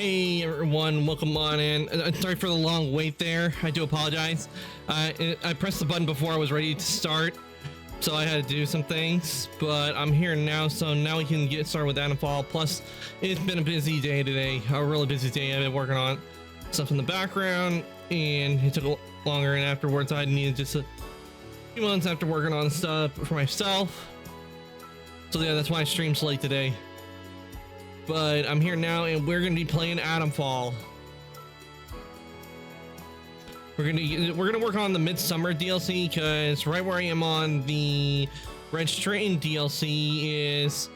Hey everyone, welcome on in. Sorry for the long wait there. I do apologize. I pressed the button before I was ready to start, so I had to do some things, but I'm here now, so now we can get started with Adamfall. Plus, it's been a busy day today, a really busy day. I've been working on stuff in the background, and it took longer, and afterwards I needed just a few months after working on stuff for myself. So yeah, that's why I streamed so late today. But I'm here now, and we're gonna be playing Adamfall. We're gonna work on the Midsummer DLC, because right where I am on the Red Strain DLC is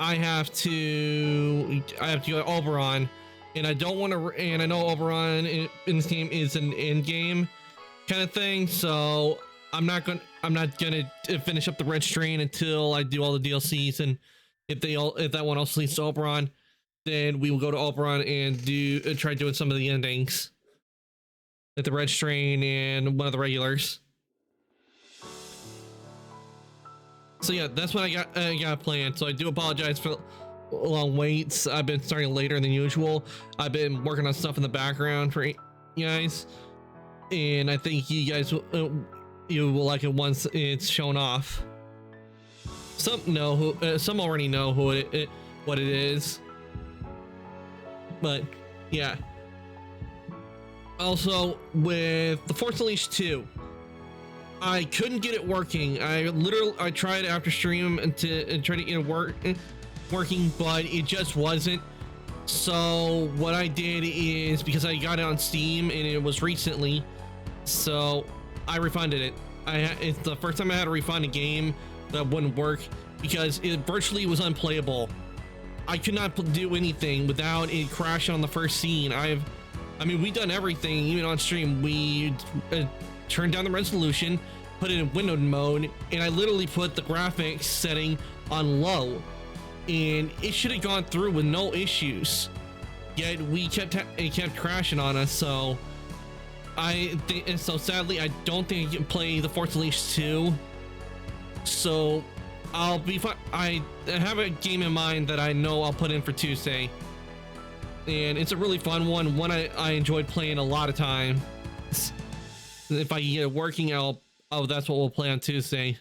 I have to go to Oberon, and I don't want to. And I know Oberon in this game is an end game kind of thing, so I'm not gonna finish up the Red Strain until I do all the DLCs. And if that one also leads to Oberon, then we will go to Oberon and try doing some of the endings with the Red Strain and one of the regulars. So yeah, that's what I got planned. So I do apologize for long waits. I've been starting later than usual. I've been working on stuff in the background for you guys, and I think you guys you will like it once it's shown off. Some know who, some already know who what it is, but yeah. Also, with the Force Unleashed 2, I couldn't get it working. I tried after stream and try to get it working, but it just wasn't. So what I did is, because I got it on Steam and it was recently, so I refunded it. It's the first time I had to refund a game that wouldn't work, because it virtually was unplayable. I could not do anything without it crashing on the first scene. I mean, we've done everything, even on stream. We turned down the resolution, put it in windowed mode, and I literally put the graphics setting on low, and it should have gone through with no issues. Yet it kept crashing on us. So sadly, I don't think I can play the Force Unleashed 2. So I'll be fine. I have a game in mind that I know I'll put in for Tuesday, and it's a really fun one I enjoyed playing a lot of time. If I can get it working, that's what we'll play on Tuesday.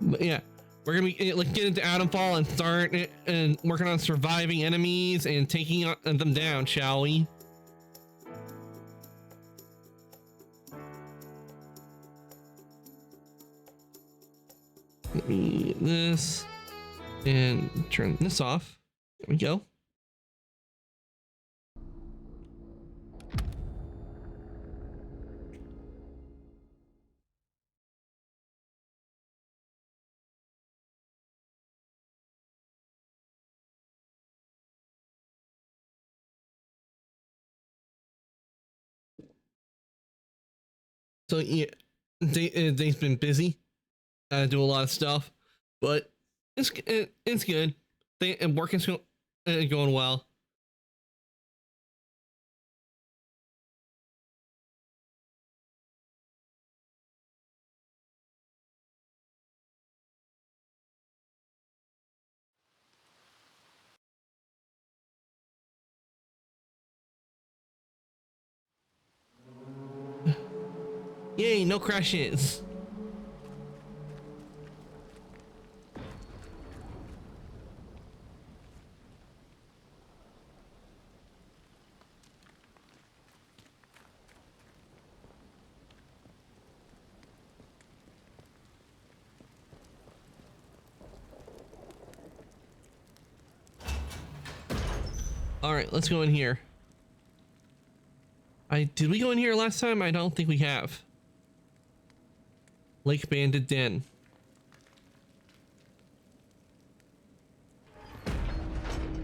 But yeah, we're gonna be get into Adamfall and start and working on surviving enemies and taking them down, shall we? Let me get this and turn this off. There we go. So yeah, day's been busy. I do a lot of stuff, but it's good. And work is going well. Yay, no crashes. All right, let's go in here. Did we go in here last time? I don't think we have. Lake Bandit Den.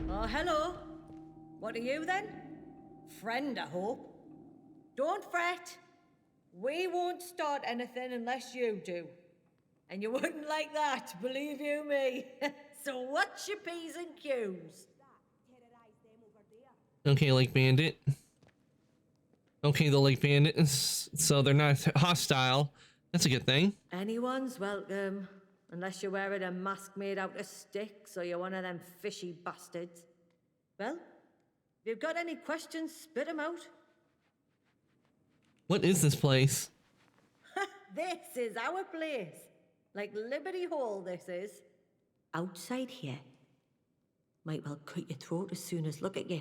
Oh, hello. What are you then? Friend, I hope. Don't fret. We won't start anything unless you do. And you wouldn't like that, believe you me. So what's your P's and Q's? Okay, Lake Bandit. Okay, the Lake Bandit. So they're not hostile. That's a good thing. Anyone's welcome. Unless you're wearing a mask made out of sticks or you're one of them fishy bastards. Well, if you've got any questions, spit 'em out. What is this place? This is our place. Like Liberty Hall, this is. Outside here, might well cut your throat as soon as look at you.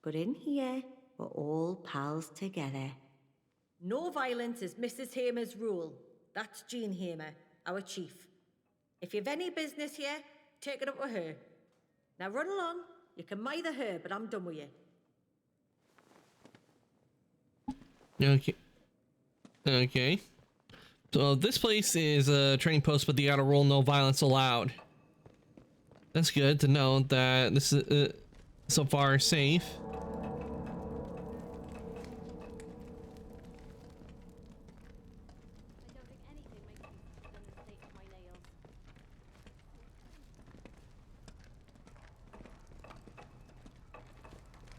But in here, we're all pals together. No violence is Mrs. Hamer's rule. That's Jean Hamer, our chief. If you've any business here, take it up with her. Now run along. You can mither her, but I'm done with you. Okay. Okay. So this place is a training post, but the outer rule: no violence allowed. That's good to know that this is so far safe.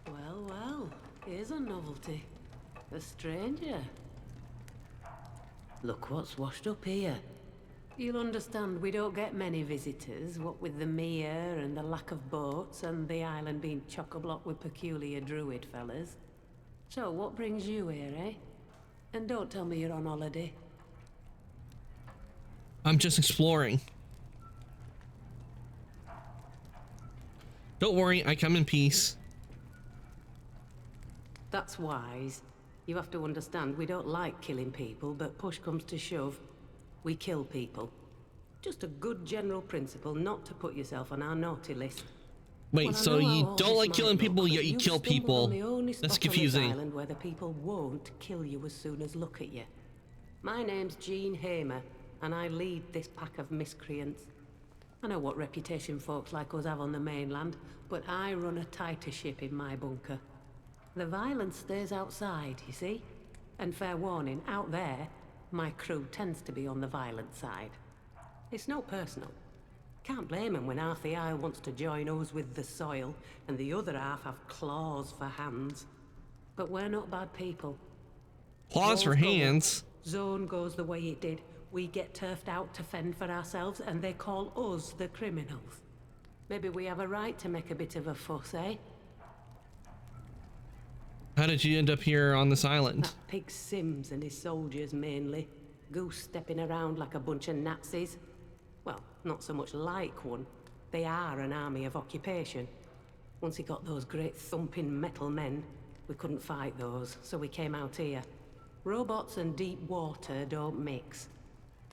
Well, well, here's a novelty. A stranger. Look what's washed up here. You'll understand we don't get many visitors, what with the mere and the lack of boats and the island being chock-a-block with peculiar druid fellas. So what brings you here, eh? And don't tell me you're on holiday. I'm just exploring. Don't worry, I come in peace. That's wise. You have to understand, we don't like killing people, but push comes to shove, we kill people. Just a good general principle not to put yourself on our naughty list. Wait, Well, so you don't like killing people, yet you kill people? That's confusing. On island where the people won't kill you as soon as look at you. My name's Jean Hamer, and I lead this pack of miscreants. I know what reputation folks like us have on the mainland, but I run a tighter ship in my bunker. The violence stays outside, you see? And fair warning, out there, my crew tends to be on the violent side. It's no personal. Can't blame 'em when half the isle wants to join us with the soil, and the other half have claws for hands. But we're not bad people. Claws for Walls go up, hands? Zone goes the way it did. We get turfed out to fend for ourselves, and they call us the criminals. Maybe we have a right to make a bit of a fuss, eh? How did you end up here on this island? That pig Sims and his soldiers mainly. Goose stepping around like a bunch of Nazis. Well, not so much like one. They are an army of occupation. Once he got those great thumping metal men, we couldn't fight those, so we came out here. Robots and deep water don't mix.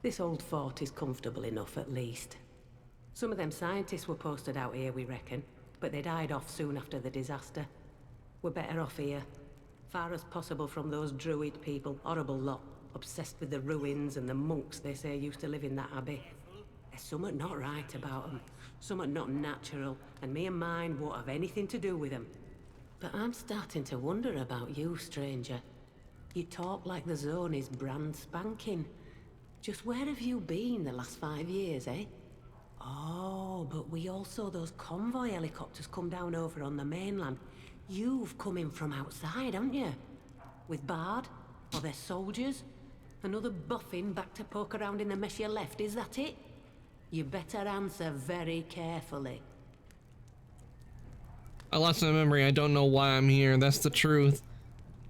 This old fort is comfortable enough, at least. Some of them scientists were posted out here, we reckon, but they died off soon after the disaster. We're better off here. Far as possible from those druid people, horrible lot, obsessed with the ruins and the monks they say used to live in that abbey. There's something not right about them, something not natural, and me and mine won't have anything to do with them. But I'm starting to wonder about you, stranger. You talk like the zone is brand spanking. Just where have you been the last 5 years, eh? Oh, but we all saw those convoy helicopters come down over on the mainland. You've come in from outside, haven't you? With Bard? Or their soldiers? Another boffin back to poke around in the mess you left, is that it? You better answer very carefully. I lost my memory. I don't know why I'm here. That's the truth.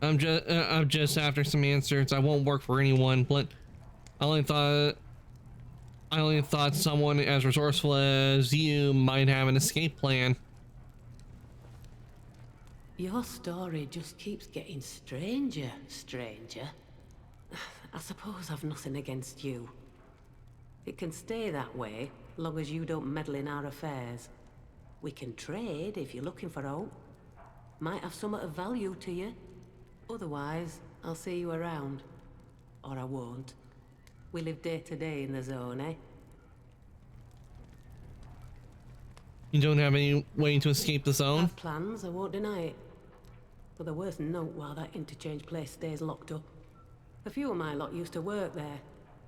I'm just after some answers. I won't work for anyone, but I only thought someone as resourceful as you might have an escape plan. Your story just keeps getting stranger, stranger. I suppose I've nothing against you. It can stay that way, long as you don't meddle in our affairs. We can trade if you're looking for out. Might have somewhat of value to you. Otherwise, I'll see you around. Or I won't. We live day to day in the zone, eh? You don't have any way to escape the I zone? have plans, I won't deny it. But the worst note while that interchange place stays locked up. A few of my lot used to work there.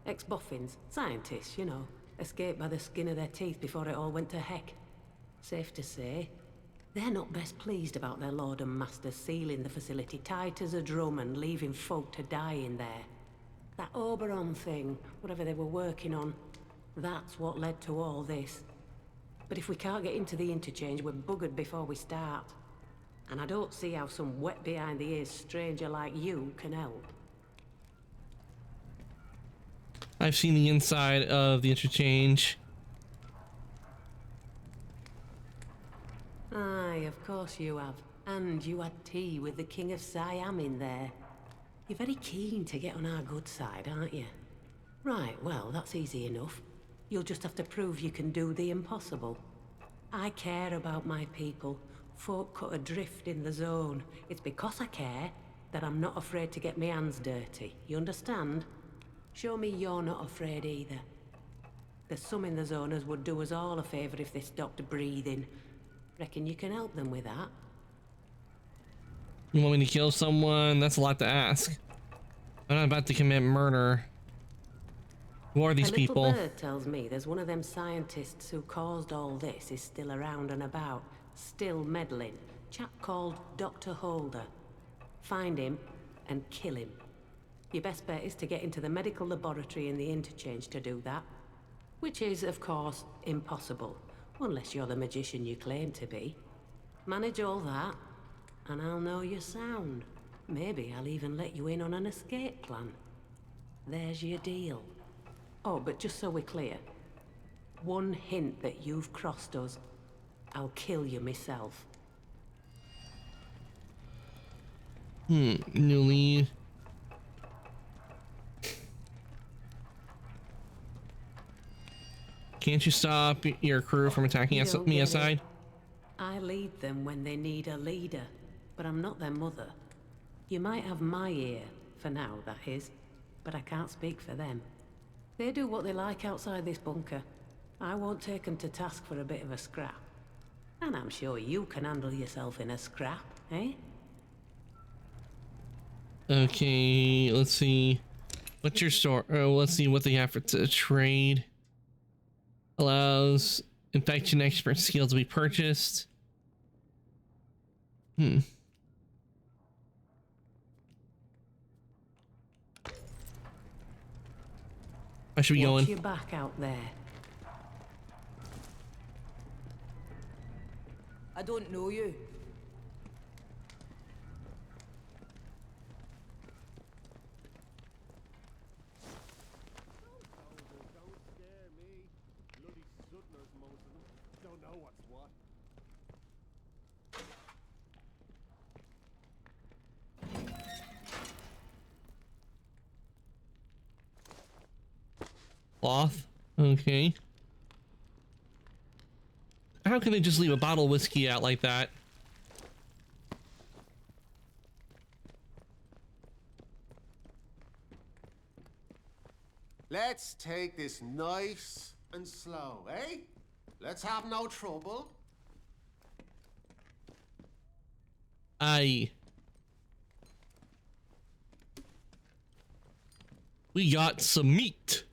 Ex-boffins, scientists, you know. Escaped by the skin of their teeth before it all went to heck. Safe to say, they're not best pleased about their lord and master sealing the facility tight as a drum and leaving folk to die in there. That Oberon thing, whatever they were working on, That's what led to all this. But if we can't get into the interchange, we're buggered before we start. And I don't see how some wet behind the ears stranger like you can help. I've seen the inside of the interchange. Aye, of course you have. And you had tea with the King of Siam in there. You're very keen to get on our good side, aren't you? Right, well, that's easy enough. You'll just have to prove you can do the impossible. I care about my people. Folk cut adrift in the zone. It's because I care that I'm not afraid to get my hands dirty. You understand? Show me you're not afraid either. There's some in the zone as would do us all a favour if they stopped breathing. Reckon you can help them with that? You want me to kill someone? That's a lot to ask. I'm not about to commit murder. Who are these people? A little bird tells me there's one of them scientists who caused all this is still around and about, still meddling. Chap called Dr. Holder. Find him and kill him. Your best bet is to get into the medical laboratory in the interchange to do that. Which is, of course, impossible. Unless you're the magician you claim to be. Manage all that, and I'll know you're sound. Maybe I'll even let you in on an escape plan. There's your deal. Oh, but just so we're clear, one hint that you've crossed us, I'll kill you myself. Newly. Can't you stop your crew from attacking me aside? I lead them when they need a leader, but I'm not their mother. You might have my ear, for now, that is, but I can't speak for them. They do what they like outside this bunker. I won't take them to task for a bit of a scrap. And I'm sure you can handle yourself in a scrap, eh? Okay, let's see. What's your store? Let's see what they have for trade. Allows infection expert skills to be purchased. I should be going. Watch your back out there. I don't know you. Cloth. Okay. How can they just leave a bottle of whiskey out like that? Let's take this nice and slow, eh? Let's have no trouble. Aye. We got some meat.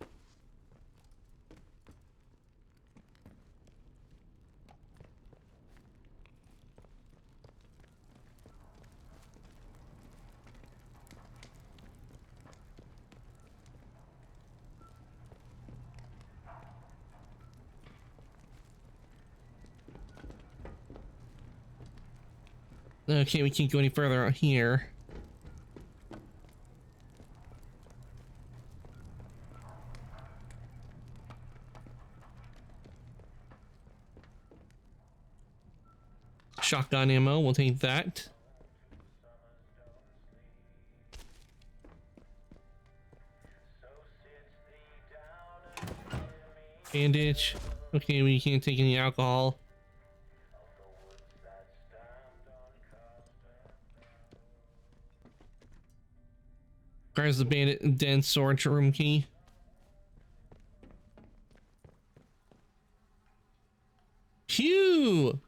Okay, we can't go any further out here. Shotgun ammo, we'll take that. Bandage. Okay, we can't take any alcohol. Requires the bandit den storage room key. Phew!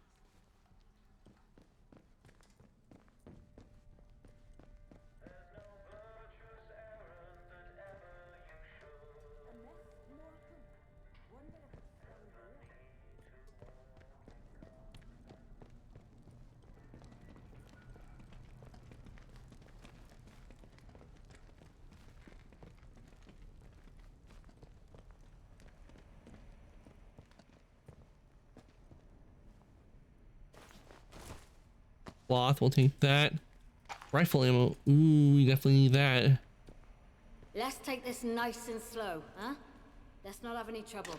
Cloth, we'll take that. Rifle ammo. Ooh, we definitely need that. Let's take this nice and slow, huh? Let's not have any trouble.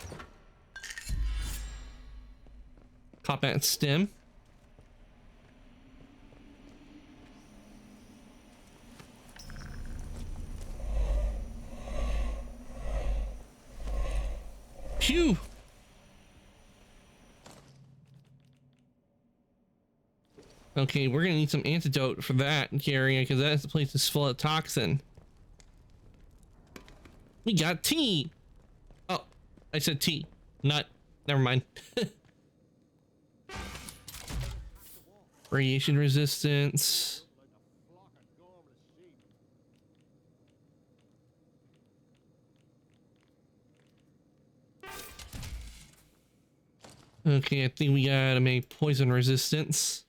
Combat stem. Phew. Okay, we're gonna need some antidote for that area because that's the place that's full of toxin. We got tea. Oh, I said tea, not. Never mind. Radiation resistance. Okay, I think we gotta make poison resistance.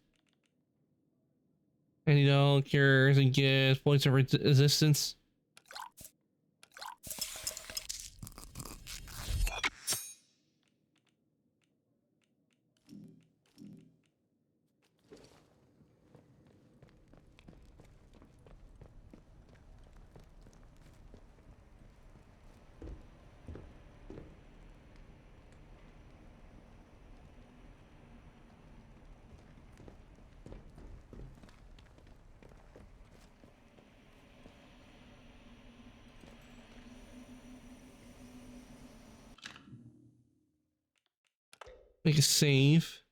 Antidote cures and gives poison resistance. Make a save.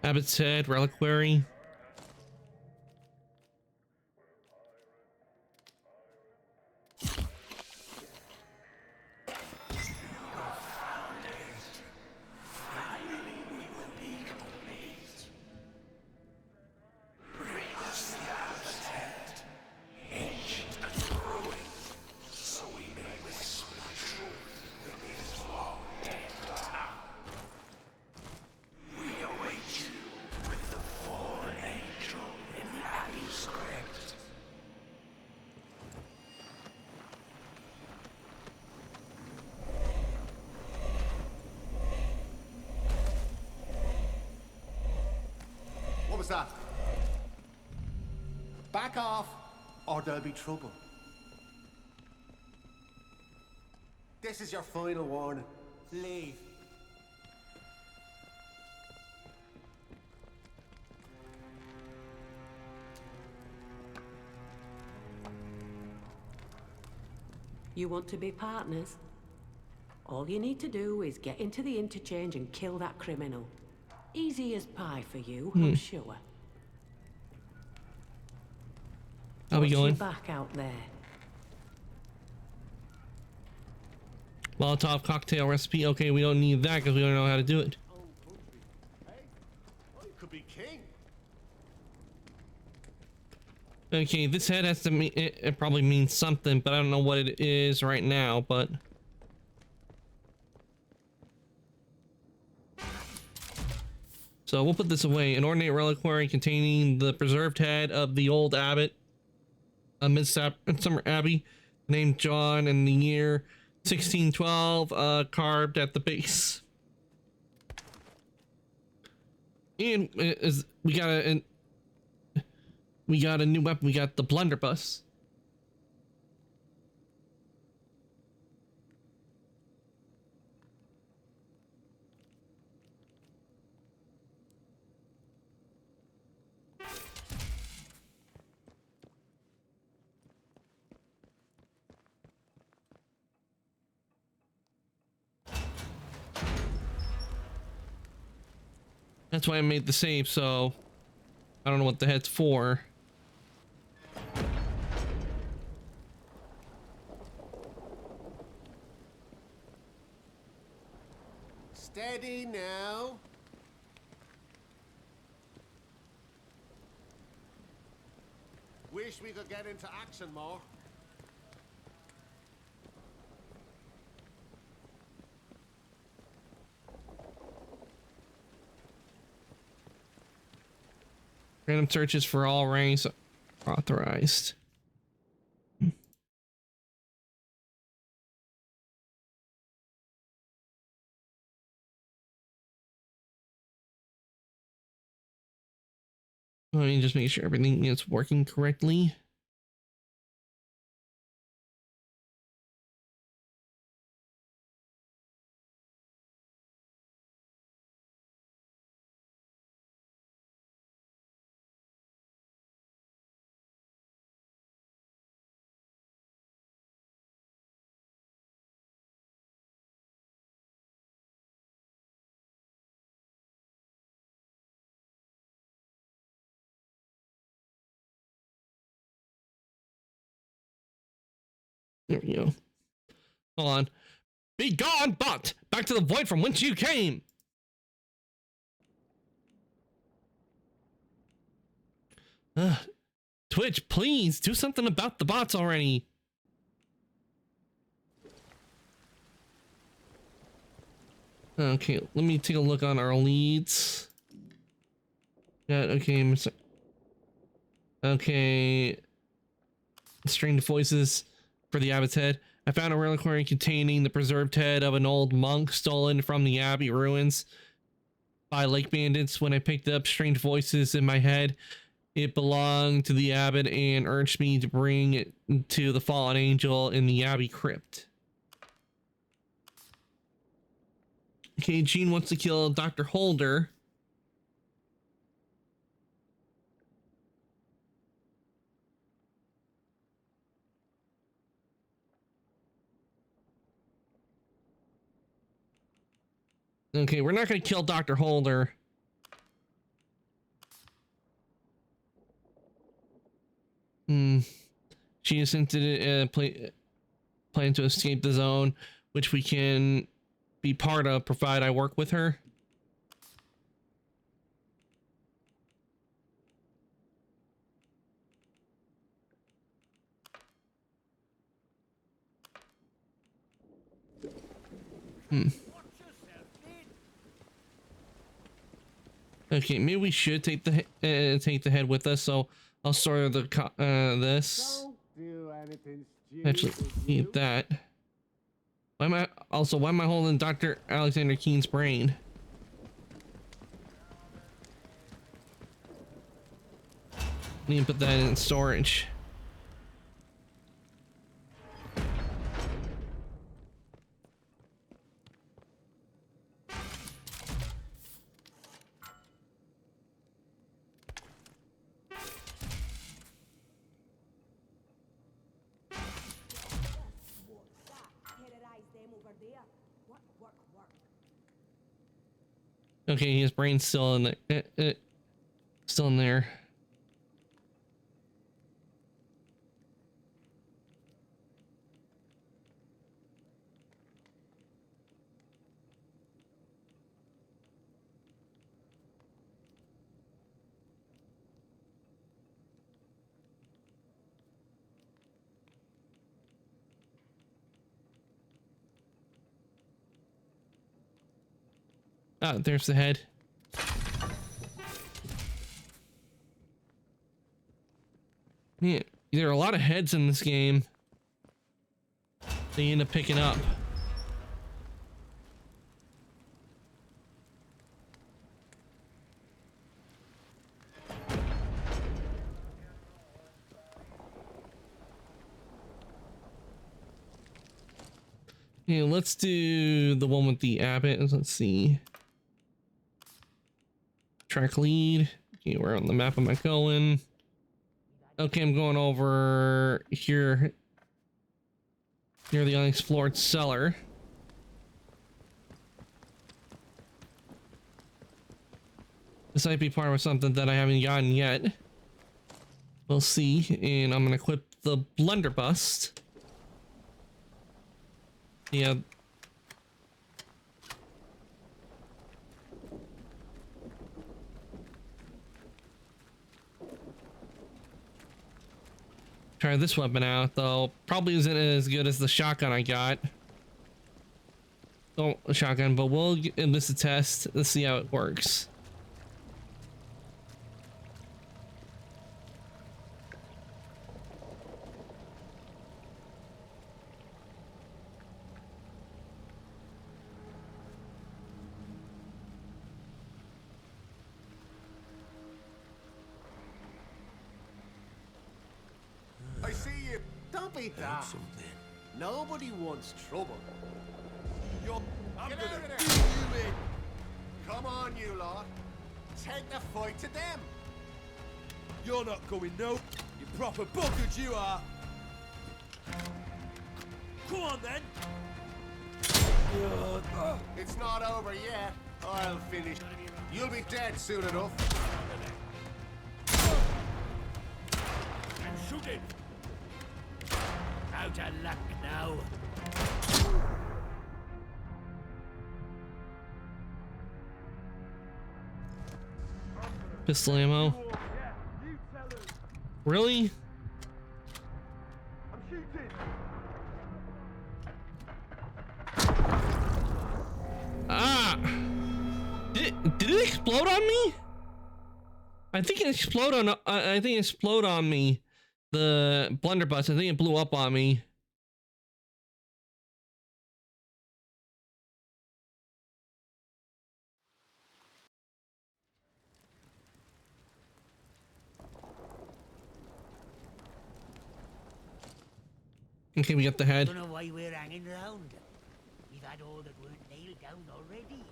Abbott's Head, Reliquary. What was that? Back off, or there'll be trouble. This is your final warning. Leave. You want to be partners? All you need to do is get into the interchange and kill that criminal. Easy as pie for you, I'm sure. How we Watch going? your back out there. Molotov cocktail recipe. Okay, we don't need that because we don't know how to do it. Hey, I could be king. Okay, this head has to mean it probably means something, but I don't know what it is right now. But So we'll put this away. An ornate reliquary containing the preserved head of the old abbot, a Midsummer Abbey, named John, in the year 1612, carved at the base. And we got a new weapon. We got the blunderbuss. That's why I made the save, so I don't know what the head's for. Steady now. Wish we could get into action more. Random searches for all ranks authorized. Let me just make sure everything is working correctly. There we go. Hold on. Be gone, but back to the void from whence you came. Twitch, please do something about the bots already. Okay, let me take a look on our leads. Yeah, okay, okay. Strange voices for the abbot's head. I found a reliquary containing the preserved head of an old monk stolen from the abbey ruins by lake bandits. When I picked up strange voices in my head, it belonged to the abbot and urged me to bring it to the fallen angel in the abbey crypt. Okay, Gene wants to kill Dr. Holder. Okay, we're not going to kill Dr. Holder. She is hinted plan to escape the zone, which we can be part of, provided I work with her. Okay, maybe we should take the head with us. So I'll store the this. Don't do anything Actually, need that. Why am I holding Dr. Alexander Keen's brain? Need to put that in storage. Okay, his brain's still in there. Still in there. Ah, there's the head. Yeah, there are a lot of heads in this game. They end up picking up. Yeah, let's do the one with the abbot. Let's see. Track lead. Okay, where on the map am I going? Okay, I'm going over here near the unexplored cellar. This might be part of something that I haven't gotten yet. We'll see. And I'm gonna equip the blunderbuss. Yeah. Try this weapon out, though. Probably isn't as good as the shotgun I got. Oh, a shotgun, but we'll give this a test. Let's see how it works. I see you. Don't be daft. Nobody wants trouble. I'm gonna do you in. Come on, you lot. Take the fight to them. You're not going, no. You proper buggers, you are. Come on, then. It's not over yet. I'll finish. You'll be dead soon enough. I'm shooting. Out of luck now. Pistol ammo. Really? I'm shooting. Ah! Did it explode on me? I think it exploded on. I think it exploded on me. The blunderbuss. I think it blew up on me. Okay, we got the head. Don't know why we're hanging around. We've had all that weren't nailed down already.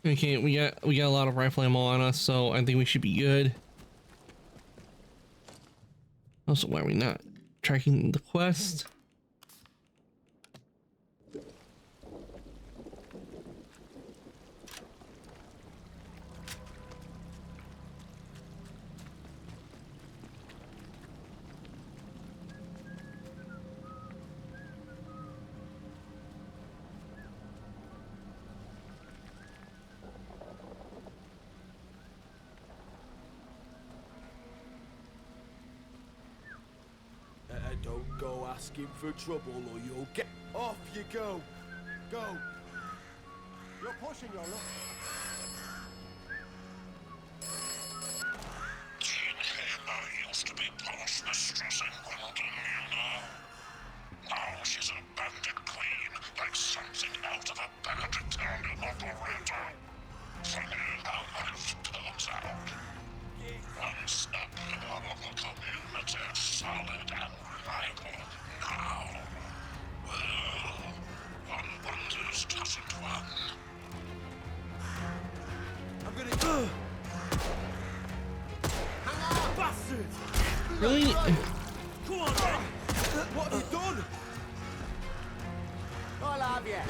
Okay, we got a lot of rifle ammo on us, so I think we should be good. Also, why are we not tracking the quest? Don't go asking for trouble or you'll get... Off you go. Go. You're pushing your luck. Jean Halo used to be post mistress in London, you know. Now she's a bandit queen, like something out of a bandit town operator. Funny how life turns out. One step out of the community, solid and reliable. Now, well, one wonders, doesn't one? I'm gonna... Bastard! Really? Come on, then. What have you done? I'll have you.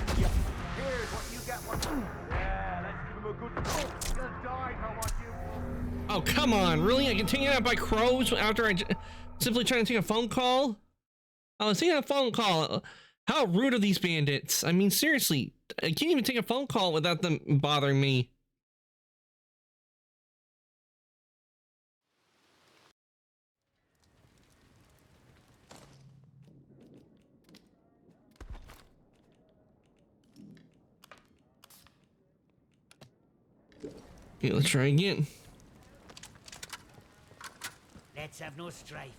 Here's what you get. Yeah, let's give him a good... You'll die for what you... Oh, come on. Really? I get taken out by crows after simply trying to take a phone call? I was taking a phone call. How rude are these bandits? I mean, seriously. I can't even take a phone call without them bothering me. Okay, let's try again. Let's have no strife.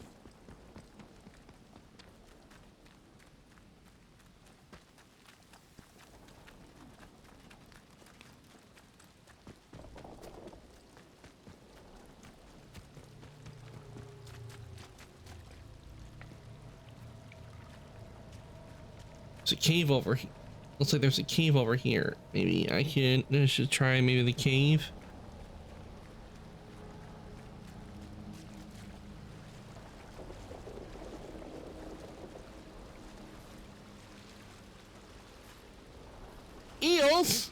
There's a cave over here. Looks like there's a cave over here. Maybe I should try maybe the cave. Eels!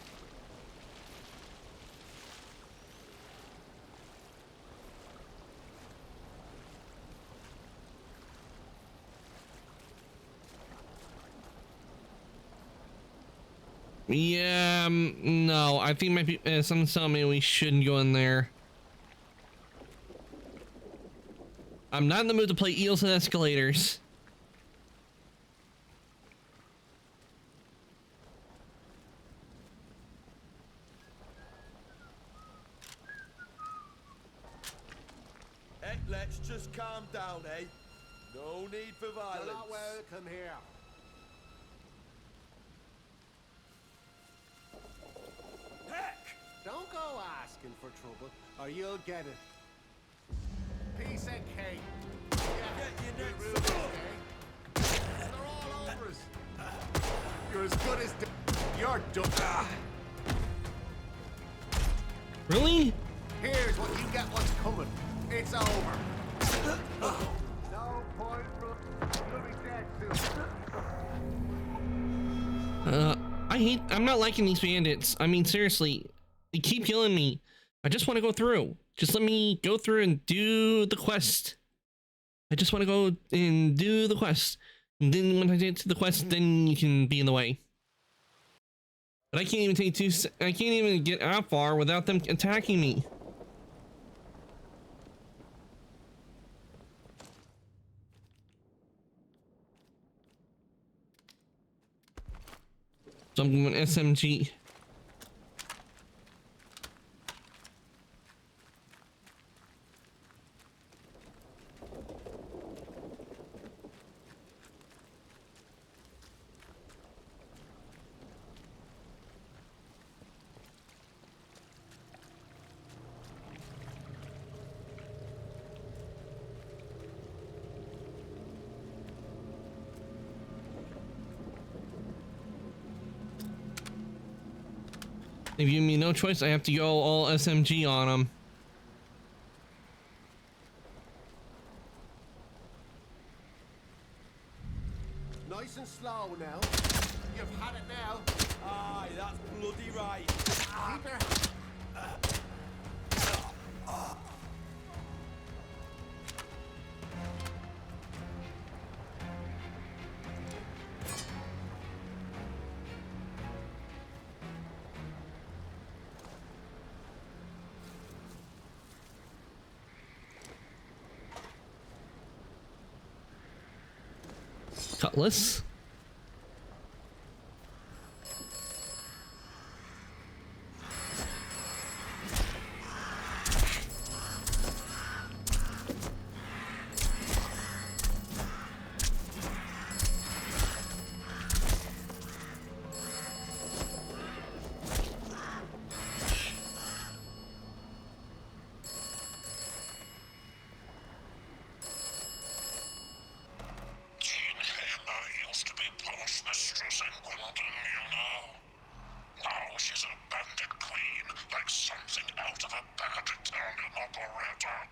Yeah, no, I think maybe something's telling me we shouldn't go in there. I'm not in the mood to play eels and escalators. Hey, let's just calm down, eh? No need for violence. You're not welcome here. Heck! Don't go asking for trouble, or you'll get it. Piece of cake. Get your necks Rude, okay? They're all over us. You're as good as you're done. Really? Here's what you get what's coming. It's over. No point, bro. You'll be dead soon. I'm not liking these bandits. I mean, seriously, they keep killing me. I just want to go through. Just let me go through and do the quest. I just want to go and do the quest. And then when I get to the quest, then you can be in the way. But I can't even I can't even get out far without them attacking me. So I'm going SMG. They've given me no choice. I have to go all SMG on them. Nice and slow now. You've had it now. Aye, that's bloody right. Keep your... Cutlass. Jean Hammer used to be postmistress in London, you know. Now she's a bandit queen, like something out of a bandit town in operator.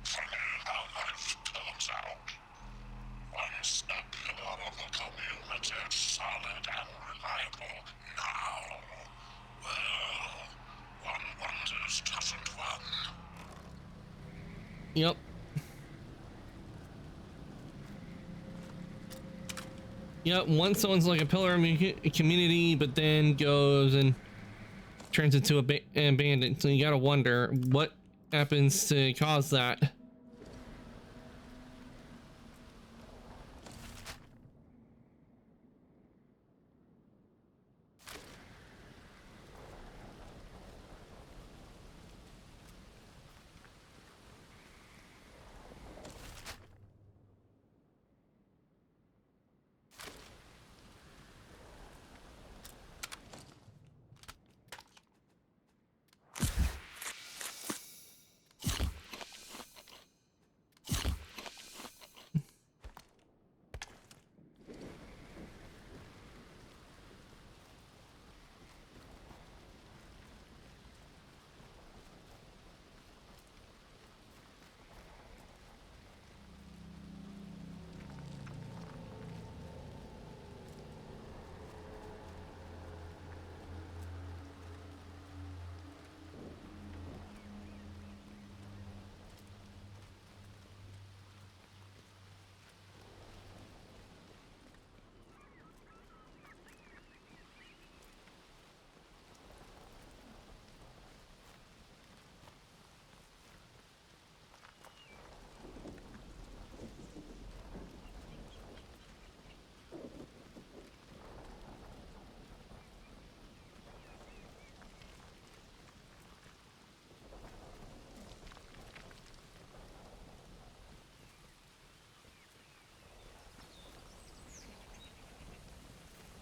Funny how life turns out. Once a pillar of the community, solid and reliable. Now, well, one wonders, doesn't one? Yep. Yep, once someone's like a pillar of a community, but then goes and turns into an bandit. So you gotta wonder what happens to cause that.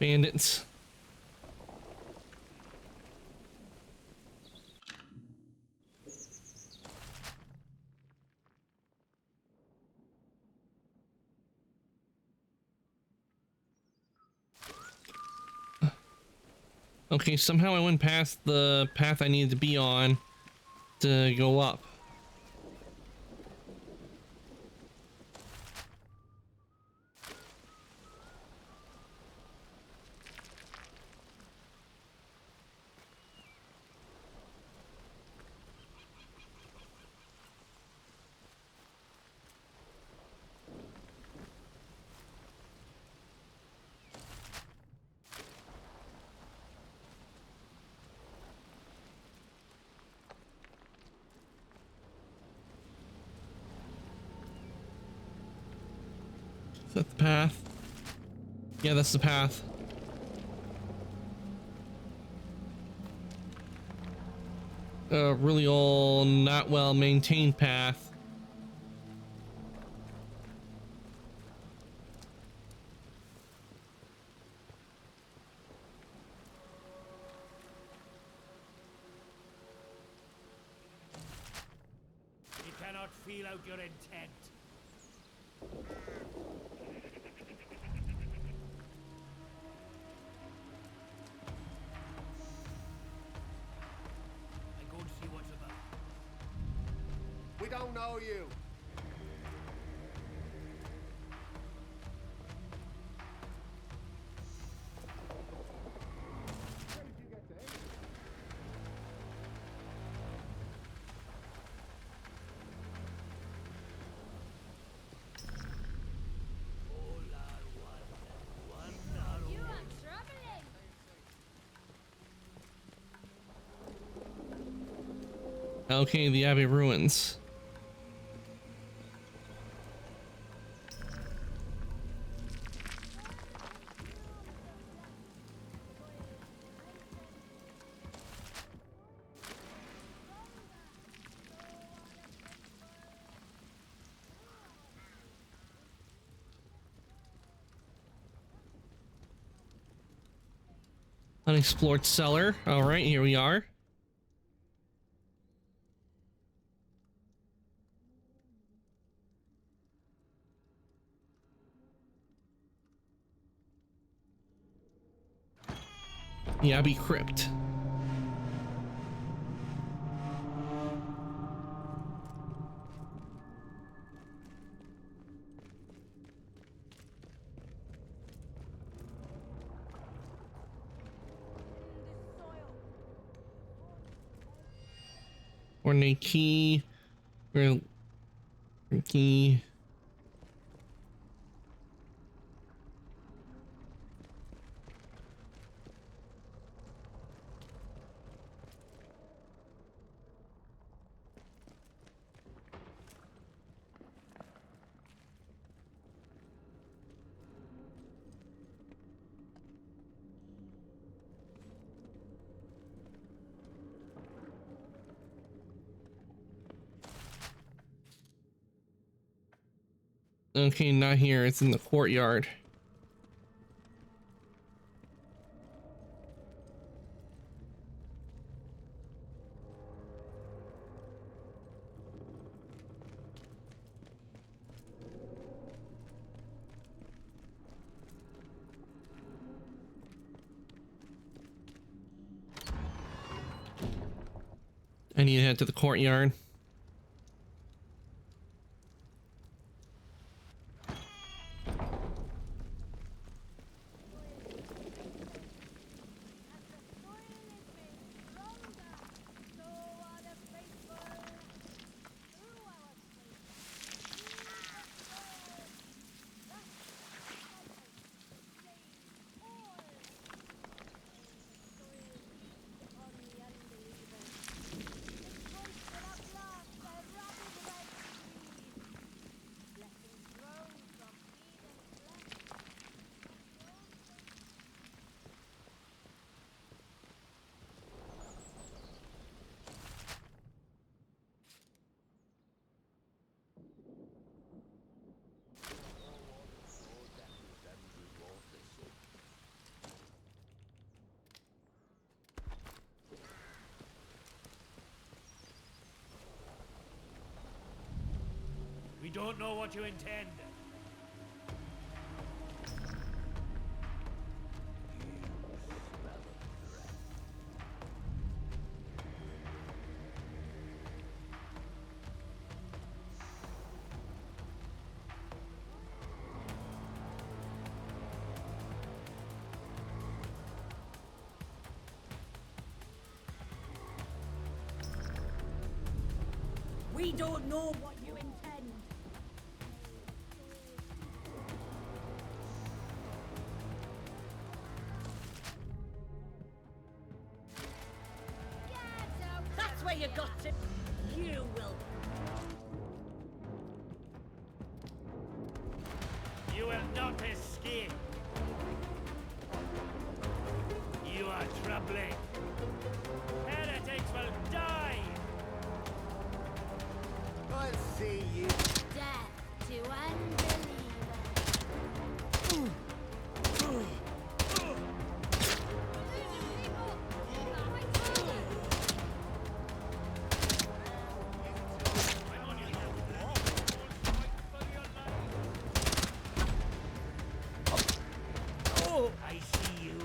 Bandits. Okay, somehow I went past the path I needed to be on to go up. Is that the path? Yeah, that's the path. A really old, not well maintained path. You cannot feel out your intent. I go and see what's about. We don't know you. Okay, the Abbey ruins. Unexplored cellar. All right, here we are. The Abbey crypt. Ornate key. Key. Okay, not here. It's in the courtyard. I need to head to the courtyard. don't know what you intend. We don't know what you intend. That's where you got to. You will. You will not escape. You are troubling. Heretics will die. I'll see you. Death to unbelievers. I see you.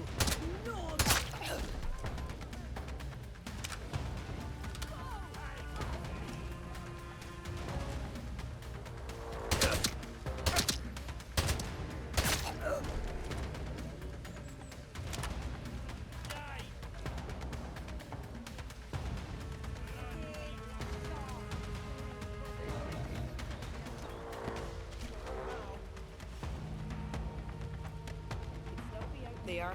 There.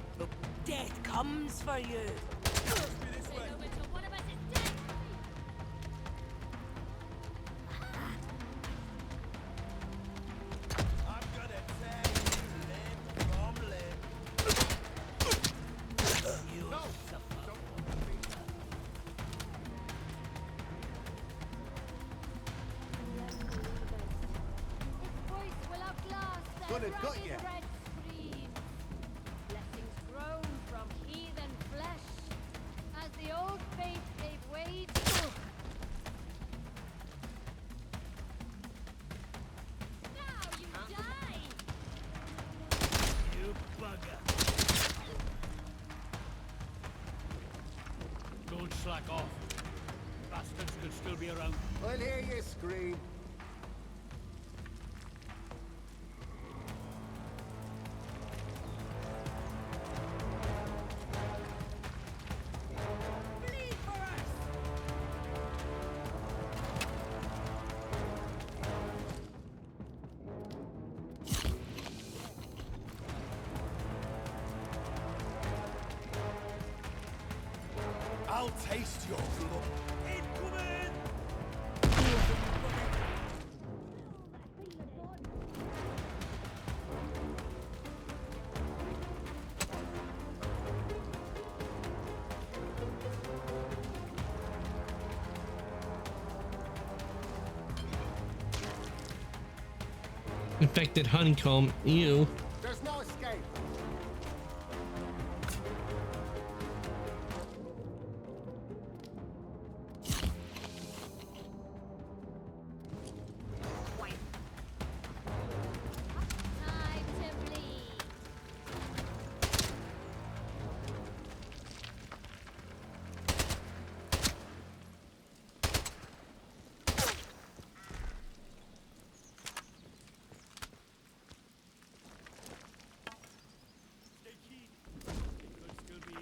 Death comes for you. One of us is dead. I'm gonna tear you limb from limb. You suffer. Its voice will outlast their Gonna gut rabid ya. red scream. Blessings grown from heathen flesh as the old faith gave way to. Now you die! You bugger. Don't slack off. Bastards could still be around. I'll hear you scream. Bleed for us! I'll taste your blood. Incoming! Infected honeycomb. Ew. There's no escape. Time to bleed. Stay keen. It could still be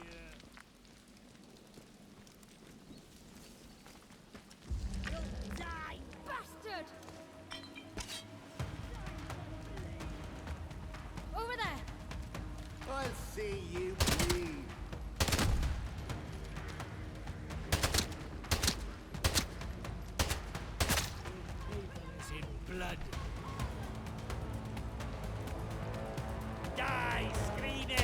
You'll die! Bastard! Over there! I'll see you bleed. It's in blood. Die, screaming!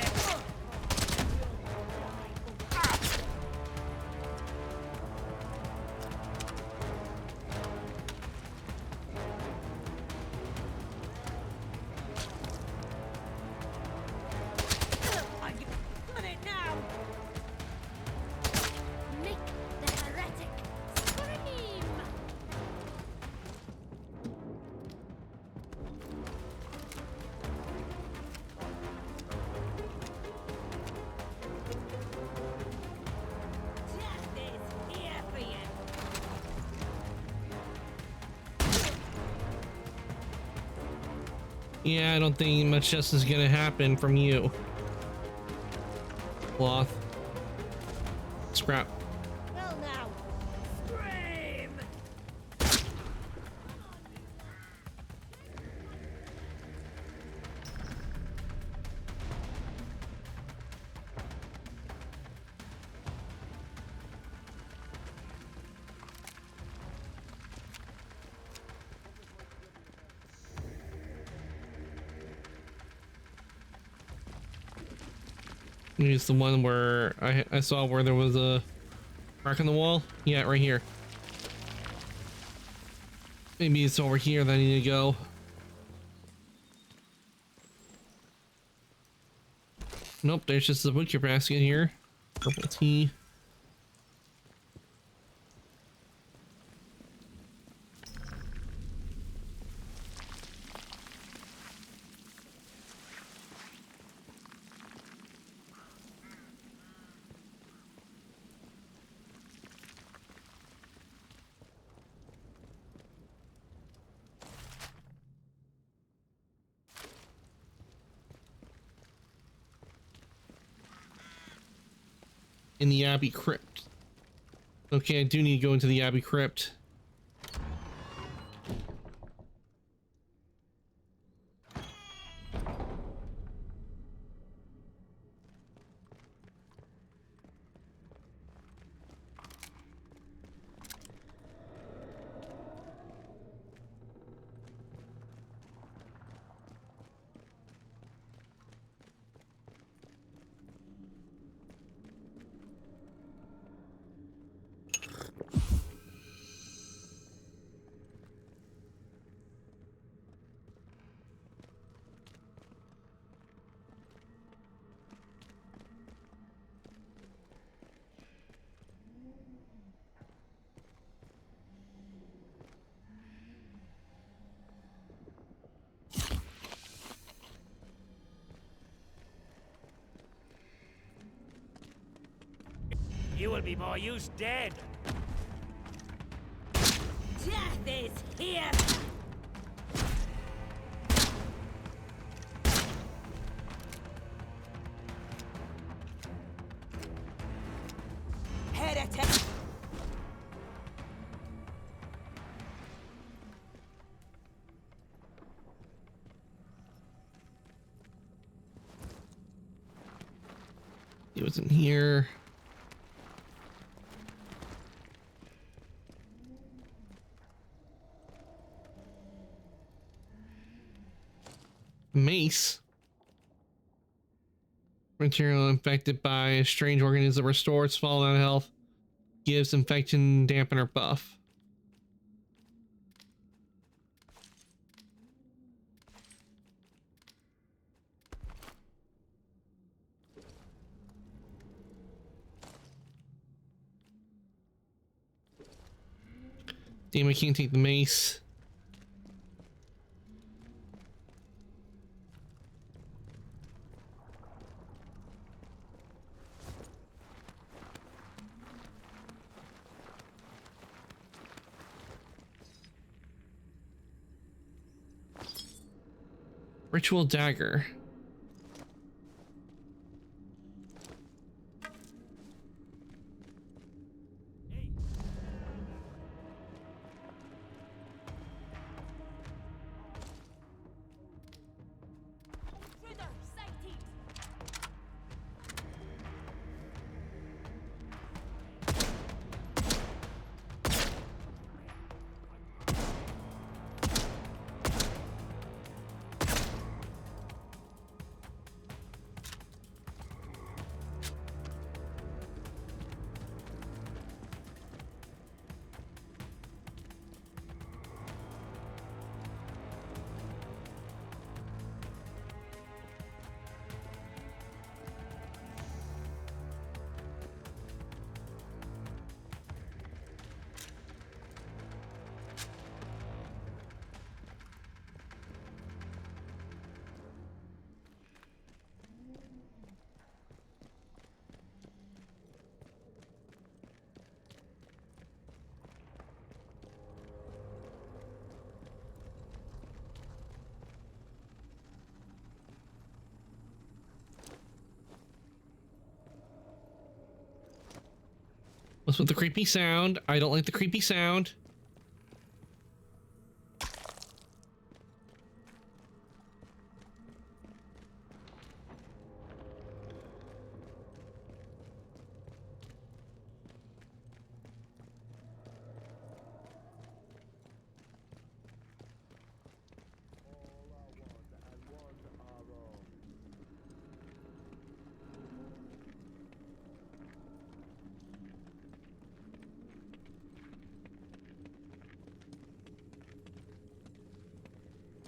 Are you on it now? Make the heretic scream! Yeah, I don't think much else is gonna happen from you. Cloth. Scrap. Well now, scream! Maybe it's the one where I saw where there was a crack in the wall. Yeah, right here. Maybe it's over here that I need to go. Nope, there's just a butcher basket here. Purple tea. In the Abbey Crypt. Okay, I do need to go into the Abbey Crypt. You will be more use dead. Death is here! Heretic! He wasn't here. Mace. Material infected by a strange organism restores fallen health. Gives infection dampener buff. Damn, I can't take the mace. Ritual dagger. What's with the creepy sound? I don't like the creepy sound.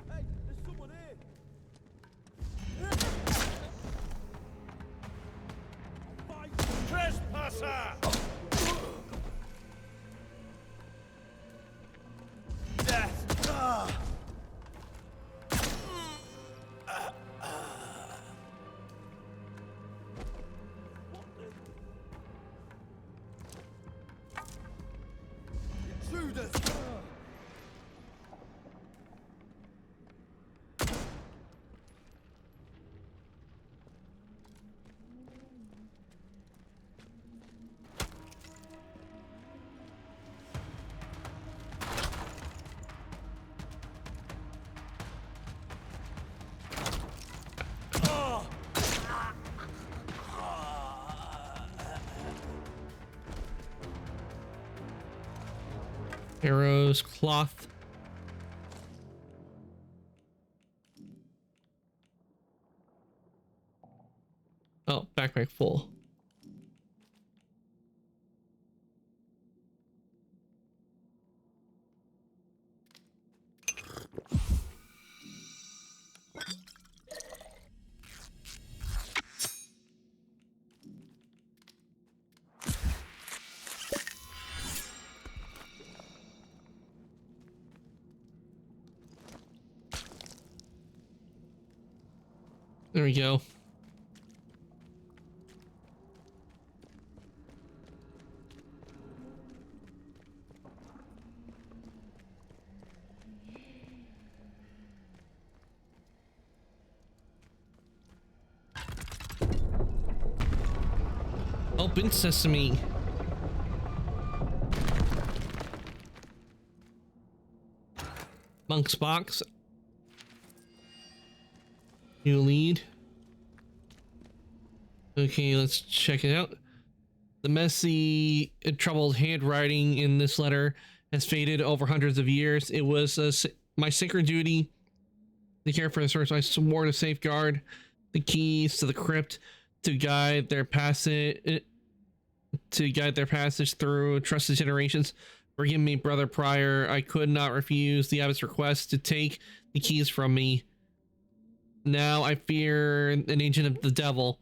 Hey, there's someone here. Trespasser! Death. Intruders. Arrows, cloth. Oh, backpack full. There we go. Open sesame. Monk's box. New lead. Okay, let's check it out. The messy, troubled handwriting in this letter has faded over hundreds of years. It was my sacred duty to care for the source. I swore to safeguard the keys to the crypt, to guide their passage through trusted generations. Forgive me, Brother Prior. I could not refuse the abbot's request to take the keys from me. Now I fear an agent of the devil.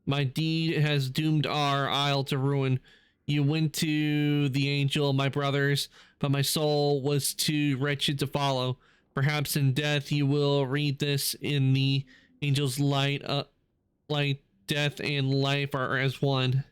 My deed has doomed our isle to ruin. You went to the angel, my brothers, but my soul was too wretched to follow. Perhaps in death you will read this in the angel's light. Like death and life are as one.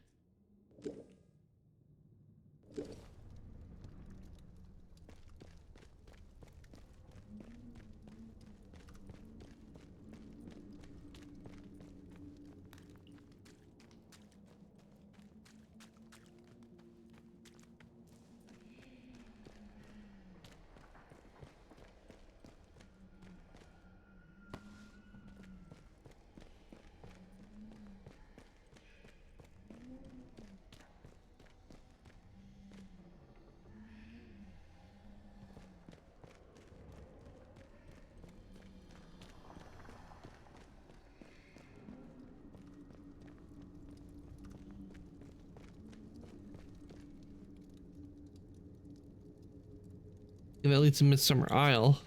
And that leads to Midsummer Isle.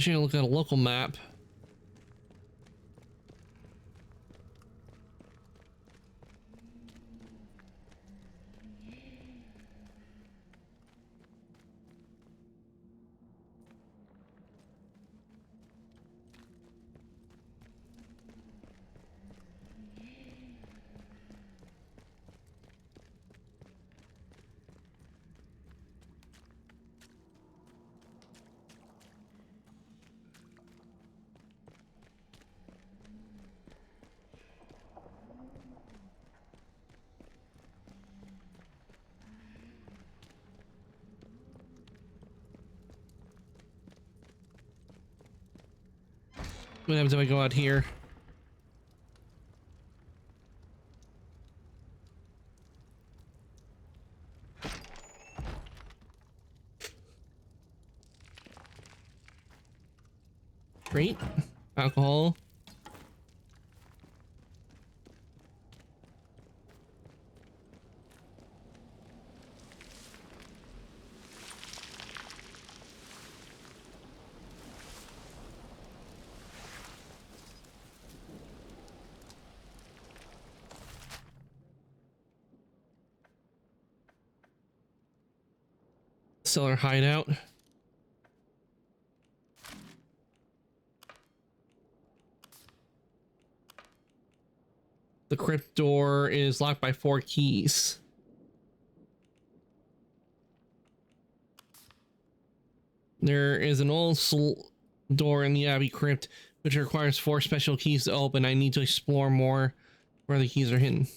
Wish I could look at a local map. What happens if I go out here? Great. Alcohol. Cellar hideout. The crypt door is locked by 4 keys. There is an old door in the Abbey crypt which requires 4 special keys to open. I need to explore more where the keys are hidden.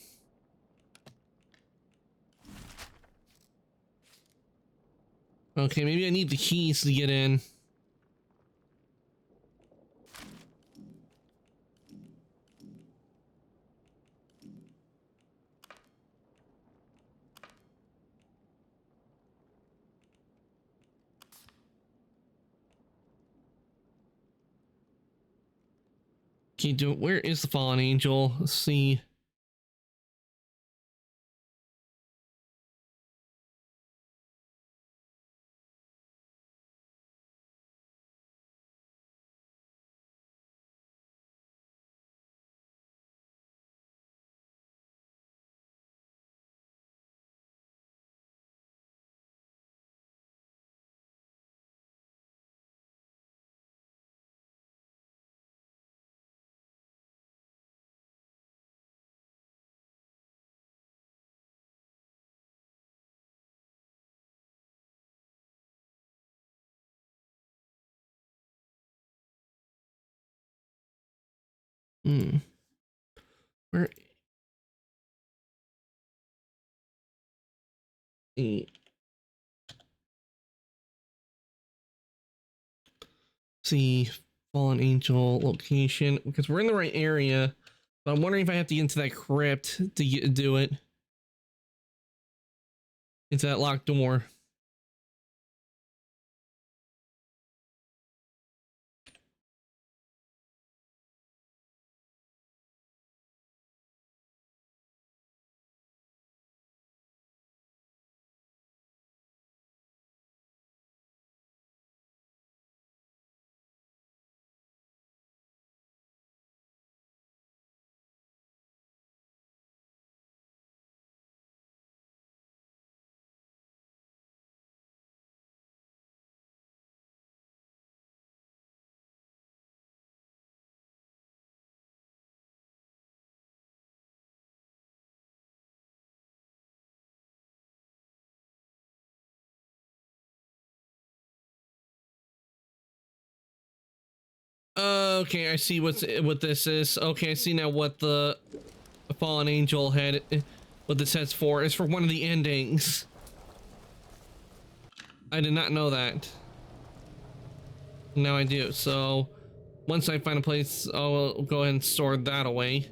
Okay, maybe I need the keys to get in. Can you do it? Where is the fallen angel? Let's see. Where? See fallen angel location because we're in the right area, but I'm wondering if I have to get into that crypt to do it. Into that locked door. Okay, I see what this is. Okay, I see now what the fallen angel had, what this head's for. It's for one of the endings. I did not know that. Now I do. So once I find a place, I'll go ahead and store that away.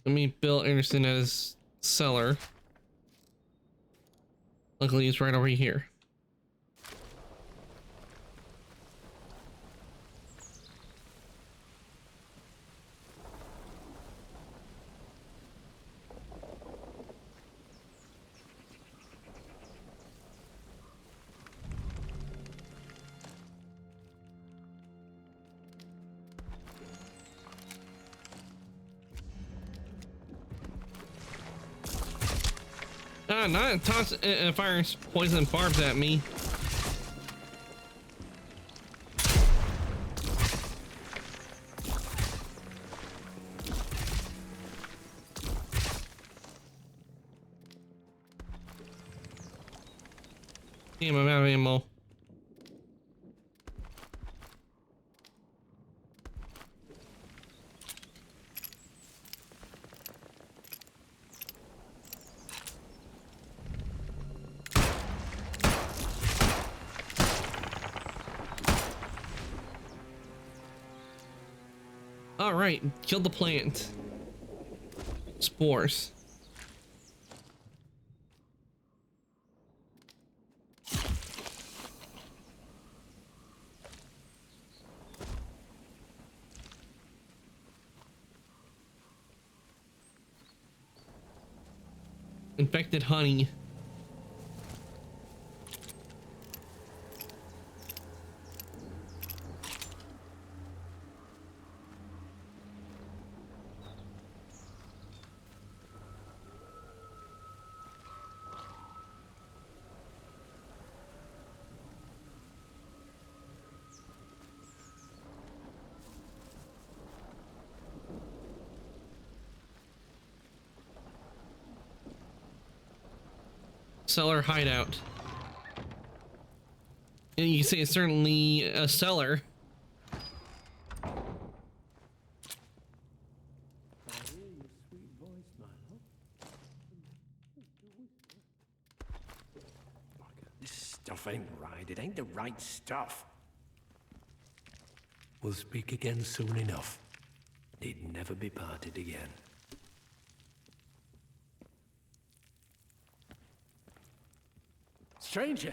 Let me Bill Anderson at his cellar. Luckily, he's right over here. Ah, not toss fire poison barbs at me. Damn, I'm out of ammo. All right, killed the plant. Spores. Infected honey. Cellar hideout. And you say it's certainly a cellar. This stuff ain't right. It ain't the right stuff. We'll speak again soon enough. Need never be parted again. Stranger!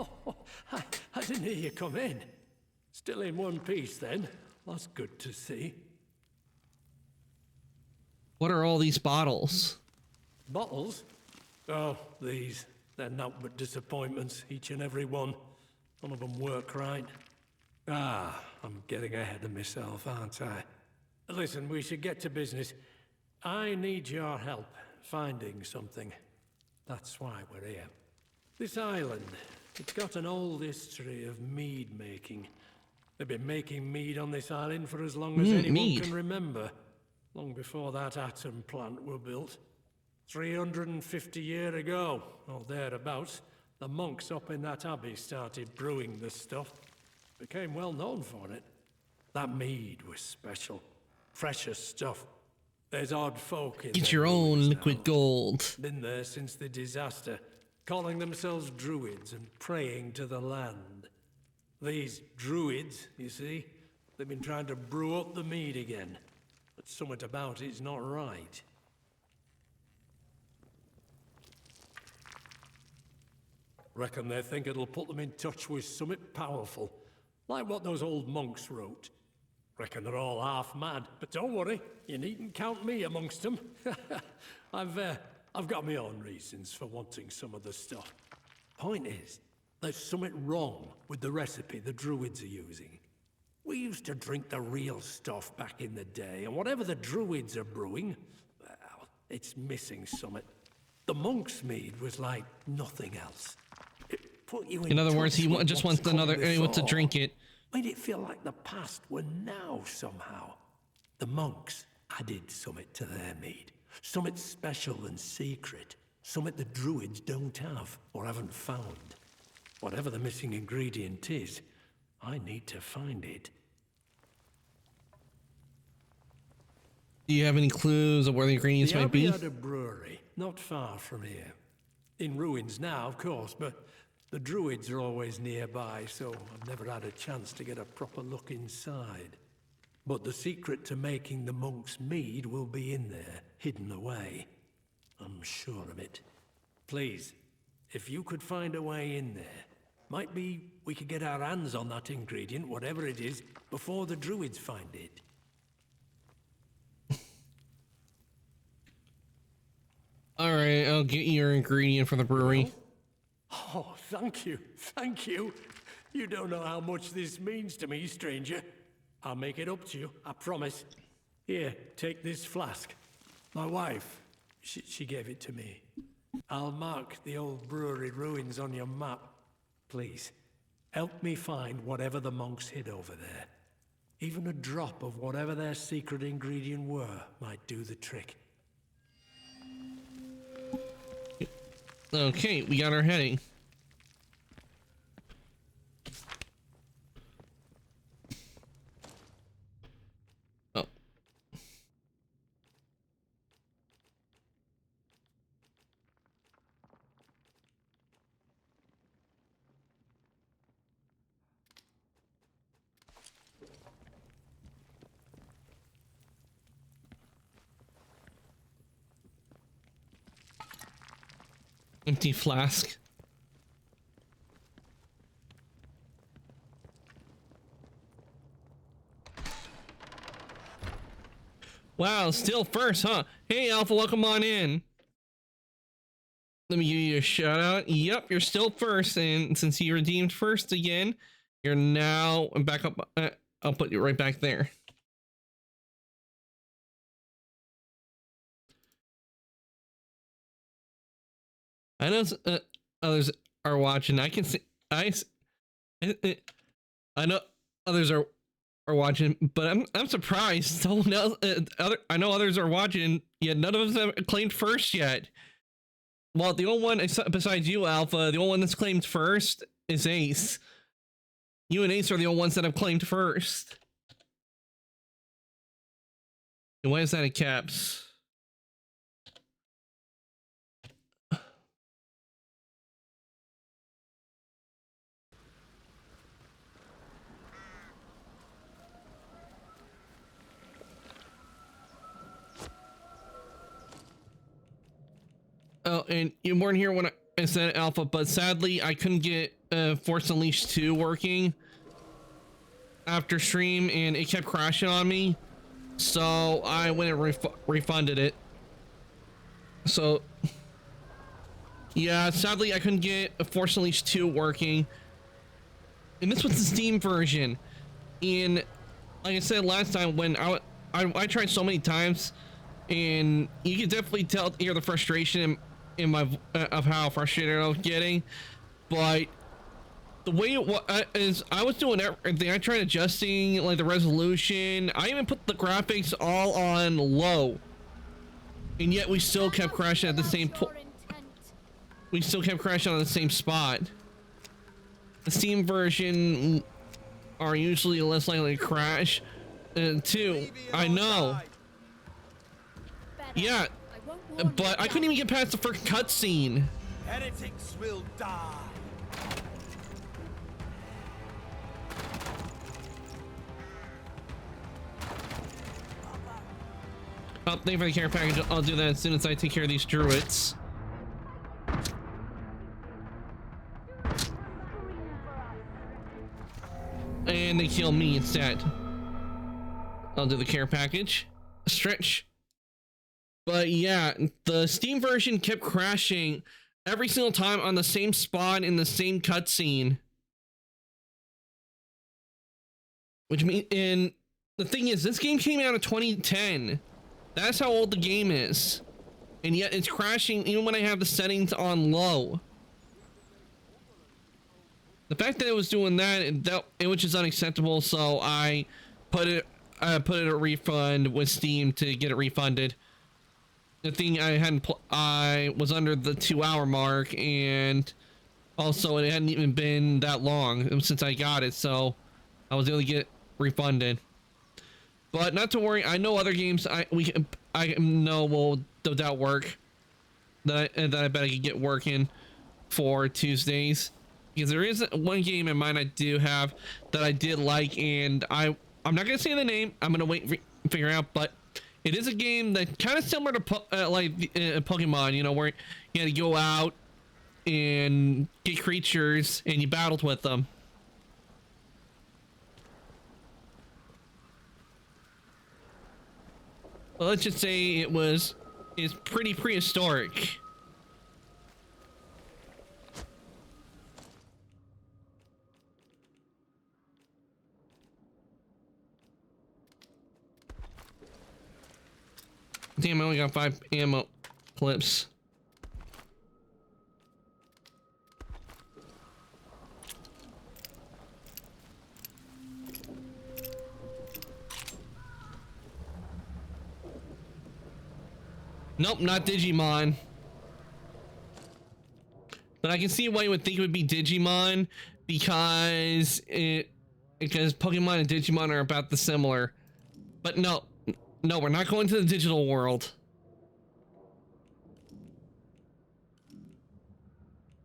Oh, I didn't hear you come in. Still in one piece, then. That's good to see. What are all these bottles? Bottles? Oh, these. They're naught but disappointments, each and every one. None of them work right. Ah, I'm getting ahead of myself, aren't I? Listen, we should get to business. I need your help finding something. That's why we're here. This island, it's got an old history of mead making. They've been making mead on this island for as long as anyone can remember. Long before that atom plant were built. 350 years ago, or thereabouts, the monks up in that abbey started brewing the stuff. Became well known for it. That mead was special. Precious stuff. There's odd folk in Get your own liquid gold. Been there since the disaster. Calling themselves druids and praying to the land. These druids, you see, they've been trying to brew up the mead again. But something about it's not right. Reckon they think it'll put them in touch with something powerful. Like what those old monks wrote. Reckon they're all half mad. But don't worry, you needn't count me amongst them. I've got my own reasons for wanting some of the stuff. Point is, there's something wrong with the recipe the druids are using. We used to drink the real stuff back in the day, and whatever the druids are brewing, well, it's missing something. The monk's mead was like nothing else. It put you In other words, he just wants another. He wants to drink it. Made it feel like the past were now somehow. The monks added something to their mead. Something special and secret. Something the druids don't have or haven't found. Whatever the missing ingredient is, I need to find it. Do you have any clues of where the ingredients might be? The Abbey had a brewery, not far from here. In ruins now, of course, but the druids are always nearby, so I've never had a chance to get a proper look inside. But the secret to making the monk's mead will be in there, hidden away. I'm sure of it. Please, if you could find a way in there, might be we could get our hands on that ingredient, whatever it is, before the druids find it. All right, I'll get you your ingredient for the brewery. Oh, thank you, thank you. You don't know how much this means to me, stranger. I'll make it up to you, I promise. Here, take this flask. My wife, she gave it to me. I'll mark the old brewery ruins on your map. Please, help me find whatever the monks hid over there. Even a drop of whatever their secret ingredient were might do the trick. Okay, we got our heading. Oh. Empty flask. Wow, still first, huh? Hey, Alpha, welcome on in. Let me give you a shout out. Yep, you're still first, and since you redeemed first again, you're now back up. I'll put you right back there. I know others are watching. I can see. I know others are watching, but I'm surprised. Someone else, I know others are watching, yet none of them have claimed first yet. Well, the only one besides you, Alpha, the only one that's claimed first is Ace. You and Ace are the only ones that have claimed first. And why is that in caps? Oh, and you weren't here when I said Alpha, but sadly I couldn't get Force Unleashed 2 working after stream, and it kept crashing on me, so I went and refunded it. So yeah, sadly I couldn't get Force Unleashed 2 working, and this was the Steam version. And like I said last time, when I tried so many times, and you can definitely hear the frustration in my of how frustrated I was getting. But the way it is, I was doing everything. I tried adjusting like the resolution. I even put the graphics all on low, and yet we still kept crashing at the same we still kept crashing on the same spot. The Steam version are usually less likely to crash. Too, I know. Yeah, but I couldn't even get past the first cutscene. Heretics will die. Oh, thank you for the care package. I'll do that as soon as I take care of these druids. And they kill me instead. I'll do the care package. Stretch. But yeah, the Steam version kept crashing every single time on the same spot in the same cutscene. Which means, and the thing is, this game came out in 2010. That's how old the game is. And yet it's crashing even when I have the settings on low. The fact that it was doing that, which is unacceptable, so I put it a refund with Steam to get it refunded. The thing I was under the 2-hour mark, and also it hadn't even been that long since I got it, so I was able to get refunded. But not to worry, I know other games I know will no doubt work. That I bet I could get working for Tuesdays, because there is one game in mind I do have that I did like, and I'm not gonna say the name. I'm gonna wait and figure out, but it is a game that kind of similar to Pokemon, you know, where you had to go out and get creatures and you battled with them. Well, let's just say it's pretty prehistoric. Damn, I only got 5 ammo clips. Nope, not Digimon. But I can see why you would think it would be Digimon because Pokemon and Digimon are about the similar. But no, we're not going to the digital world.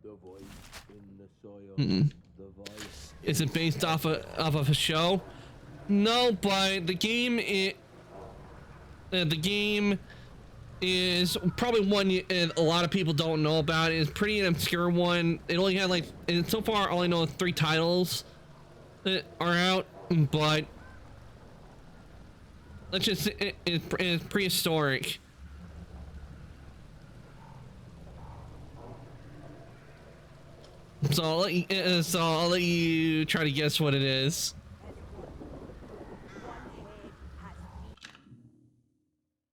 The voice in the soil. The voice. Is it based off of a show? No, but the game is probably one a lot of people don't know about. It's pretty an obscure one. It only had like, and so far all I know is 3 titles that are out, but let's just say it's prehistoric. So I'll let you try to guess what it is.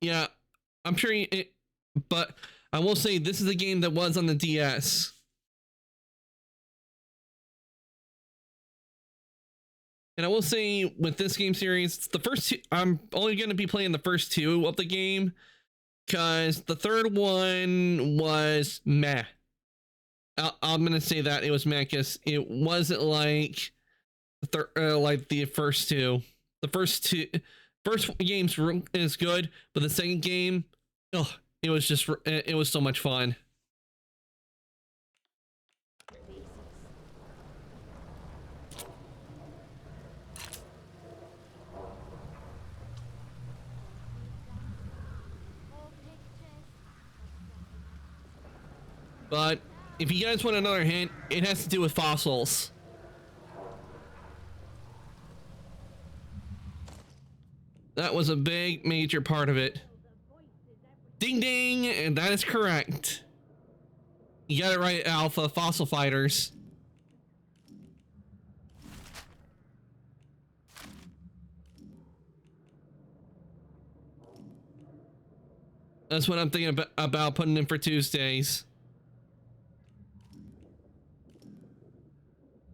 Yeah, I'm sure but I will say this is a game that was on the DS. And I will say with this game series, the first 2, I'm only going to be playing the first 2 of the game because the third one was meh. I'm going to say that it was meh because it wasn't like the first 2. The first game's is good, but the second game, oh, it was so much fun. But if you guys want another hint, it has to do with fossils. That was a big major part of it. Ding ding, and that is correct. You got it right, Alpha. Fossil fighters. That's what I'm thinking about putting in for Tuesdays.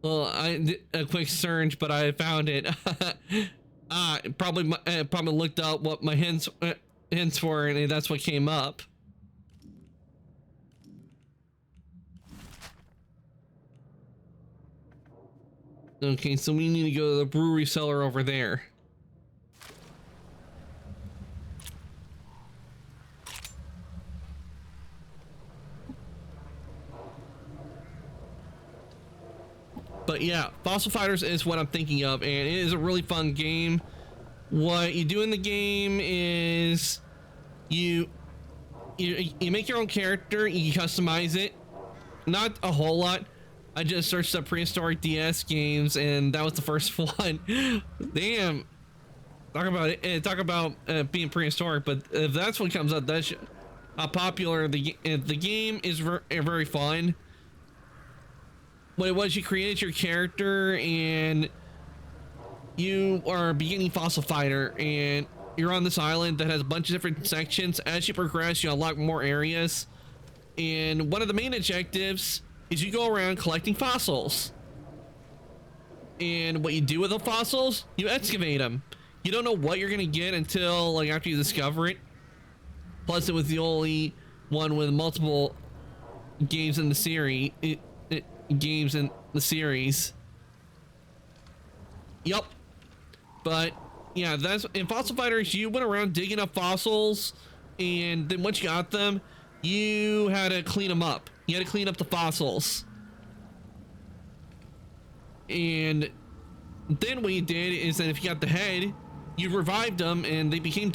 Well, I did a quick search, but I found it. Probably looked up what my hints were, and that's what came up. Okay, so we need to go to the brewery cellar over there. But yeah, Fossil Fighters is what I'm thinking of, and it is a really fun game. What you do in the game is you make your own character, you customize it. Not a whole lot. I just searched up prehistoric DS games, and that was the first one. Damn. Talk about it. Talk about being prehistoric, but if that's what comes up, that's how popular the game is. Very fun. What it was, you created your character, and you are a beginning fossil fighter, and you're on this island that has a bunch of different sections. As you progress, you unlock more areas, and one of the main objectives is you go around collecting fossils. And what you do with the fossils, you excavate them. You don't know what you're gonna get until like after you discover it. Plus, it was the only one with multiple games in the series. Yup. But yeah, that's in Fossil Fighters. You went around digging up fossils, and then once you got them, you had to clean them up. You had to clean up the fossils. And then what you did is that if you got the head, you revived them, and they became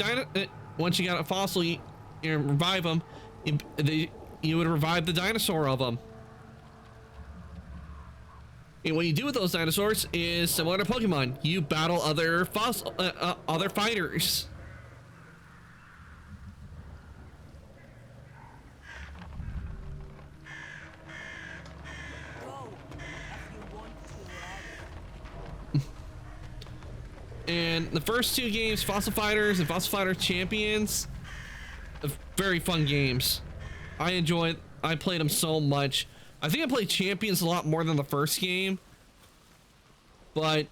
once you got a fossil, you revive them. You would revive the dinosaur of them. And what you do with those dinosaurs is similar to Pokemon. You battle other other fighters. And the first 2 games, Fossil Fighters and Fossil Fighter Champions, very fun games. I played them so much. I think I played Champions a lot more than the first game, but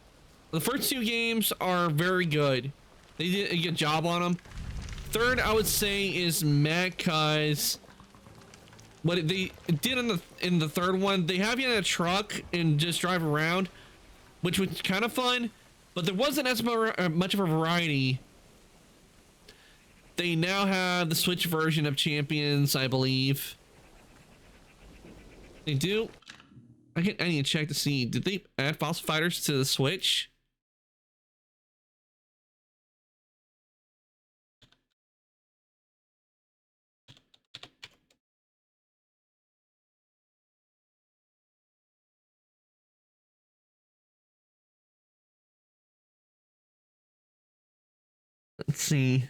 the first 2 games are very good. They did a good job on them. third, I would say, is meh, cause what they did in the third one, they have you in a truck and just drive around, which was kind of fun, but there wasn't as much of a variety. They now have the Switch version of Champions, I believe. They do. I need to check to see, did they add Fossil Fighters to the Switch? Let's see.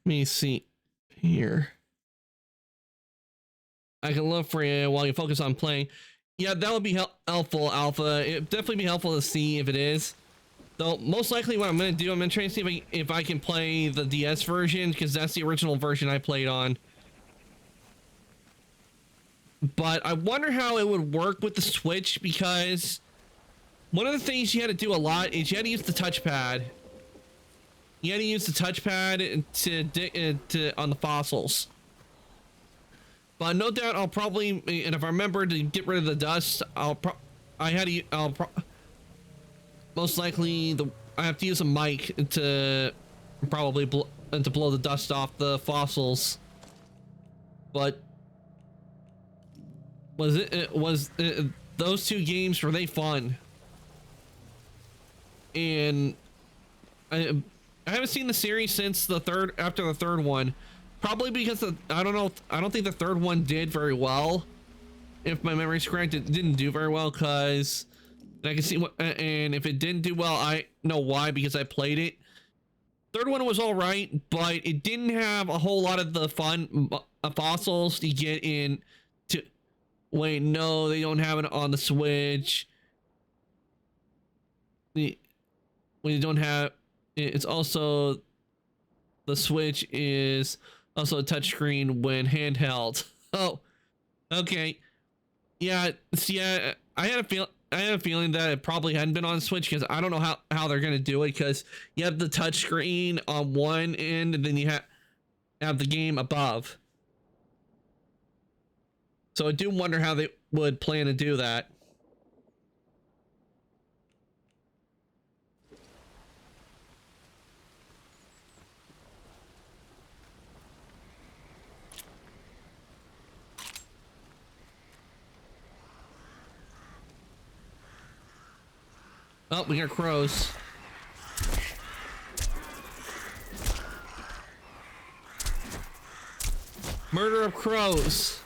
Let me see here. I can look for you while you focus on playing. Yeah, that would be helpful, Alpha. It'd definitely be helpful to see if it is. Though, most likely what I'm going to do, I'm going to try and see if I can play the DS version, because that's the original version I played on. But I wonder how it would work with the Switch, because one of the things you had to do a lot is you had to use the touchpad. You had to use the touchpad to on the fossils. But no doubt I'll probably, and if I remember to get rid of the dust, most likely I have to use a mic to probably blow the dust off the fossils. But those two games, were they fun? And I haven't seen the series since after the third one, probably because I don't think the third one did very well. If my memory's correct, it didn't do very well, because I can see and if it didn't do well, I know why, because I played it. Third one was all right, but it didn't have a whole lot of the fun fossils to get in. Wait, no, they don't have it on the Switch. When you don't have, it's also, the Switch is also a touchscreen when handheld. Oh, okay. Yeah, see, I had a feeling that it probably hadn't been on Switch, because I don't know how they're gonna do it, because you have the touchscreen on one end and then you have the game above. So I do wonder how they would plan to do that. Oh, we got crows. Murder of crows.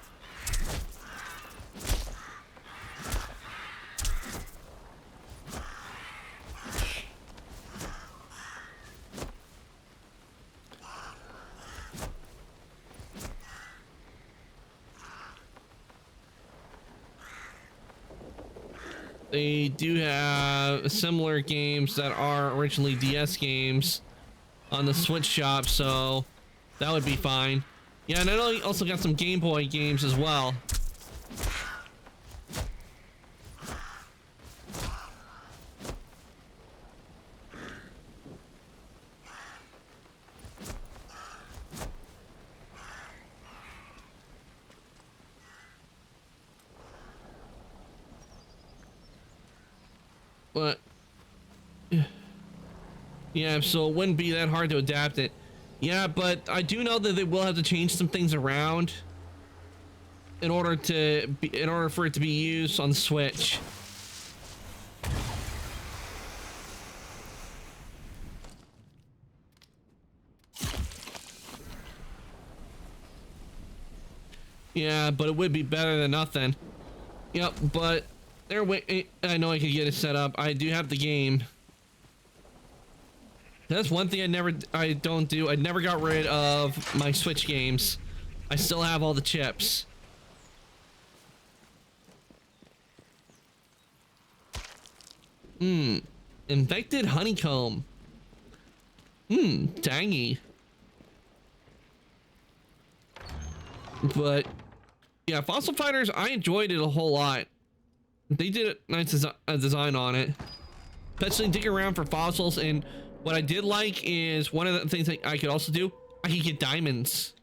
They do have similar games that are originally DS games on the Switch shop, so that would be fine. Yeah, and I know you also got some Game Boy games as well. But yeah, so it wouldn't be that hard to adapt it. Yeah, but I do know that they will have to change some things around in order for it to be used on the Switch. Yeah, but it would be better than nothing. Yep, but I know I could get it set up. I do have the game. That's one thing I don't do. I never got rid of my Switch games. I still have all the chips. Infected honeycomb. Tangy. But yeah, Fossil Fighters, I enjoyed it a whole lot. They did a nice design on it. Especially digging around for fossils, and what I did like is one of the things that I could also do, I could get diamonds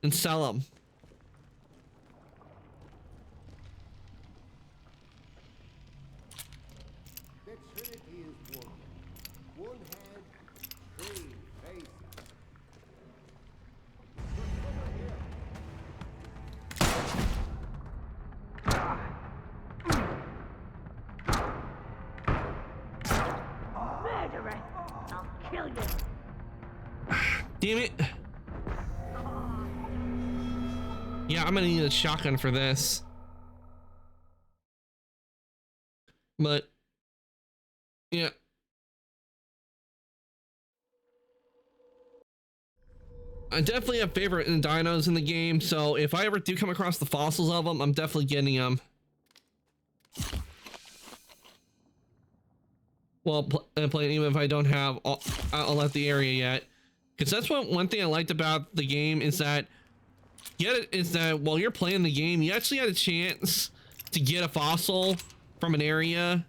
and sell them. The Trinity is one. One head, three faces. Murderer! I'll kill you! Damn it. Yeah, I'm gonna need a shotgun for this. But yeah. I definitely have favorite dinos in the game, so if I ever do come across the fossils of them, I'm definitely getting them. Well, playing even if I don't have I'll let the area yet, because that's one thing I liked about the game is that while you're playing the game, you actually had a chance to get a fossil from an area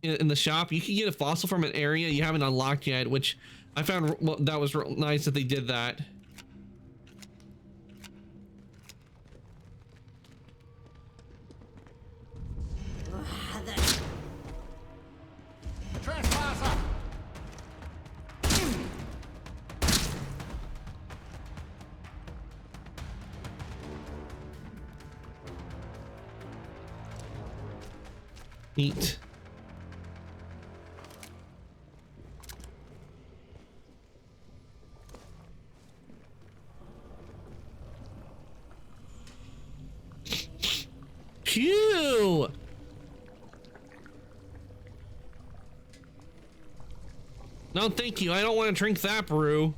in the shop. You can get a fossil from an area you haven't unlocked yet, which I found that was real nice that they did that. Trespasser! Neat. Phew! No, thank you. I don't want to drink that brew.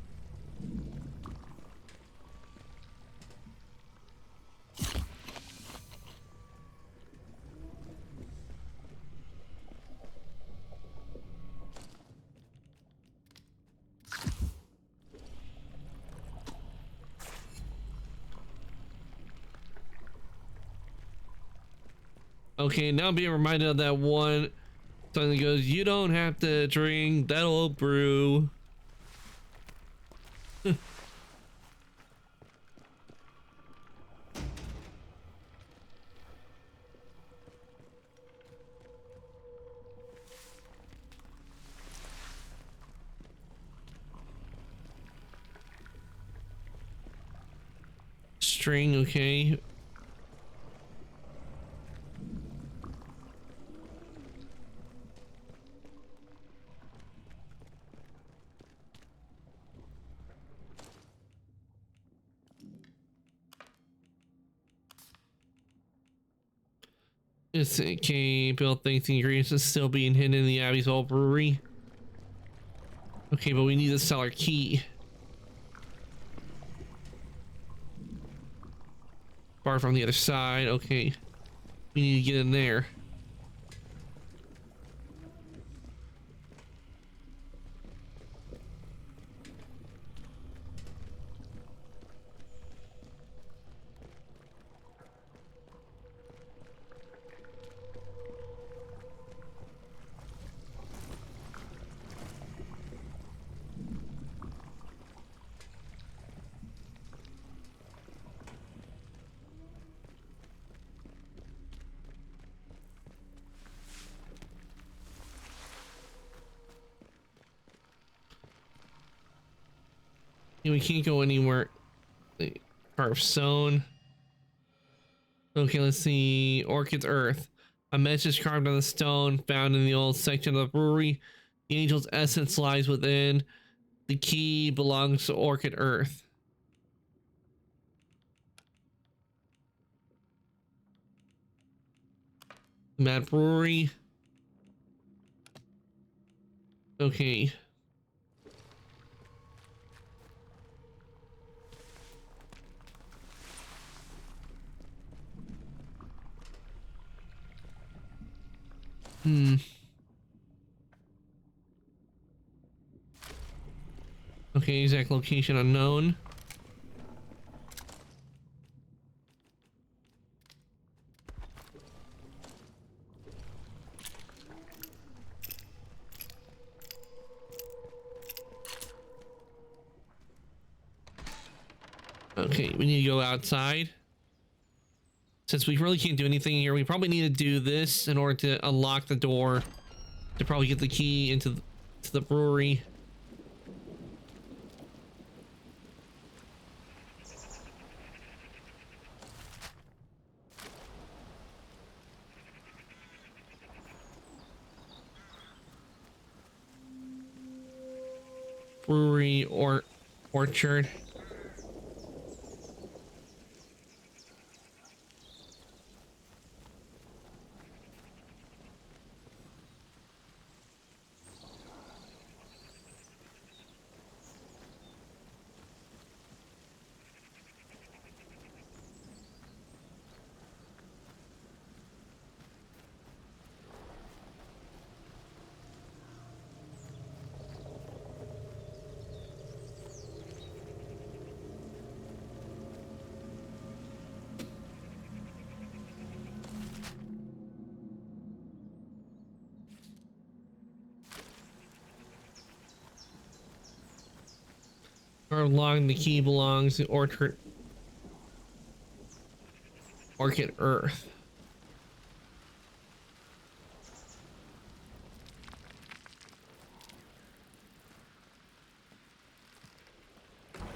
Okay, now I'm being reminded of that one song that goes, "You don't have to drink that old brew." String, okay. It's okay. Bill thinks the ingredients is still being hidden in the Abbey's old brewery. Okay, but we need the cellar key. Bar from the other side. Okay, we need to get in there. We can't go anywhere. Carved stone. Okay, let's see. Orchid's Earth. A message carved on the stone found in the old section of the brewery. The angel's essence lies within. The key belongs to Orchid Earth. Mad Brewery. Okay. Hmm. Okay, exact location unknown. Okay, we need to go outside. Since we really can't do anything here, we probably need to do this in order to unlock the door to probably get the key into the brewery. Brewery or orchard. Or along the key belongs to orchard. Orchid Earth.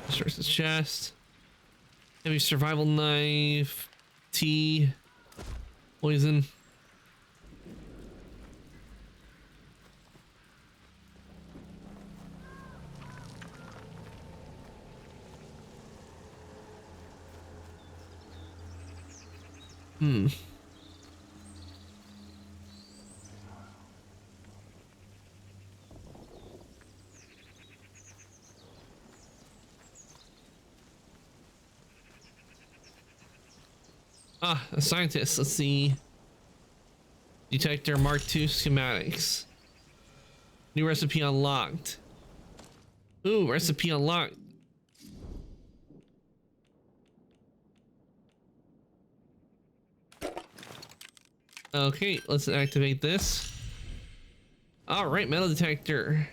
Resources chest. Heavy survival knife. Tea. Poison. Hmm. Ah, a scientist. Let's see. Detector Mark II schematics. New recipe unlocked. Ooh, recipe unlocked. Okay, let's activate this. All right, metal detector.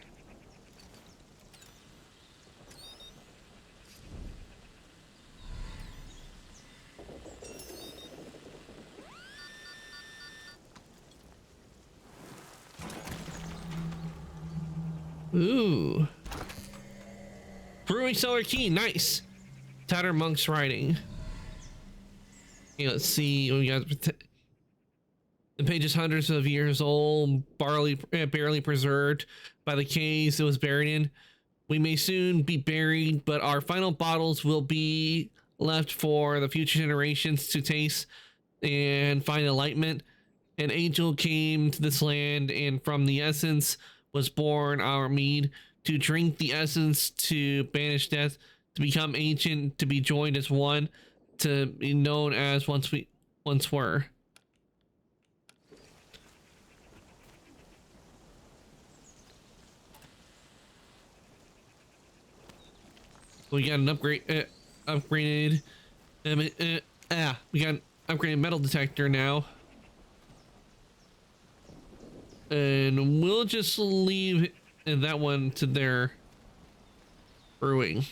Ooh. Brewing cellar key, nice. Tattered monk's writing. Okay, let's see. We got the page is hundreds of years old, barely preserved by the caves it was buried in. We may soon be buried, but our final bottles will be left for the future generations to taste and find enlightenment. An angel came to this land, and from the essence was born our mead. To drink the essence, to banish death, to become ancient, to be joined as one, to be known as once were. We got an upgraded, we got an upgraded metal detector now. And we'll just leave that one to their brewing.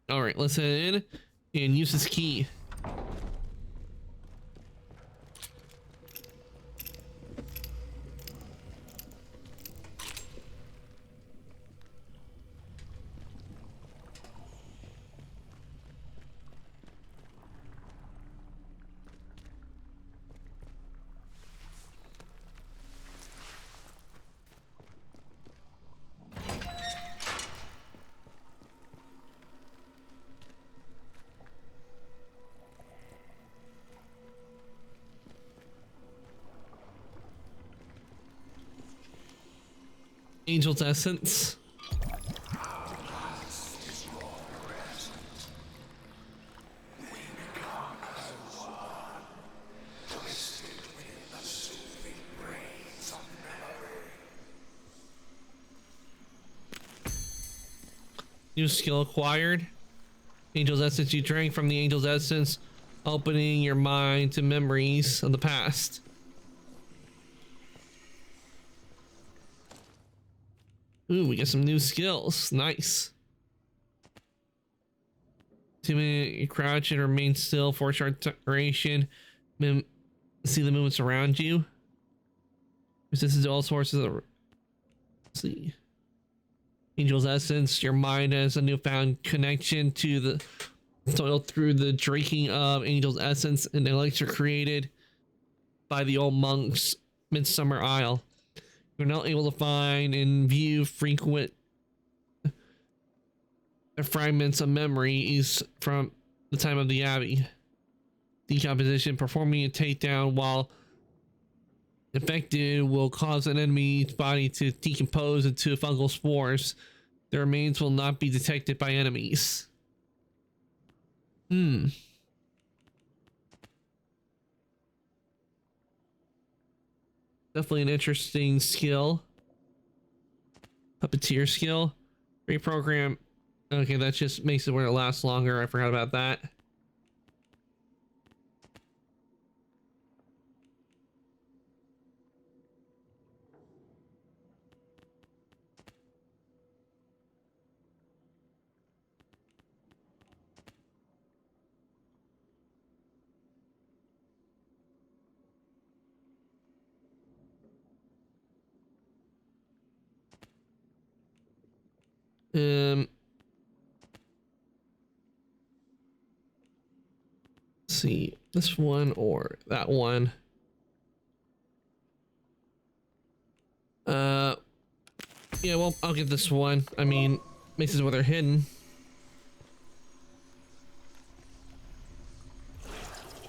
All right, let's head in and use this key. Angel's essence. New skill acquired. Angel's Essence. You drank from the Angel's Essence, opening your mind to memories of the past. Ooh, we got some new skills. Nice. 2-minute, you crouch and remain still for a short duration. See the movements around you. Resistance to all sources of... Let's see. Angel's Essence. Your mind has a newfound connection to the soil through the drinking of Angel's Essence, an elixir created by the old monks, Midsummer Isle. You're not able to find and view frequent fragments of memories from the time of the Abbey. Decomposition. Performing a takedown while infected will cause an enemy's body to decompose into fungal spores. The remains will not be detected by enemies. Definitely an interesting skill. Puppeteer skill. Reprogram. Okay, that just makes it where it lasts longer. I forgot about that. Let's see, this one or that one. Yeah, well, I'll get this one. I mean, places where they're hidden.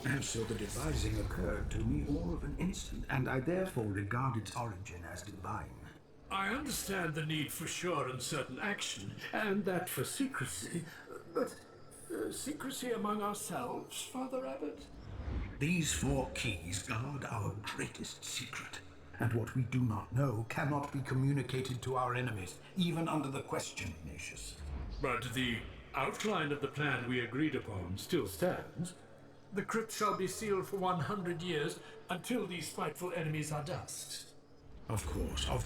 And so the devising occurred to me all of an instant, and I therefore regard its origin as divine. I understand the need for sure and certain action, and that for secrecy, but secrecy among ourselves, Father Abbot? These 4 keys guard our greatest secret, and what we do not know cannot be communicated to our enemies, even under the question, Ignatius. But the outline of the plan we agreed upon still stands. The crypt shall be sealed for 100 years until these spiteful enemies are dust. Of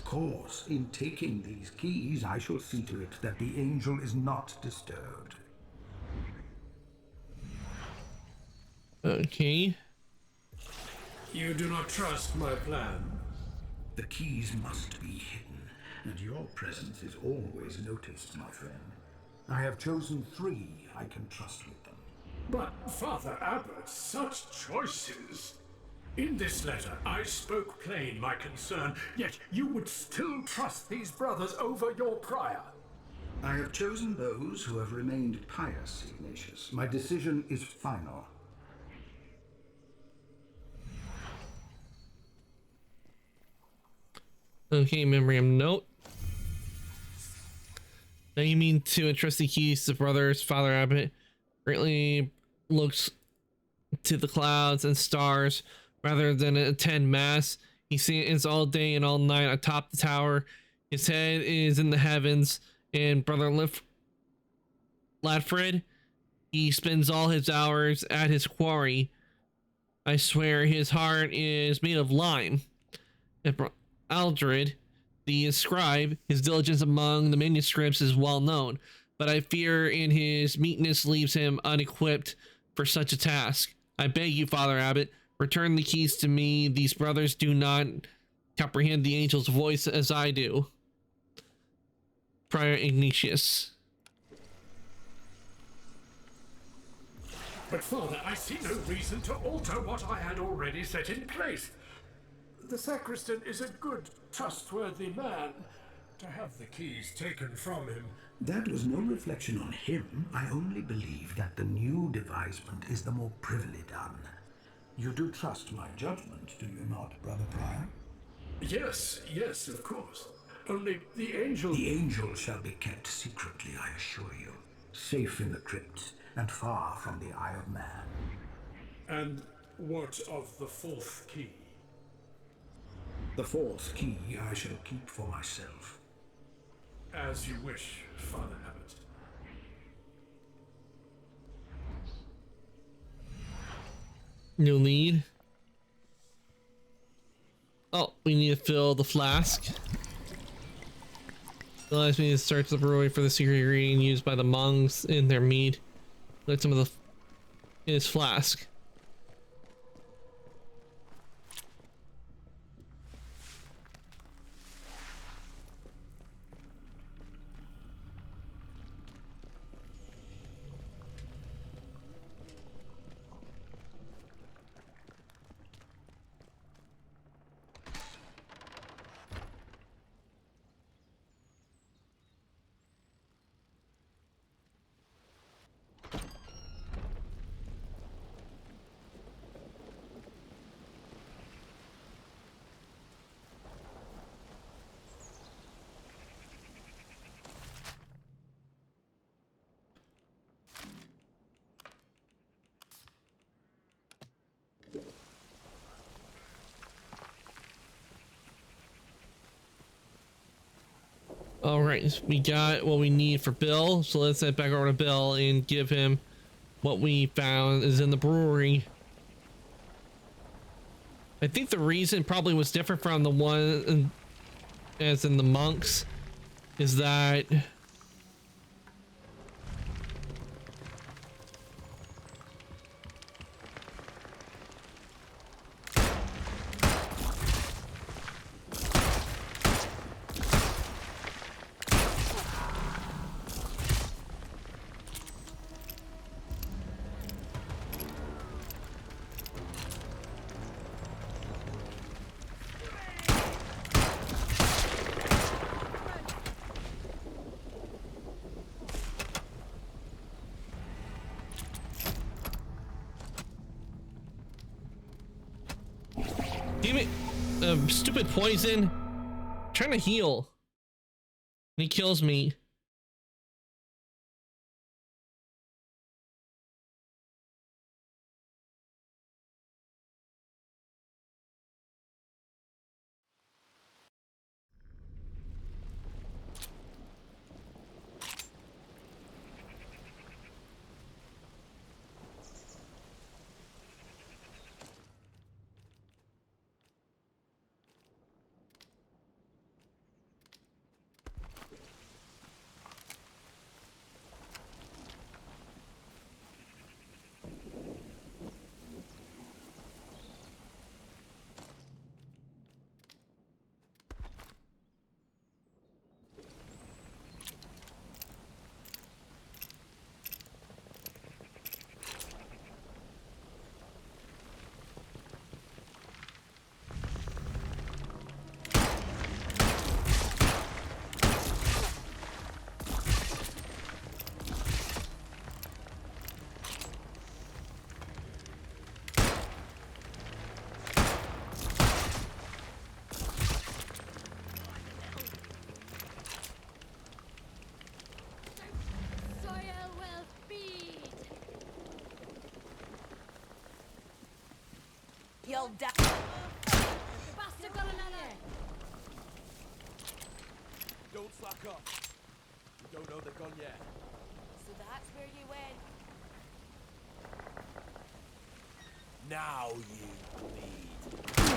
course. In taking these keys, I shall see to it that the angel is not disturbed. Okay. You do not trust my plan? The keys must be hidden, and your presence is always noticed, my friend. I have chosen 3 I can trust with them. But, Father Abbot, such choices! In this letter, I spoke plain my concern, yet you would still trust these brothers over your prior. I have chosen those who have remained pious, Ignatius. My decision is final. Okay, memorandum note. Now you mean to entrust the keys to brothers. Father Abbot greatly looks to the clouds and stars rather than attend mass. He stands all day and all night atop the tower. His head is in the heavens. And Brother Ladfred, he spends all his hours at his quarry. I swear his heart is made of lime. And Aldred, the scribe, his diligence among the manuscripts is well known, but I fear in his meekness leaves him unequipped for such a task. I beg you, Father Abbot, return the keys to me. These brothers do not comprehend the angel's voice as I do. Prior Ignatius. But Father, I see no reason to alter what I had already set in place. The sacristan is a good, trustworthy man. To have the keys taken from him... That was no reflection on him. I only believe that the new devisement is the more privily done. You do trust my judgment, do you not, Brother Prior? Yes, of course. Only the angel... The angel shall be kept secretly, I assure you. Safe in the crypt, and far from the eye of man. And what of the 4th key? The 4th key I shall keep for myself. As you wish, Father Abbot. New lead. Oh, we need to fill the flask. Allows me to search the brewery for the secret ingredient used by the monks in their mead. Let some of the in his flask. All right, we got what we need for Bill, so let's head back over to Bill and give him what we found is in the brewery. I think the reason probably was different from the one as in the monks is that damn it, stupid poison. I'm trying to heal. And he kills me. Soil will feed. You'll die. Bastard got another. Don't slack up. You don't know they're gone yet. So that's where you went. Now you bleed.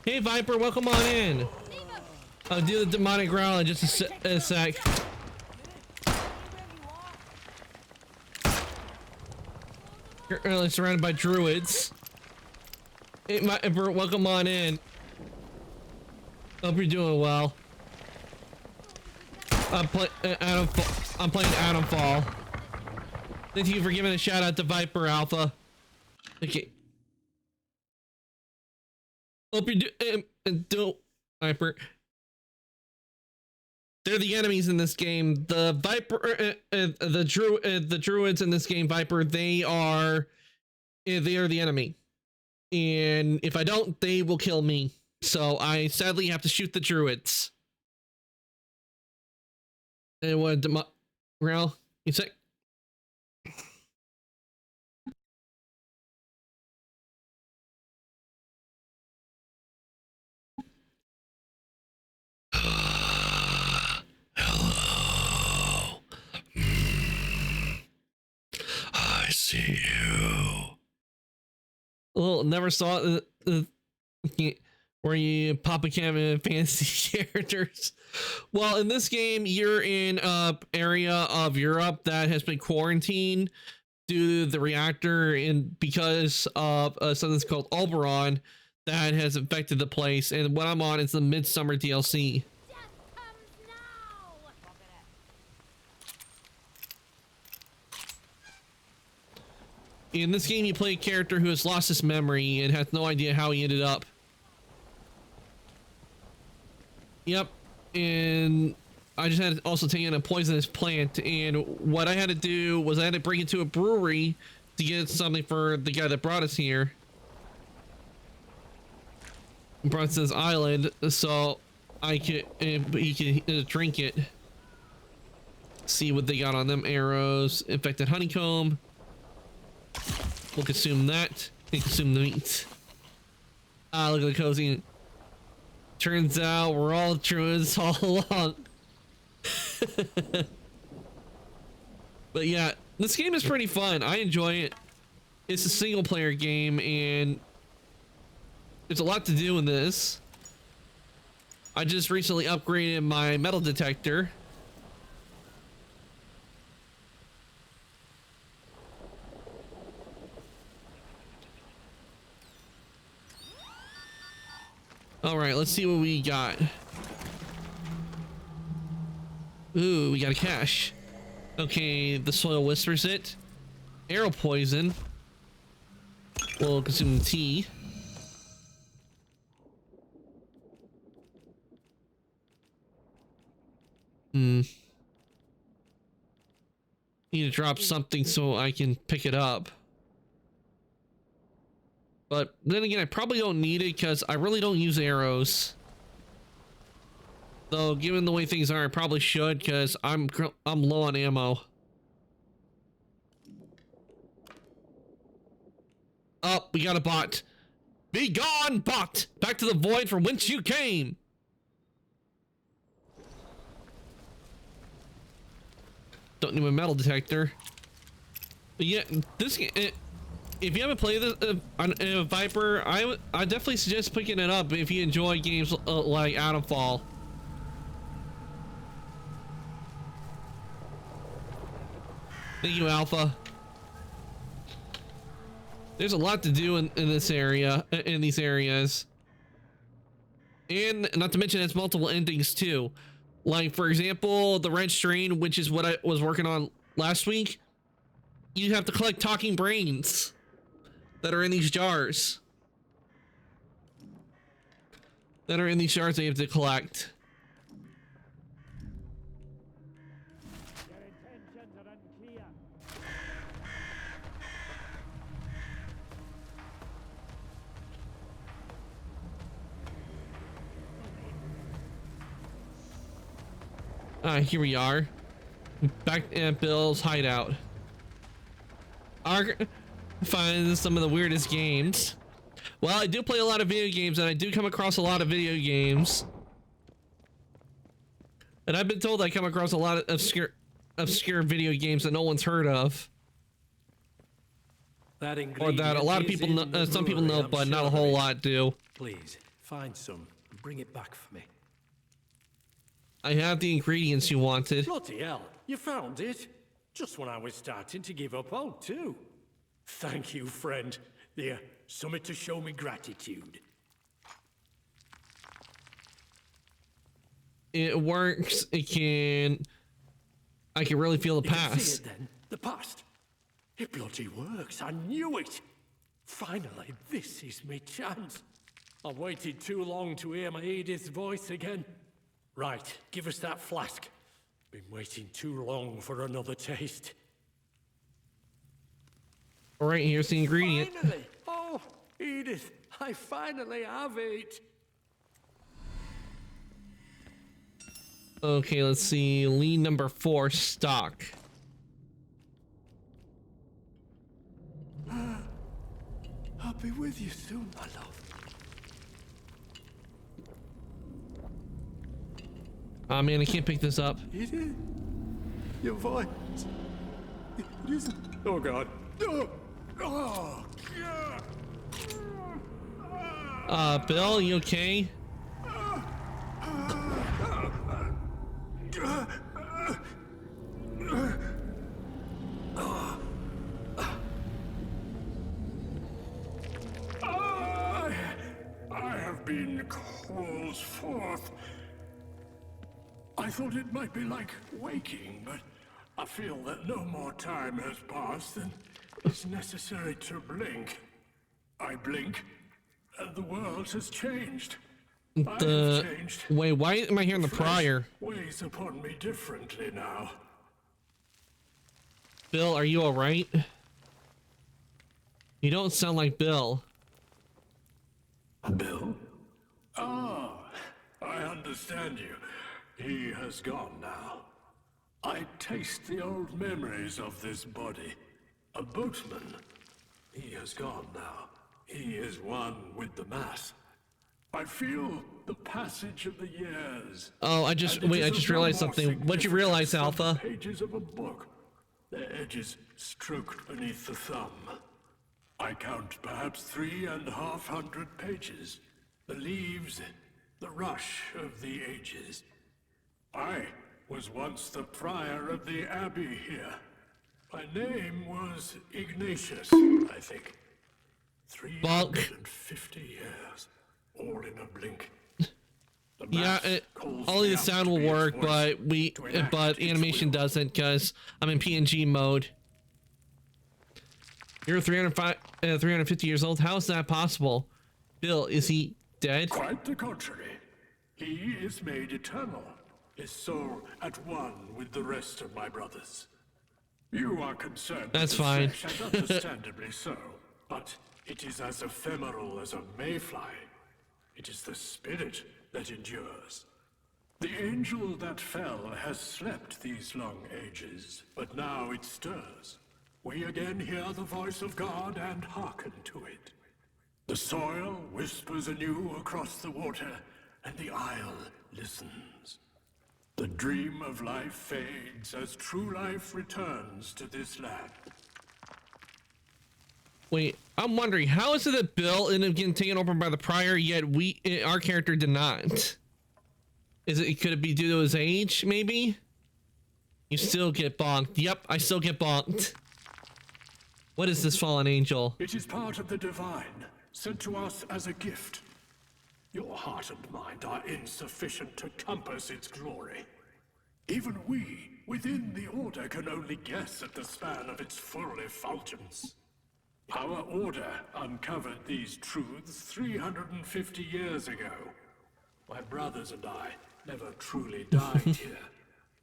Hey Viper, welcome on in. I'll do the demonic growl in just a sec. You're currently surrounded by druids. Hey Viper, welcome on in. Hope you're doing well. I'm playing Atomfall. Thank you for giving a shout out to Viper Alpha. Okay. Hope you do Viper. They're the enemies in this game. The Viper, the druids in this game, Viper. They are the enemy, and if I don't, they will kill me. So I sadly have to shoot the druids. And what, Rel, you say? Hello. I see you. Well, never saw where you pop a cam in fantasy characters. Well, in this game, you're in a area of Europe that has been quarantined due to the reactor, and because of something that's called Oberon that has infected the place. And what I'm on is the Midsummer DLC. Death comes now! In this game, you play a character who has lost his memory and has no idea how he ended up. Yep, and I just had to also take in a poisonous plant, and what I had to do was I had to bring it to a brewery to get something for the guy that brought us here. Brought us to this island so I could, he could drink it. See what they got on them. Arrows, infected honeycomb. We'll consume that and consume the meat. Ah, look at the cozy. Turns out we're all druids all along. But yeah, this game is pretty fun. I enjoy it. It's a single player game and there's a lot to do in this. I just recently upgraded my metal detector. All right, let's see what we got. Ooh, we got a cache. Okay, the soil whispers it. Arrow poison. We'll consume the tea. Need to drop something so I can pick it up. But then again, I probably don't need it because I really don't use arrows. Though, given the way things are, I probably should because I'm low on ammo. Oh, we got a bot. Be gone, bot! Back to the void from whence you came! Don't need a metal detector. But yeah, this if you haven't played this on Viper, I definitely suggest picking it up if you enjoy games like Atomfall. Thank you, Alpha. There's a lot to do in this area, in these areas. And not to mention it's multiple endings too. Like, for example, the red strain, which is what I was working on last week. You have to collect talking brains that are in these jars. That are in these jars that you have to collect. Here we are. Back at Bill's hideout. Find some of the weirdest games. Well, I do play a lot of video games and I do come across a lot of video games. And I've been told I come across a lot of obscure video games that no one's heard of. Or that a lot of people know, some people know, but not a whole lot do. Please, find some and bring it back for me. I have the ingredients you wanted. Bloody hell, you found it? Just when I was starting to give up hope, too. Thank you, friend. There, something to show me gratitude. It works. I can really feel the past. You can see it then? The past? It bloody works. I knew it. Finally, this is my chance. I waited too long to hear my Edith's voice again. Right, give us that flask. Been waiting too long for another taste. All right, here's the ingredient. Finally! Oh, Edith, I finally have it. Okay, let's see. Lead number 4, stock. I'll be with you soon, my love. Oh man, I can't pick this up. Edith? Your voice. It isn't. Oh God. Oh, oh God. Bill, you okay? I have been called forth. I thought it might be like waking, but I feel that no more time has passed than is necessary to blink. I blink, and the world has changed. I have changed. Wait, why am I hearing the prior? Weighs upon me differently now. Bill, are you alright? You don't sound like Bill. Bill? Ah, I understand you. He has gone now. I taste the old memories of this body. A boatman. He has gone now. He is one with the mass. I feel the passage of the years. Oh, I just realized something. What'd you realize, Alpha? Pages of a book. Their edges stroked beneath the thumb. I count perhaps 350 pages. The leaves, the rush of the ages. I was once the prior of the abbey here. My name was Ignatius, I think. 350 years, all in a blink. Yeah, only the sound will work, but animation doesn't because I'm in PNG mode. You're 350 years old. How is that possible? Bill, is he dead? Quite the contrary. He is made eternal, his soul at one with the rest of my brothers. You are concerned That's with the fine. flesh, and understandably so, but it is as ephemeral as a mayfly. It is the spirit that endures. The angel that fell has slept these long ages, but now it stirs. We again hear the voice of God and hearken to it. The soil whispers anew across the water, and the isle listens. The dream of life fades as true life returns to this land. Wait, I'm wondering, how is it that Bill ended up getting taken over by the prior, yet our character did not? Could it be due to his age, maybe? You still get bonked. Yep, I still get bonked. What is this fallen angel? It is part of the divine, sent to us as a gift. Your heart and mind are insufficient to compass its glory. Even we, within the Order, can only guess at the span of its full effulgence. Our Order uncovered these truths 350 years ago. My brothers and I never truly died here.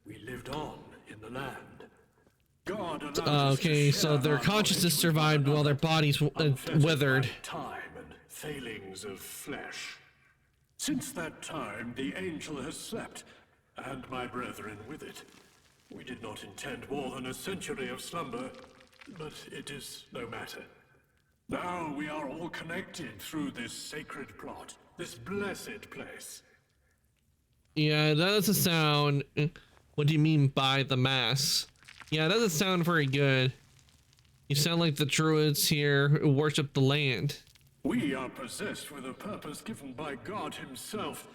We lived on in the land. God allowed us okay, to so share their our consciousness knowledge survived with while their another, bodies unfettered withered. by time and failings of flesh. Since that time, the angel has slept, and my brethren with it. We did not intend more than a century of slumber, but it is no matter. Now we are all connected through this sacred plot, this blessed place. Yeah, that doesn't sound... What do you mean by the mass? Yeah, that doesn't sound very good. You sound like the druids here who worship the land. We are possessed with a purpose given by God himself.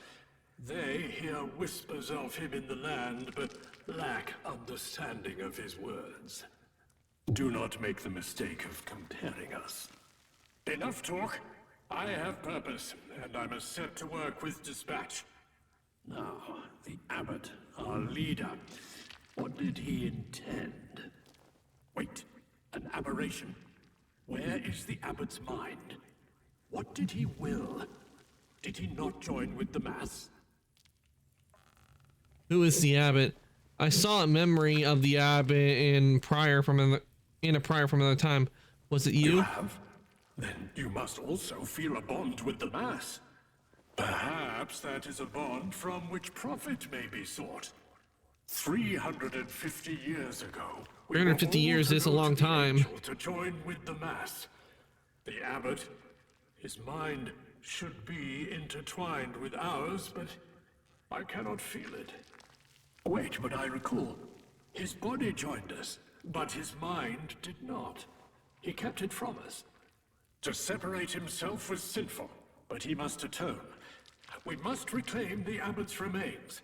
They hear whispers of him in the land, but lack understanding of his words. Do not make the mistake of comparing us. Enough talk. I have purpose, and I must set to work with dispatch. Now, the abbot, our leader, what did he intend? Wait, an aberration. Where is the abbot's mind? What did he will? Did he not join with the mass? Who is the abbot? I saw a memory of the abbot in a prior from another time. Was it you? You have? Then you must also feel a bond with the mass. Perhaps that is a bond from which profit may be sought. 350 years ago, 350 years is a long time. To join with the mass. The abbot, his mind should be intertwined with ours, but I cannot feel it. Wait, but I recall. His body joined us, but his mind did not. He kept it from us. To separate himself was sinful. but he must atone. We must reclaim the abbot's remains.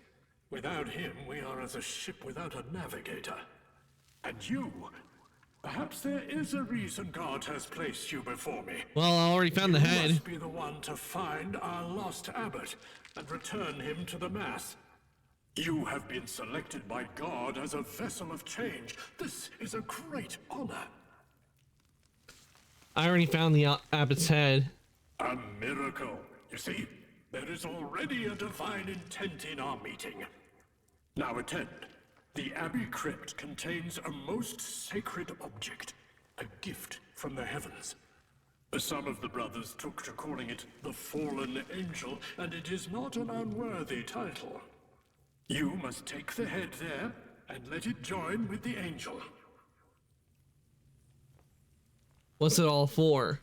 Without him, we are as a ship without a navigator. And you, perhaps there is a reason God has placed you before me. Well, I already found the head. You must be the one to find our lost abbot and return him to the Mass. You have been selected by God as a vessel of change. This is a great honor. I already found the abbot's head. A miracle. You see, there is already a divine intent in our meeting. Now attend. The Abbey crypt contains a most sacred object, a gift from the heavens. Some of the brothers took to calling it the Fallen Angel, and it is not an unworthy title. You must take the head there and let it join with the angel. What's it all for?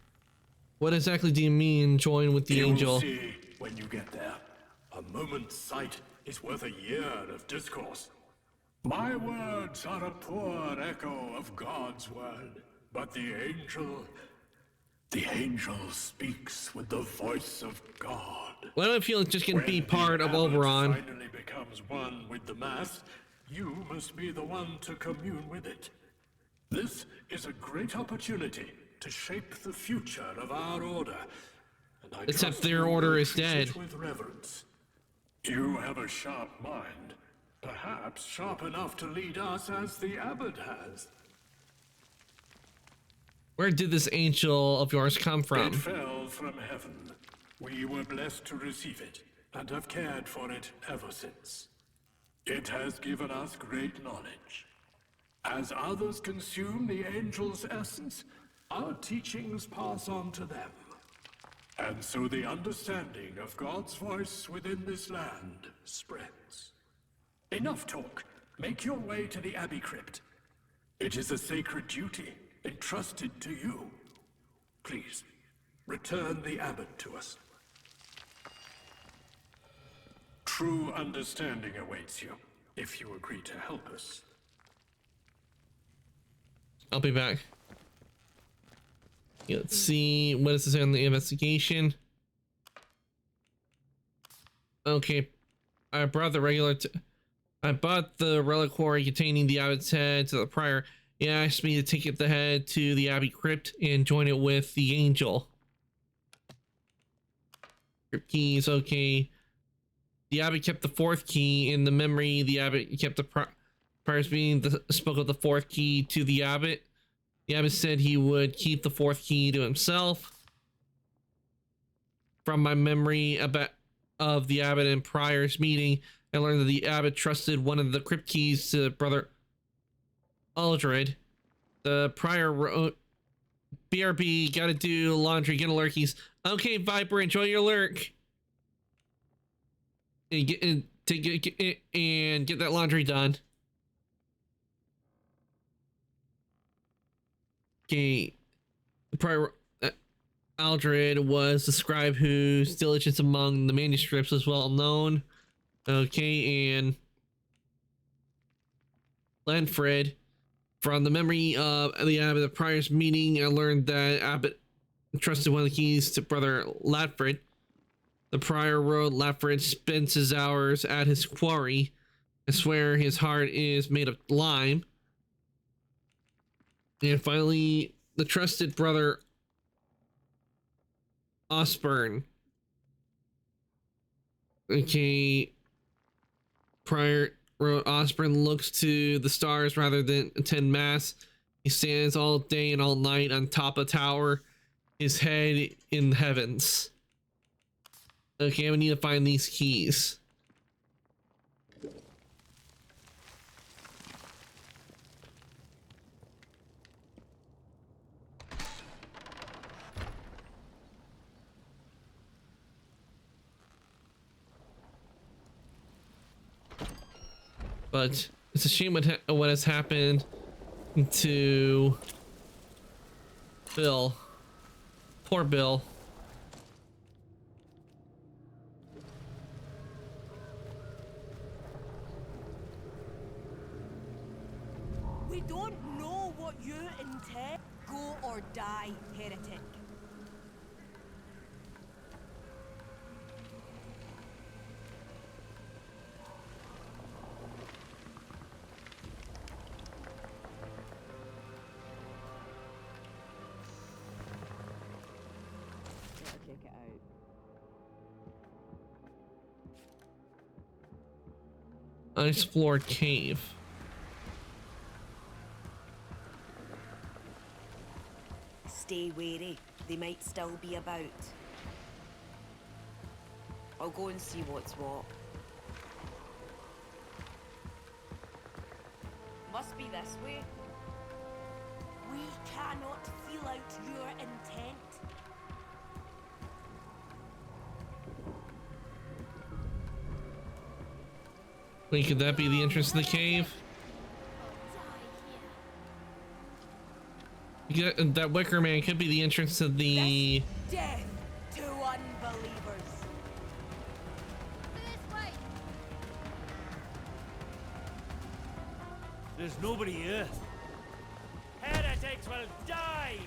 What exactly do you mean, join with the angel? You'll see when you get there. A moment's sight is worth a year of discourse. My words are a poor echo of God's word, but the angel speaks with the voice of God. Why do I feel it's just gonna be part of Oberon? When the abbot finally becomes one with the Mass, you must be the one to commune with it. This is a great opportunity to shape the future of our order. And I Except trust their you order will is treat dead. it with reverence. You have a sharp mind, perhaps sharp enough to lead us as the abbot has. Where did this angel of yours come It from? fell from heaven. We were blessed to receive it, and have cared for it ever since. It has given us great knowledge. As others consume the angel's essence, our teachings pass on to them. And so the understanding of God's voice within this land spreads. Enough talk. Make your way to the Abbey crypt. It is a sacred duty entrusted to you. Please, return the abbot to us. True understanding awaits you, if you agree to help us. I'll be back. Yeah, let's see, what does this say on the investigation? Okay, I brought the reliquary containing the abbot's head to the prior. He asked me to take the head to the Abbey crypt and join it with the angel. Crypt keys, okay. The abbot kept the fourth key in the memory. The abbot kept the prior's meeting spoke of the fourth key to the abbot. The abbot said he would keep the fourth key to himself. From my memory of the abbot and prior's meeting, I learned that the abbot trusted one of the crypt keys to Brother Aldred. The prior wrote, BRB, gotta do laundry, get a lurkies. Okay, Viper, enjoy your lurk. And get that laundry done. Okay, the prior Aldred was the scribe whose diligence among the manuscripts was well known. Okay, and Lanfred, from the memory of the abbot of prior's meeting, I learned that abbot trusted one of the keys to Brother Latfred. The prior wrote Latfred spends his hours at his quarry. I swear his heart is made of lime. And finally, the trusted Brother Osborne. Okay, prior wrote Osborne looks to the stars rather than attend mass. He stands all day and all night on top of a tower, his head in the heavens. Okay, we need to find these keys. But it's a shame what has happened to Bill. Poor Bill. We don't know what you intend. Go or die, heretic. Unexplored cave. Stay wary. They might still be about. I'll go and see what's what. Must be this way. We cannot feel out your intent. Wait, could that be the entrance to the cave? Yeah, that Wicker Man could be the entrance to the... Death to unbelievers. This way. There's nobody here. Heretics will die!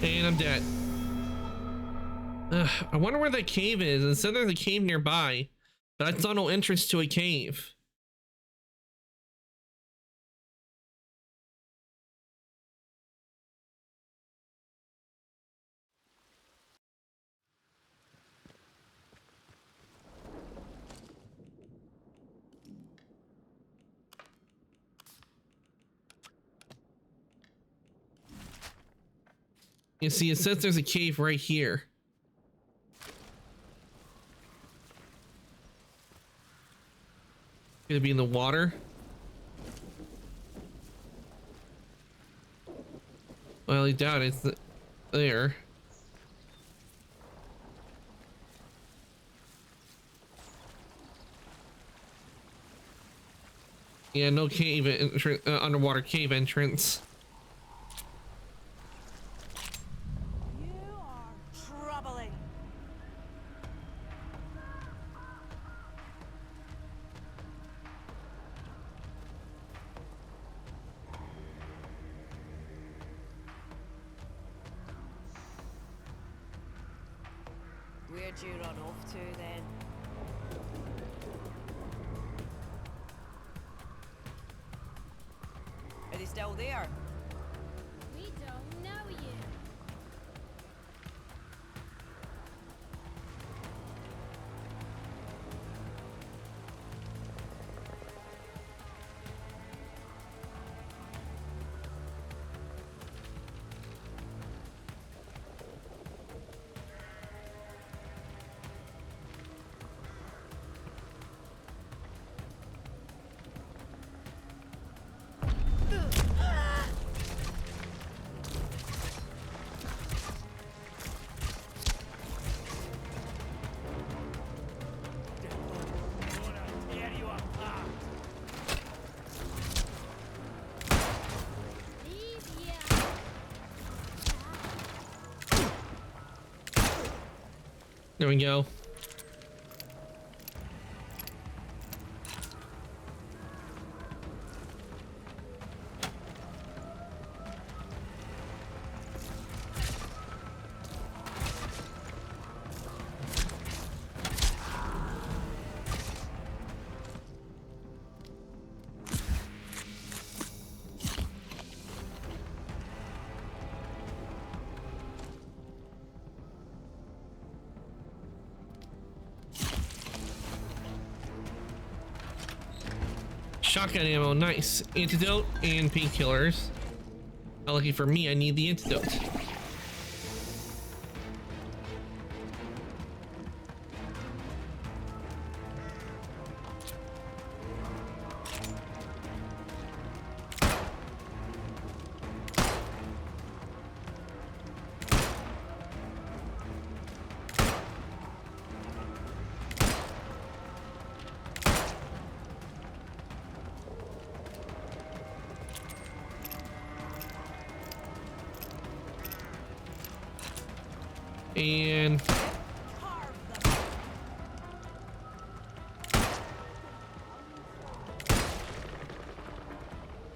And I'm dead. I wonder where that cave is. It said there's a cave nearby, but I saw no entrance to a cave. You see, it says there's a cave right here. Could it be in the water? Well, I doubt it's there. Yeah, no cave underwater cave entrance. You are troubling. Where'd you run off to then? Are they still there? We don't know you. Tear you apart! Leave here. There we go. Shotgun ammo, nice. Antidote and painkillers. Lucky for me, I need the antidote. And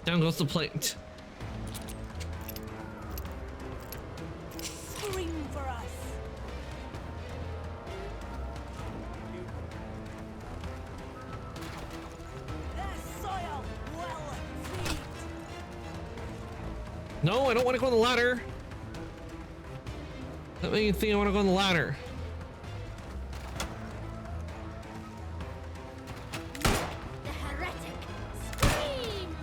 down goes the plate. Scream for us. The soil will feed. No, I don't want to go on the ladder. That made me think I want to go on the ladder. The heretic! Scream!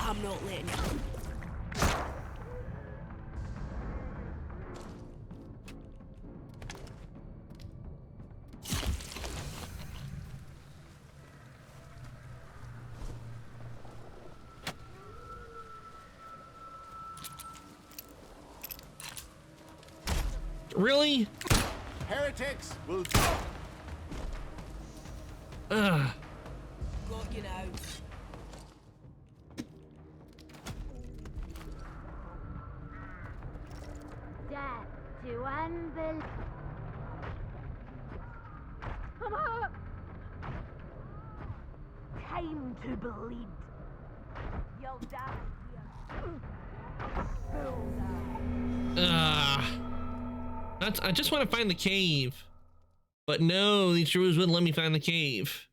I'm not letting you. Really? Heretics will. Ugh. Got you now. Death to unbelief. Come on! Time to bleed. You'll die here. I just want to find the cave. But no, these druids wouldn't let me find the cave.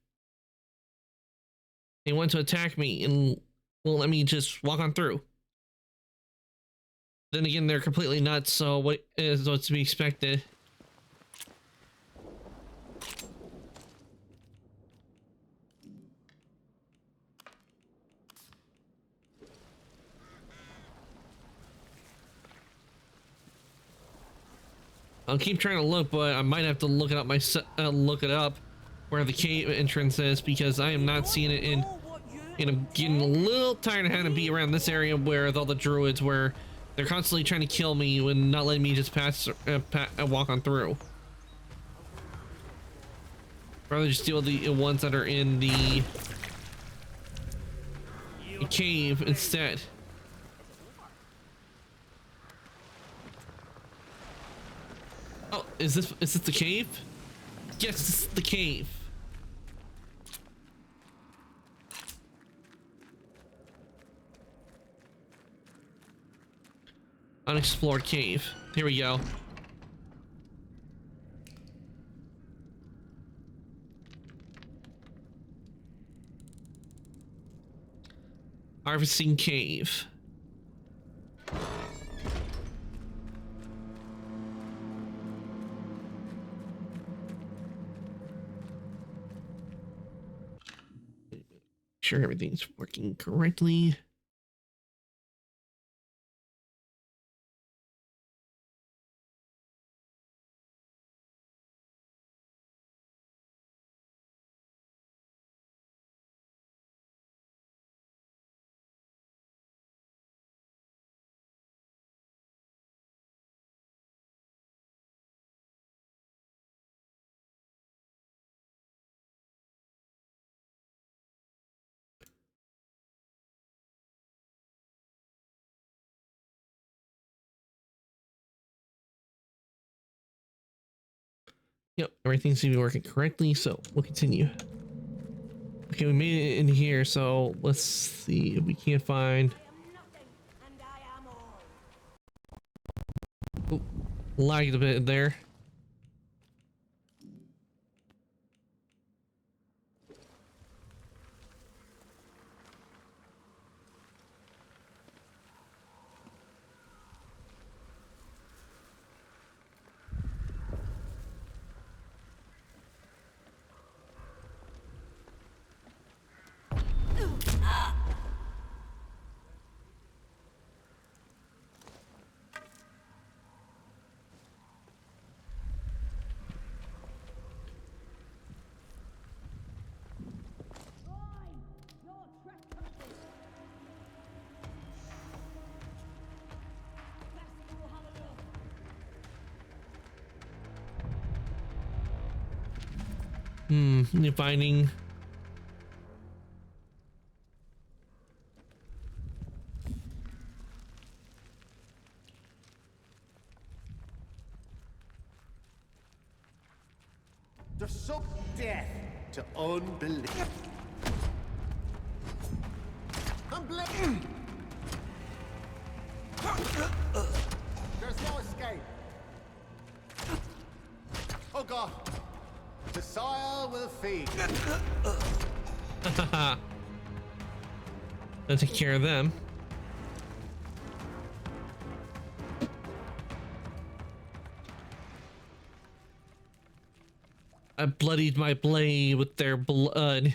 They want to attack me and won't let me just walk on through. Then again, they're completely nuts, so what is what's to be expected? I'll keep trying to look, but I might have to look it up look it up where the cave entrance is, because I am not seeing it in. And I'm getting a little tired of having to be around this area where with all the druids, where they're constantly trying to kill me and not letting me just walk on through. Rather just deal with the ones that are in the cave instead. Oh, is this the cave? Yes, this is the cave. Unexplored cave. Here we go. Harvesting cave. Sure everything's working correctly. Yep, everything seems to be working correctly, so we'll continue. Okay, we made it in here, so let's see if we can't find. Oh, lagged a bit there. Finding. To sub death to unbelief. There's no escape. Oh God. The soil will feed. I'll take care of them. I bloodied my blade with their blood.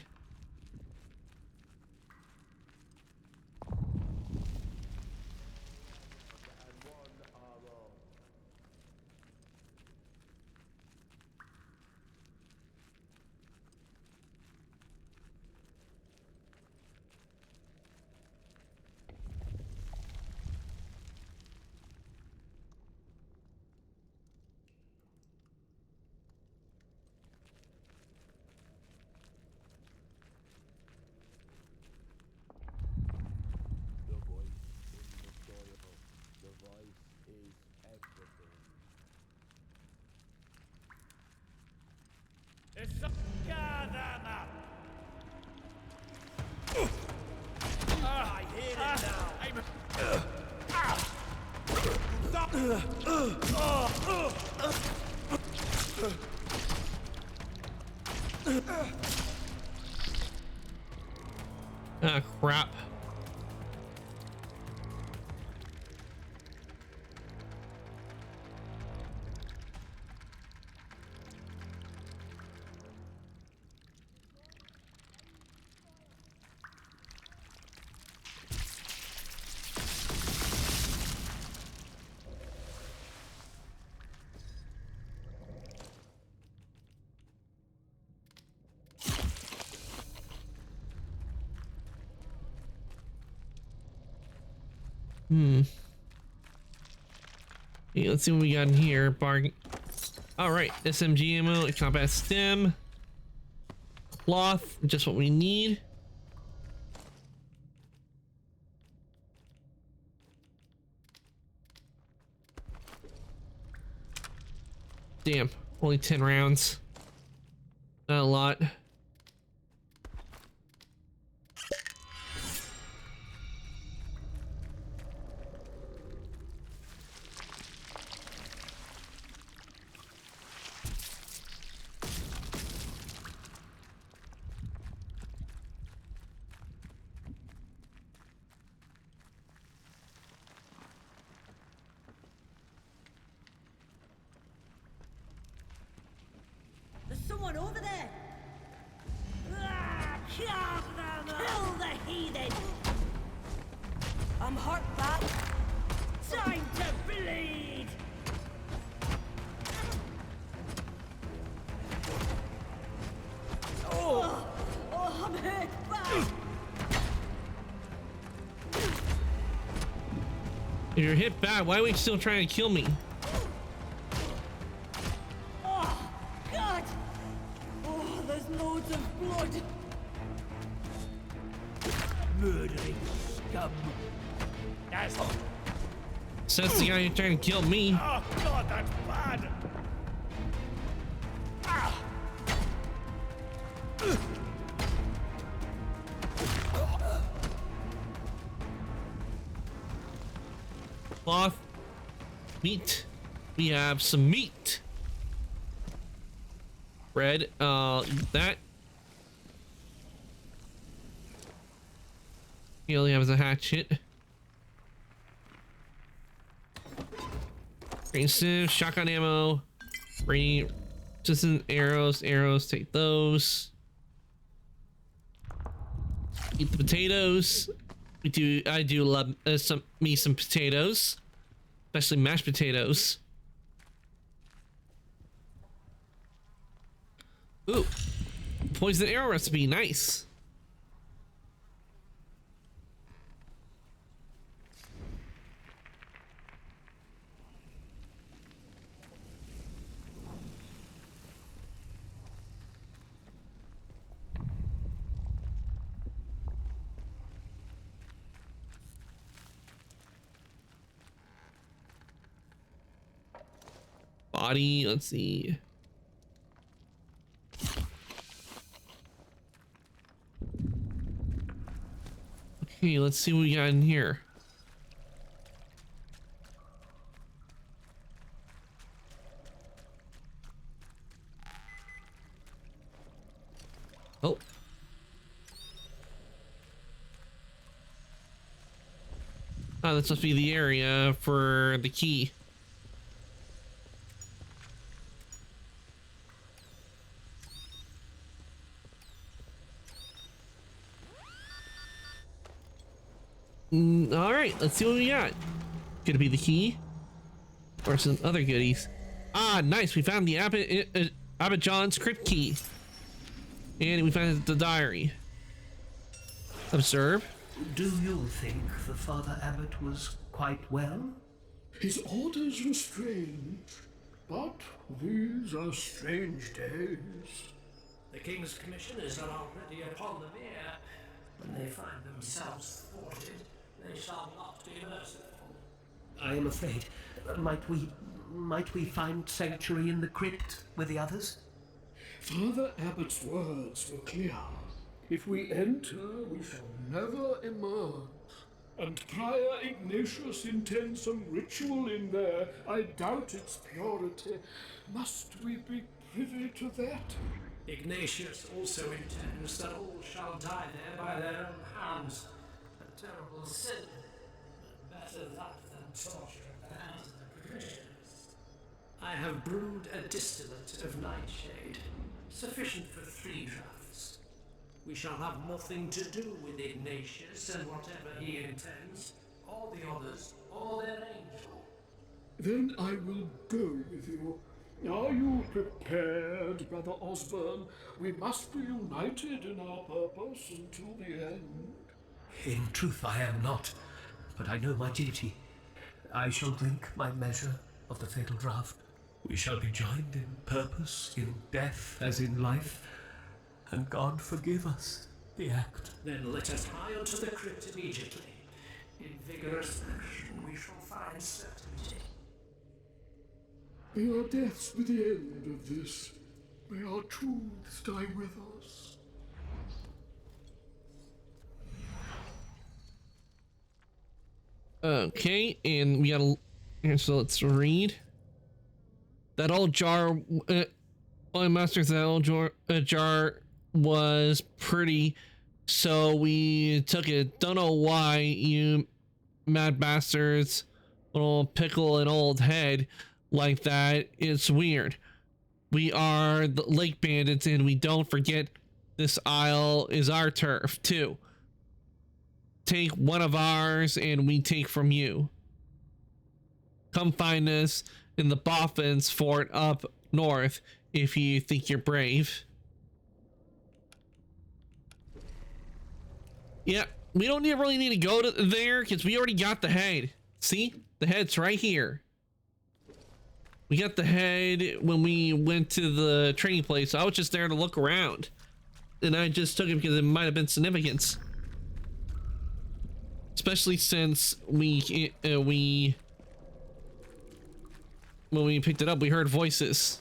Ah, crap. Yeah, let's see what we got in here. Bargain. All right, SMG ammo, combat stem, cloth, just what we need. Damn, only 10 rounds. Not a lot. There's someone over there. Ah, kill the heathen. I'm hurt, that. Time to bleed. Oh, I'm hurt bad. If you're hit bad, why are we still trying to kill me? Oh, God. Oh, there's loads of blood. Murdering scum. That's... So that's the guy who's trying to kill me. Oh, God, that's bad. Ah. Cloth. Meat. We have some meat. Bread. Eat that. He only has a hatchet. Green sieve, shotgun ammo. Green resistant arrows. Arrows, take those. Eat the potatoes. I do love some potatoes, especially mashed potatoes. Ooh, poison arrow recipe, nice. body. Let's see. Okay, let's see what we got in here. Oh. Oh, this must be the area for the key. All right, let's see what we got. Could it be the key or some other goodies? Ah, nice. We found the Abbot John's crypt key. And we found the diary. Observe. Do you think the Father Abbot was quite well? His orders were strange, but these are strange days. The King's commissioners are already upon the mere. When they find themselves thwarted, they shall not be merciful. I am afraid. Might we find sanctuary in the crypt with the others? Father Abbot's words were clear. If we enter, we shall never emerge. And Prior Ignatius intends some ritual in there. I doubt its purity. Must we be privy to that? Ignatius also intends that all shall die there by their own hands. A terrible sin. But better that than torture at the hands of the commissioners. I have brewed a distillate of nightshade, sufficient for 3 draughts. We shall have nothing to do with Ignatius and whatever he intends, or the others, or their angel. Then I will go with you. Are you prepared, Brother Osborne? We must be united in our purpose until the end. In truth, I am not, but I know my duty. I shall drink my measure of the fatal draught. We shall be joined in purpose, in death as in life, and God forgive us the act. Then let us hie unto the crypt immediately. In vigorous action we shall find certainty. May our deaths be the end of this. May our truths die with us. Okay, and we gotta. So let's read. That old jar. My master's that old jar was pretty, so we took it. Don't know why, you mad bastards. Little pickle an old head like that. It's weird. We are the lake bandits, and we don't forget this isle is our turf too. Take one of ours and we take from you. Come find us in the Boffin's fort up north if you think you're brave. Yeah, we don't really need to go to there because we already got the head. See? The head's right here. We got the head when we went to the training place. I was just there to look around. And I just took it because it might have been significance. Especially since when we picked it up, we heard voices.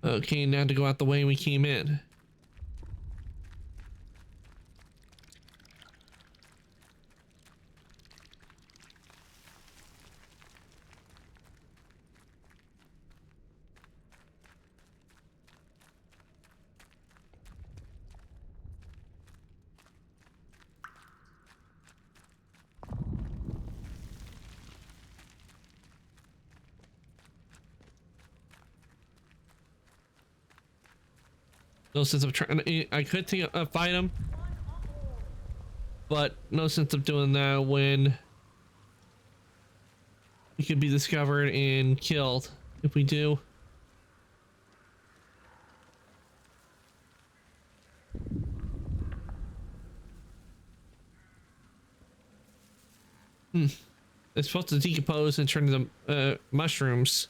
Okay, now to go out the way we came in. No sense of trying. I could take a fight him, but no sense of doing that when we could be discovered and killed if we do. It's supposed to decompose and turn into mushrooms.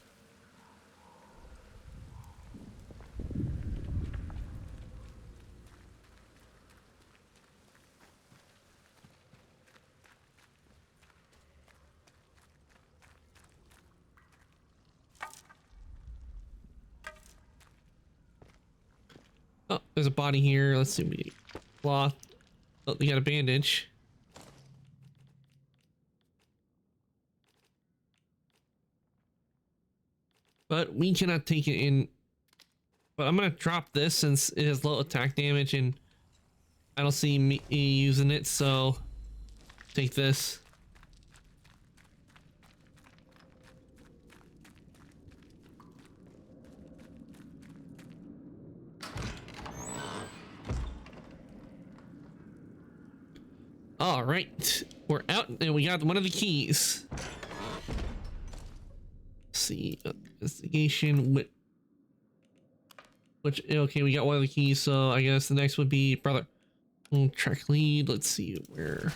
Oh, there's a body here. Let's see. We cloth. Oh, we got a bandage. But we cannot take it in. But I'm gonna drop this since it has low attack damage and I don't see me using it, so take this. All right, we're out and we got one of the keys. Let's see, investigation with which, okay, we got one of the keys, so I guess the next would be brother. Track lead. Let's see where.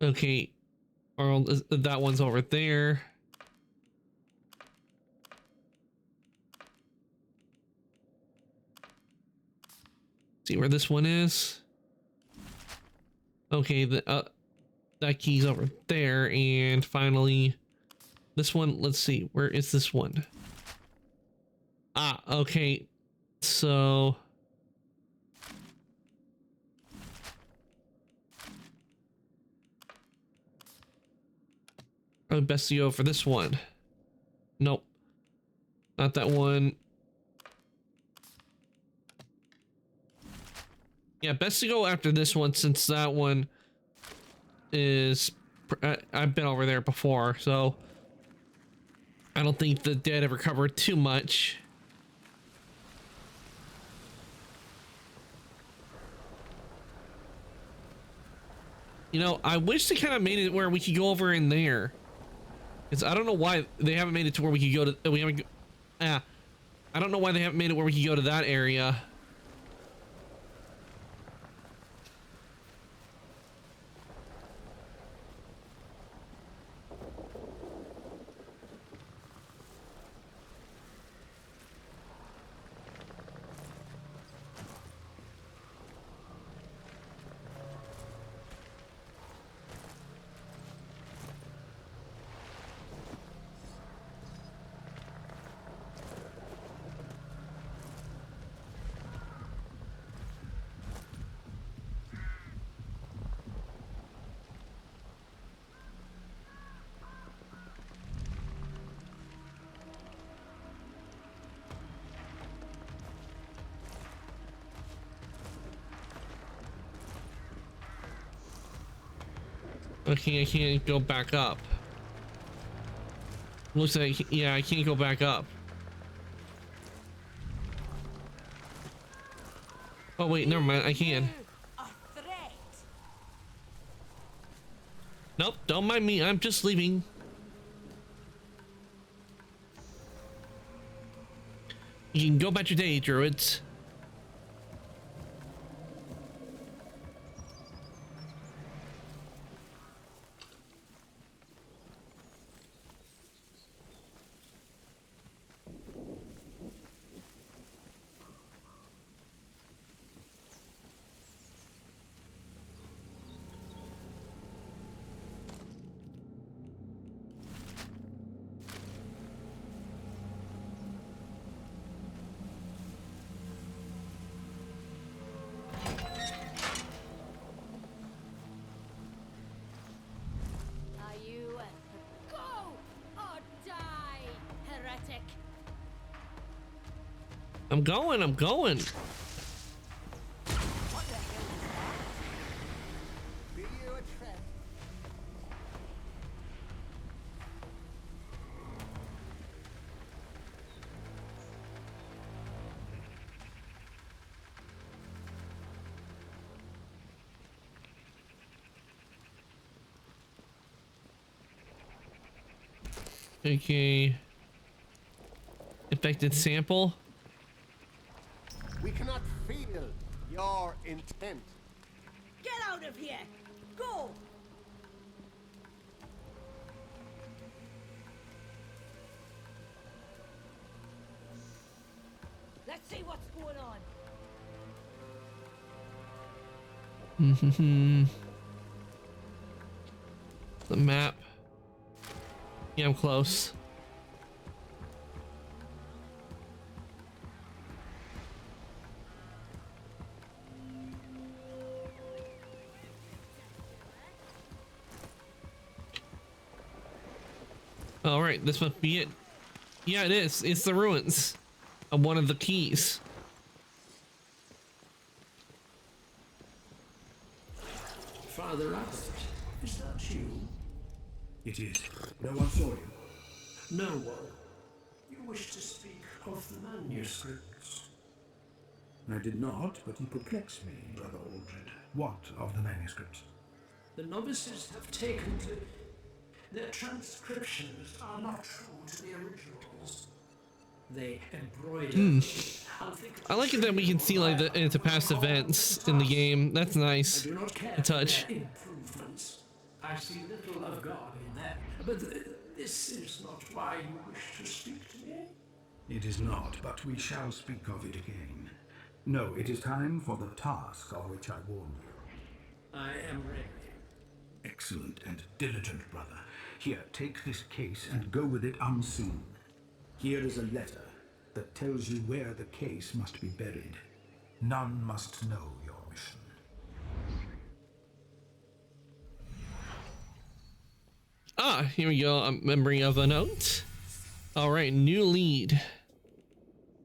Okay, that one's over there. See where this one is. Okay, that key's over there, and finally, this one. Let's see, where is this one? Ah, okay, so. Probably best to go for this one. Nope, not that one. Yeah, best to go after this one since that one is... I've been over there before, so I don't think the dead ever covered too much. You know, I wish they kind of made it where we could go over in there. Because I don't know why they haven't made it to where we could go to... We haven't... I don't know why they haven't made it where we could go to that area. Okay, I can't go back up. Looks like, yeah, I can't go back up. Oh wait, never mind, I can. Nope, don't mind me, I'm just leaving. You can go about your day, druids. I'm going. What the hell is that? Be you a trap? Okay. Infected sample. We cannot feel your intent. Get out of here! Go! Let's see what's going on. The map. Yeah, I'm close. All right, this must be it. Yeah, it is. It's the ruins of one of the keys. Father Abbott, is that you? It is. No one saw you. No one. You wish to speak of the manuscripts? I did not, but you perplex me, Brother Aldred. What of the manuscripts? The novices have taken to... Their transcriptions are not true to the originals. They embroider... I like it that we can see like the past events in the game. That's nice. I do not care to touch. for their improvements. I see little of God in them. But this is not why you wish to speak to me. It is not, but we shall speak of it again. No, it is time for the task of which I warned you. I am ready. Excellent and diligent, brother. Here, take this case and go with it unseen. Here is a letter that tells you where the case must be buried. None must know your mission. Ah, here we go. A memory of a note. All right, new lead.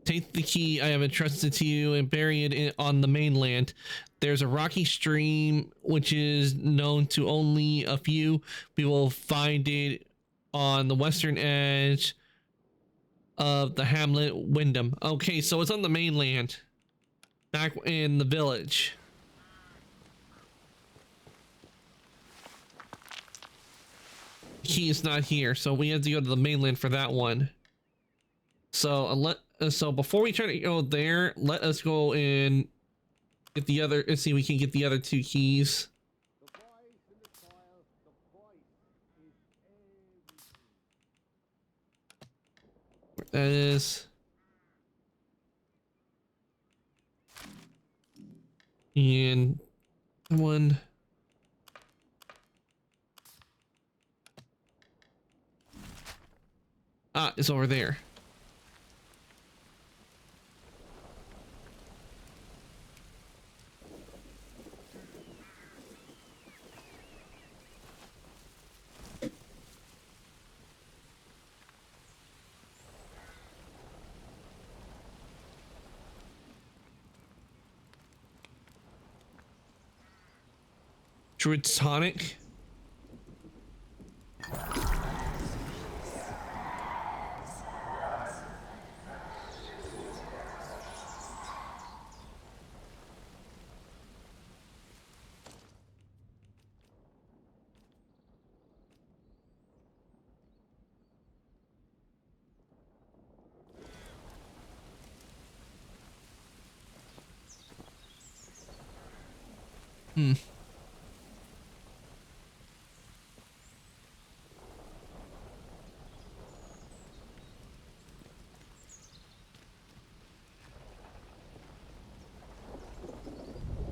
Take the key I have entrusted to you and bury it on the mainland. There's a rocky stream which is known to only a few. We will find it on the western edge of the hamlet Wyndham. Okay, so it's on the mainland, back in the village. Key is not here, so we have to go to the mainland for that one. So so before we try to go there, let us go and get the other. Let's see if we can get the other two keys. That is. And one. Ah, it's over there. Druid's tonic.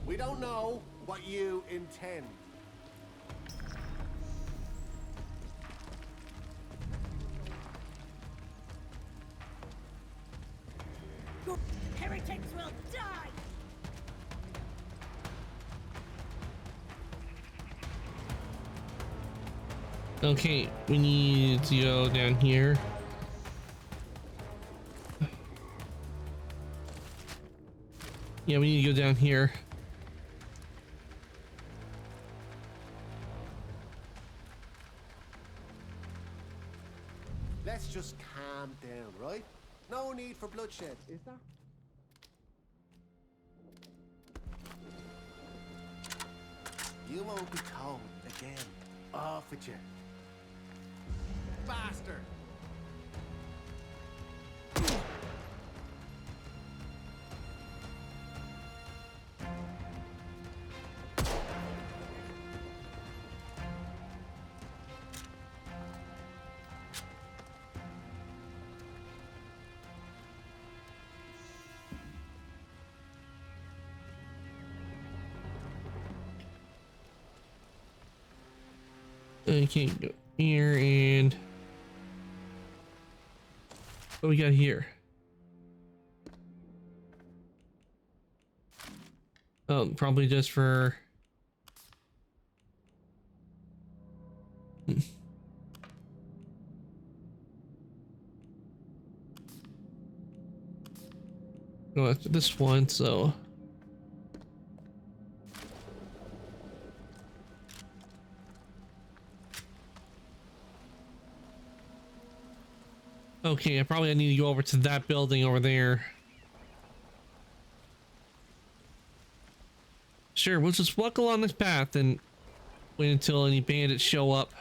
We don't know what you intend. Heretics will die! Okay, we need to go down here. Yeah, we need to go down here. Let's just calm down, right? No need for bloodshed, is there? You won't be told again. Off with you. Bastard! Okay, go here and what we got here? Oh, probably just for. Go after this one, so. Okay, I probably need to go over to that building over there. Sure, we'll just walk along this path and wait until any bandits show up.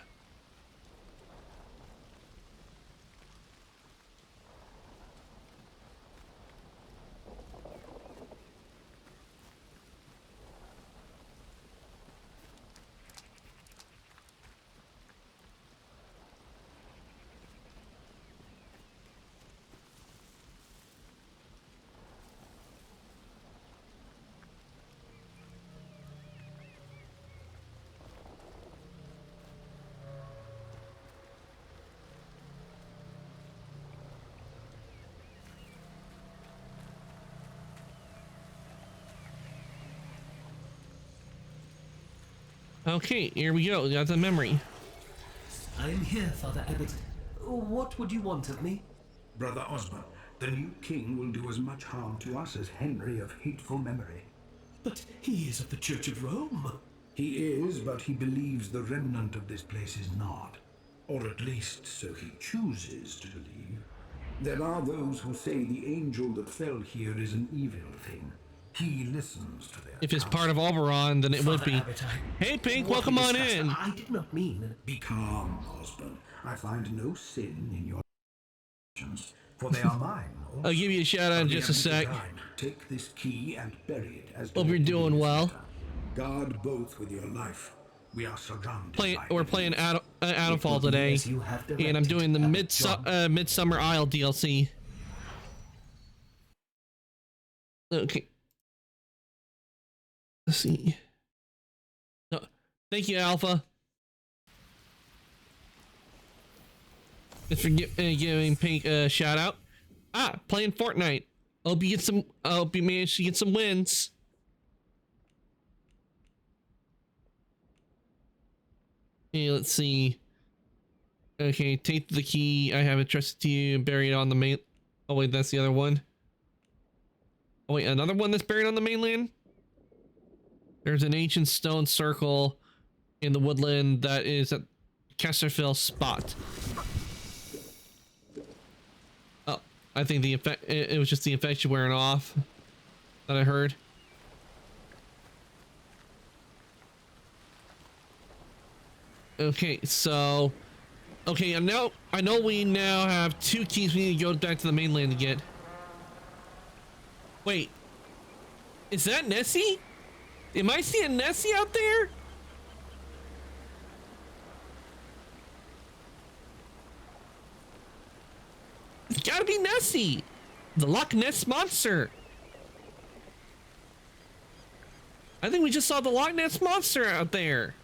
Okay, here we go. We got the memory. I am here, Father Abbot. What would you want of me? Brother Osborne, the new king will do as much harm to us as Henry of hateful memory. But he is of the Church of Rome. He is, but he believes the remnant of this place is not. Or at least so he chooses to believe. There are those who say the angel that fell here is an evil thing. He listens to their If it's part of Oberon, then it would be. Hey, Pink, welcome on in. I did not mean. Be calm, Osborne. I find no sin in your actions, for they are mine. I'll give you a shout out in just a sec. Take this key and bury it as. Hope you're doing well. Guard both with your life. We are surrounded. We're playing Adamfall today, and I'm doing the Midsummer Isle DLC. Okay. Let's see. No, thank you, Alpha. Just for giving Pink a shout out. Playing Fortnite. Hope you get some. Hope you manage to get some wins. Okay, let's see. Okay, take the key I have entrusted to you and bury it on the main. Oh wait, that's the other one. Oh wait, another one that's buried on the mainland. There's an ancient stone circle in the woodland that is at Kesterville spot. Oh, I think the effect, it was just the infection wearing off that I heard. Okay, so okay, I know we now have 2 keys we need to go back to the mainland to get. Wait, is that Nessie? Am I seeing Nessie out there? It's gotta be Nessie, the Loch Ness monster. I think we just saw the Loch Ness monster out there.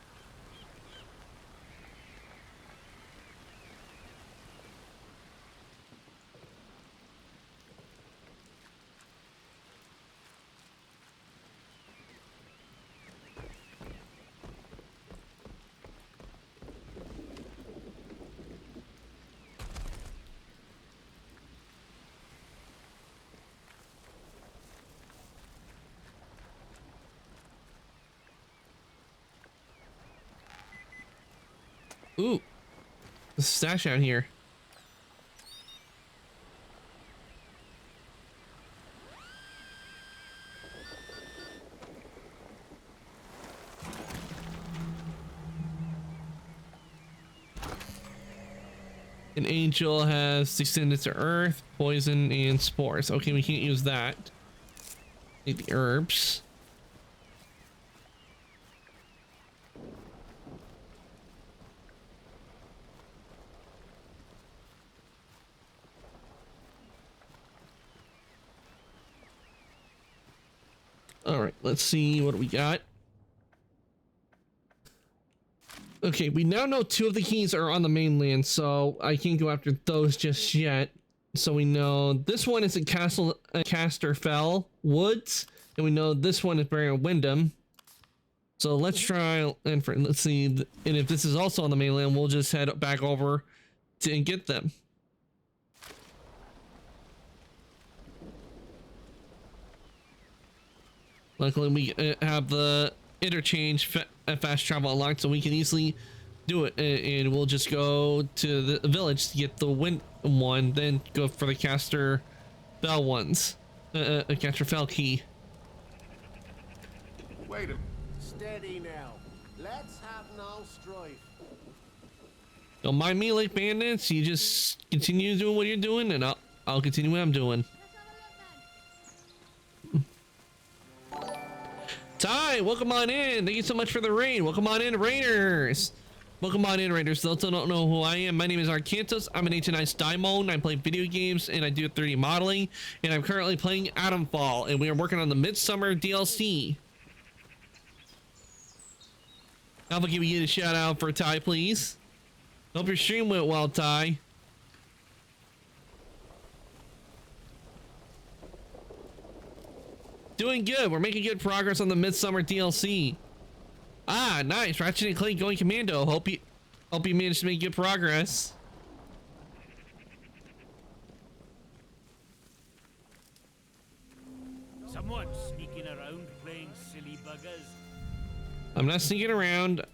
Ooh, the stash out here. An angel has descended to earth, poison and spores. Okay, we can't use that. Need the herbs. All right, let's see what we got. Okay, we now know 2 of the keys are on the mainland, so I can't go after those just yet. So we know this one is at Casterfell Woods, and we know this one is buried in Wyndham. So let's try and let's see, and if this is also on the mainland, we'll just head back over to get them. Luckily, we have the interchange fast travel unlocked, so we can easily do it, and we'll just go to the village to get the wind one, then go for the Caster Bell ones, Caster Fell key. Wait a minute. Steady now. Let's have no strife. Don't mind me, like bandits. You just continue doing what you're doing, and I'll continue what I'm doing. Ty, welcome on in. Thank you so much for the raid. Welcome on in, Raiders. Welcome on in, Raiders. Those who don't know who I am, my name is Arcantos. I'm an H&I Diamond. I play video games and I do 3D modeling. And I'm currently playing Atomfall, and we are working on the Midsummer DLC. Alpha, give you a shout out for Ty, please. Hope your stream went well, Ty. Doing good. We're making good progress on the Midsummer DLC. Ah, nice. Ratchet and Clank going commando. Hope you managed to make good progress. Someone sneaking around playing silly buggers. I'm not sneaking around.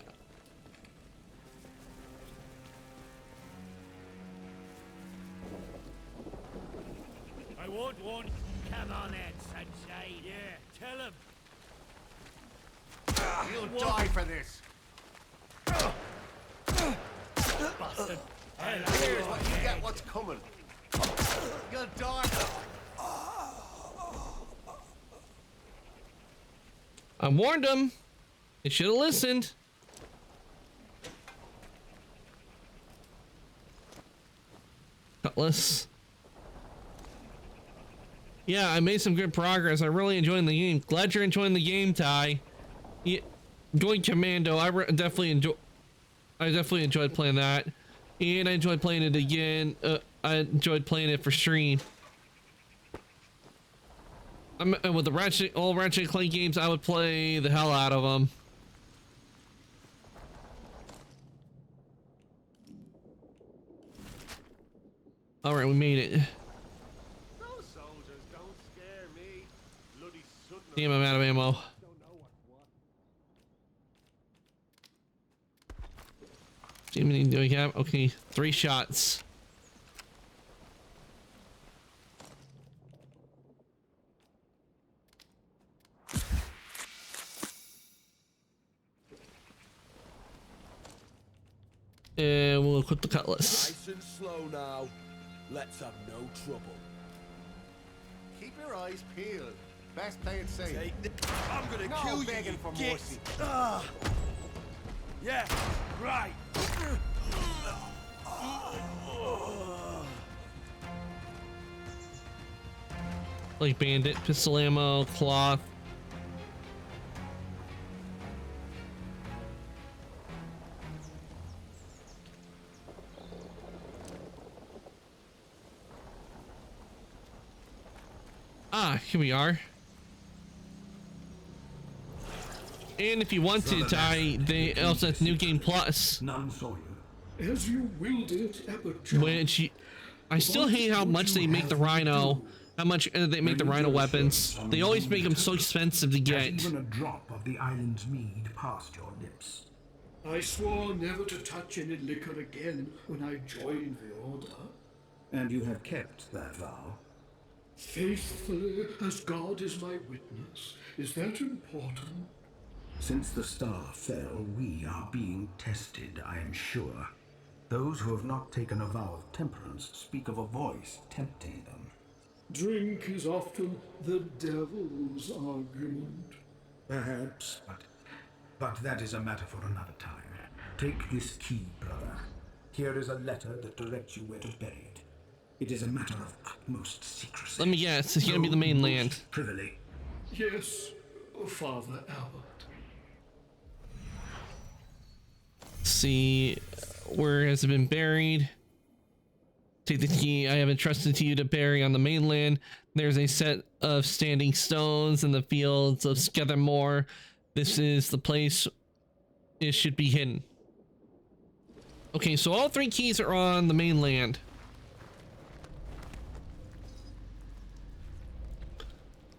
I won't warn. Come on then, sunshine. Yeah, tell him. You'll die for this. Bastard. Here's what you get. What's coming? You'll die. I warned him. He should have listened. Cutlass. Yeah, I made some good progress. I'm really enjoying the game. Glad you're enjoying the game, Ty. Yeah, going commando. I definitely enjoyed playing that, and I enjoyed playing it again. I enjoyed playing it for stream. With the all Ratchet and Clank games, I would play the hell out of them. All right, we made it. Those soldiers don't scare me. Bloody sudden. Damn, I'm out of ammo. Don't know what's what. Jimmy, do we have? Okay, 3 shots. And we'll equip the cutlass. Nice and slow now. Let's have no trouble. Keep your eyes peeled. Best play it safe. I'm gonna No kill you. begging you for git. mercy. Yeah, right. Like bandit, pistol ammo, cloth. Ah, here we are. And if you want to, Ty, they also have New Game Plus. None saw you. As you willed it, Aperture. Which I still hate how much they make the Rhino. How much they make the Rhino weapons. They always make them so expensive to get. Even a drop of the island's mead past your lips. I swore never to touch any liquor again when I joined the Order. And you have kept that vow. Faithfully, as God is my witness. Is that important? Since the star fell, we are being tested, I am sure. Those who have not taken a vow of temperance speak of a voice tempting them. Drink is often the devil's argument. Perhaps, but that is a matter for another time. Take this key, brother. Here is a letter that directs you where to bury it. It is a matter of utmost secrecy. Let me guess, it's gonna be the mainland. Privily. Yes, Father Albert. see. Where has it been buried? Take the key I have entrusted to you to bury on the mainland. There's a set of standing stones in the fields of Skethermore. This is the place it should be hidden. Okay, so all 3 keys are on the mainland.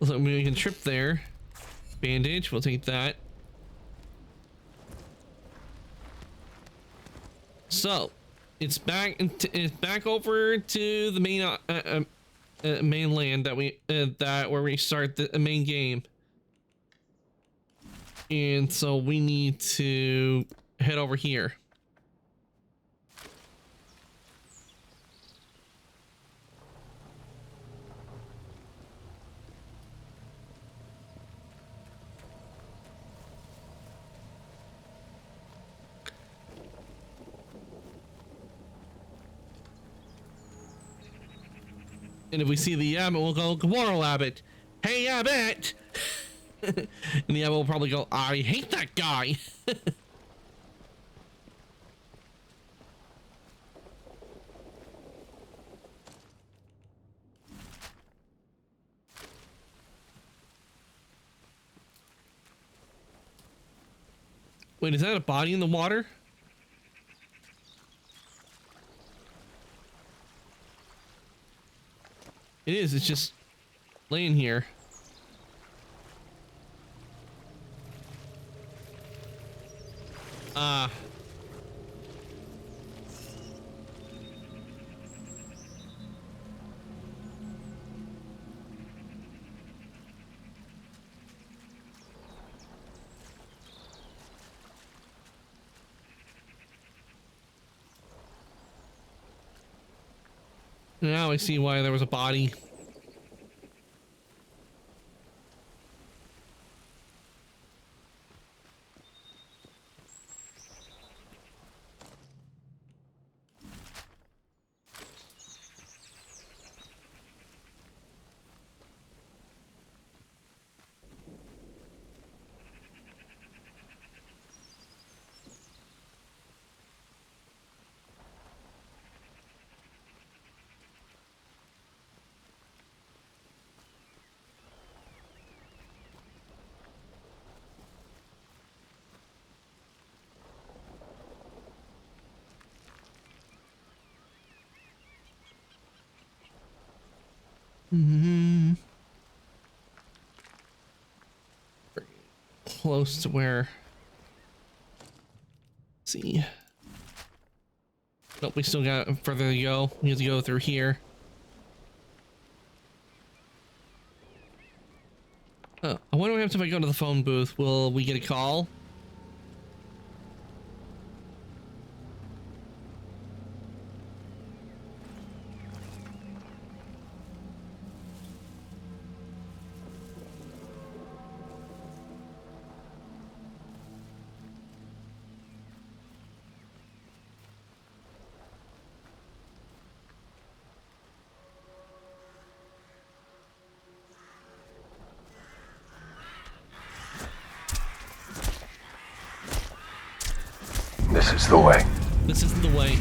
So we can trip there. Bandage, we'll take that. So it's back over to the main mainland that where we start the main game. And so we need to head over here. And if we see the Abbot, we'll go, "Good morning, Abbot." "Hey, Abbot!" And the Abbot will probably go, "I hate that guy." Wait, is that a body in the water? It is, it's just laying here. Ah. Now I see why there was a body. Mm-hmm. Close to where. Let's see. Nope, we still got further to go. We have to go through here. Oh, I wonder what happens if I go to the phone booth. Will we get a call? This is the way. This isn't the way.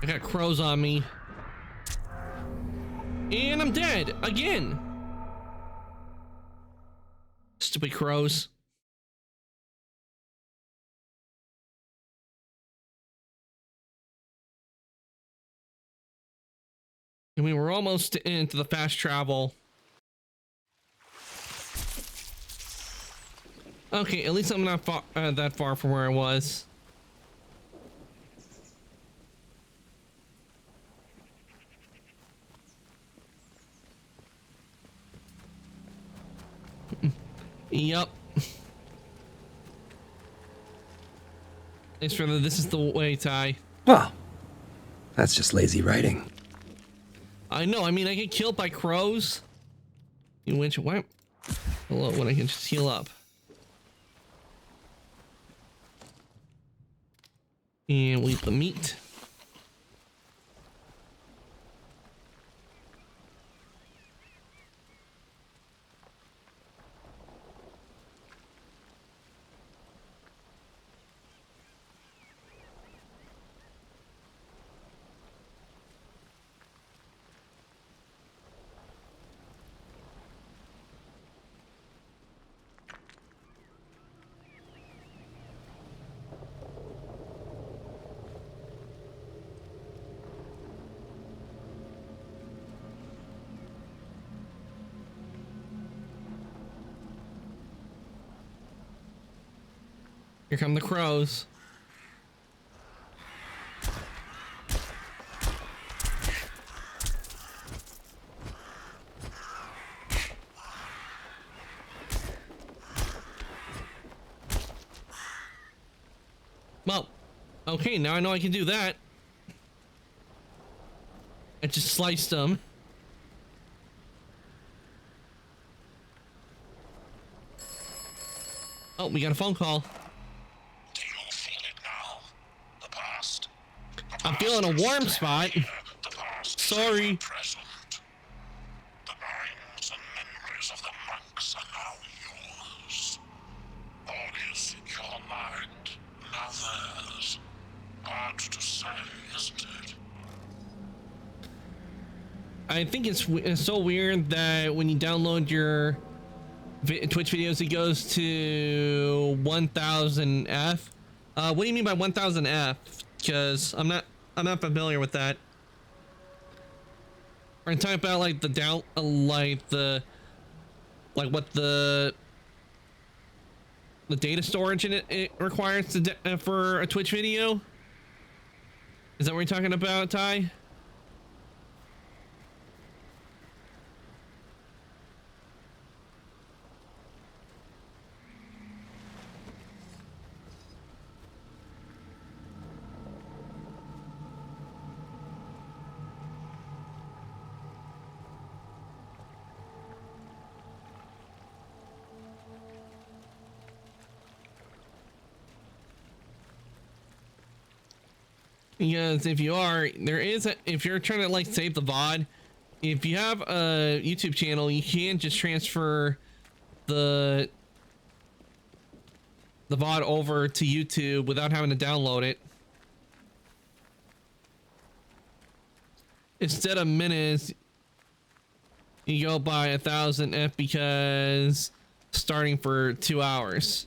I got crows on me. And I'm dead again. Stupid crows. And we were almost into the fast travel. Okay, at least I'm not that far from where I was. Yup. Thanks for the "this is the way" Ty. Well, that's just lazy writing. I know, I mean, I get killed by crows. You winch, what? Hello, when I can just heal up. And we'll eat the meat. Here come the crows. Well, okay, now I know I can do that. I just sliced them. Oh, we got a phone call. Do you feel it now? The past. I'm feeling a warm spot. The past Sorry. is present. The minds and memories of the monks are now yours. All is your mind, not theirs. Hard to say, isn't it? I think it's so weird that when you download your Twitch videos, it goes to 1000F. What do you mean by 1000F? Because I'm not familiar with that. Are you talking about like the down, like what the data storage in it requires to for a Twitch video? Is that what you're talking about, Ty? Because if you are, if you're trying to like save the VOD, if you have a YouTube channel, you can just transfer the VOD over to YouTube without having to download it. Instead of minutes, you go by 1000F because starting for 2 hours.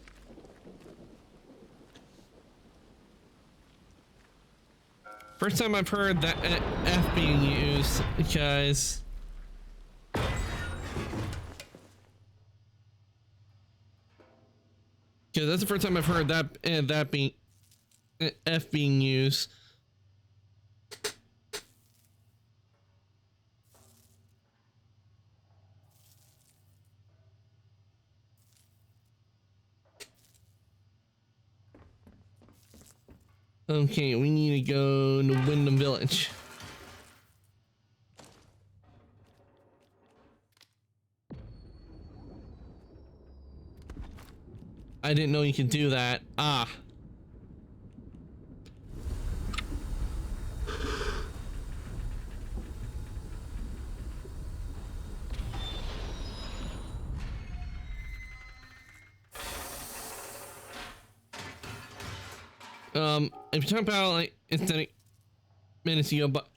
First time I've heard that F being used, because that's the first time I've heard that being F being used. Okay, we need to go to Wyndham Village. I didn't know you could do that. Ah. If you're talking about like instead of minutes, you go, but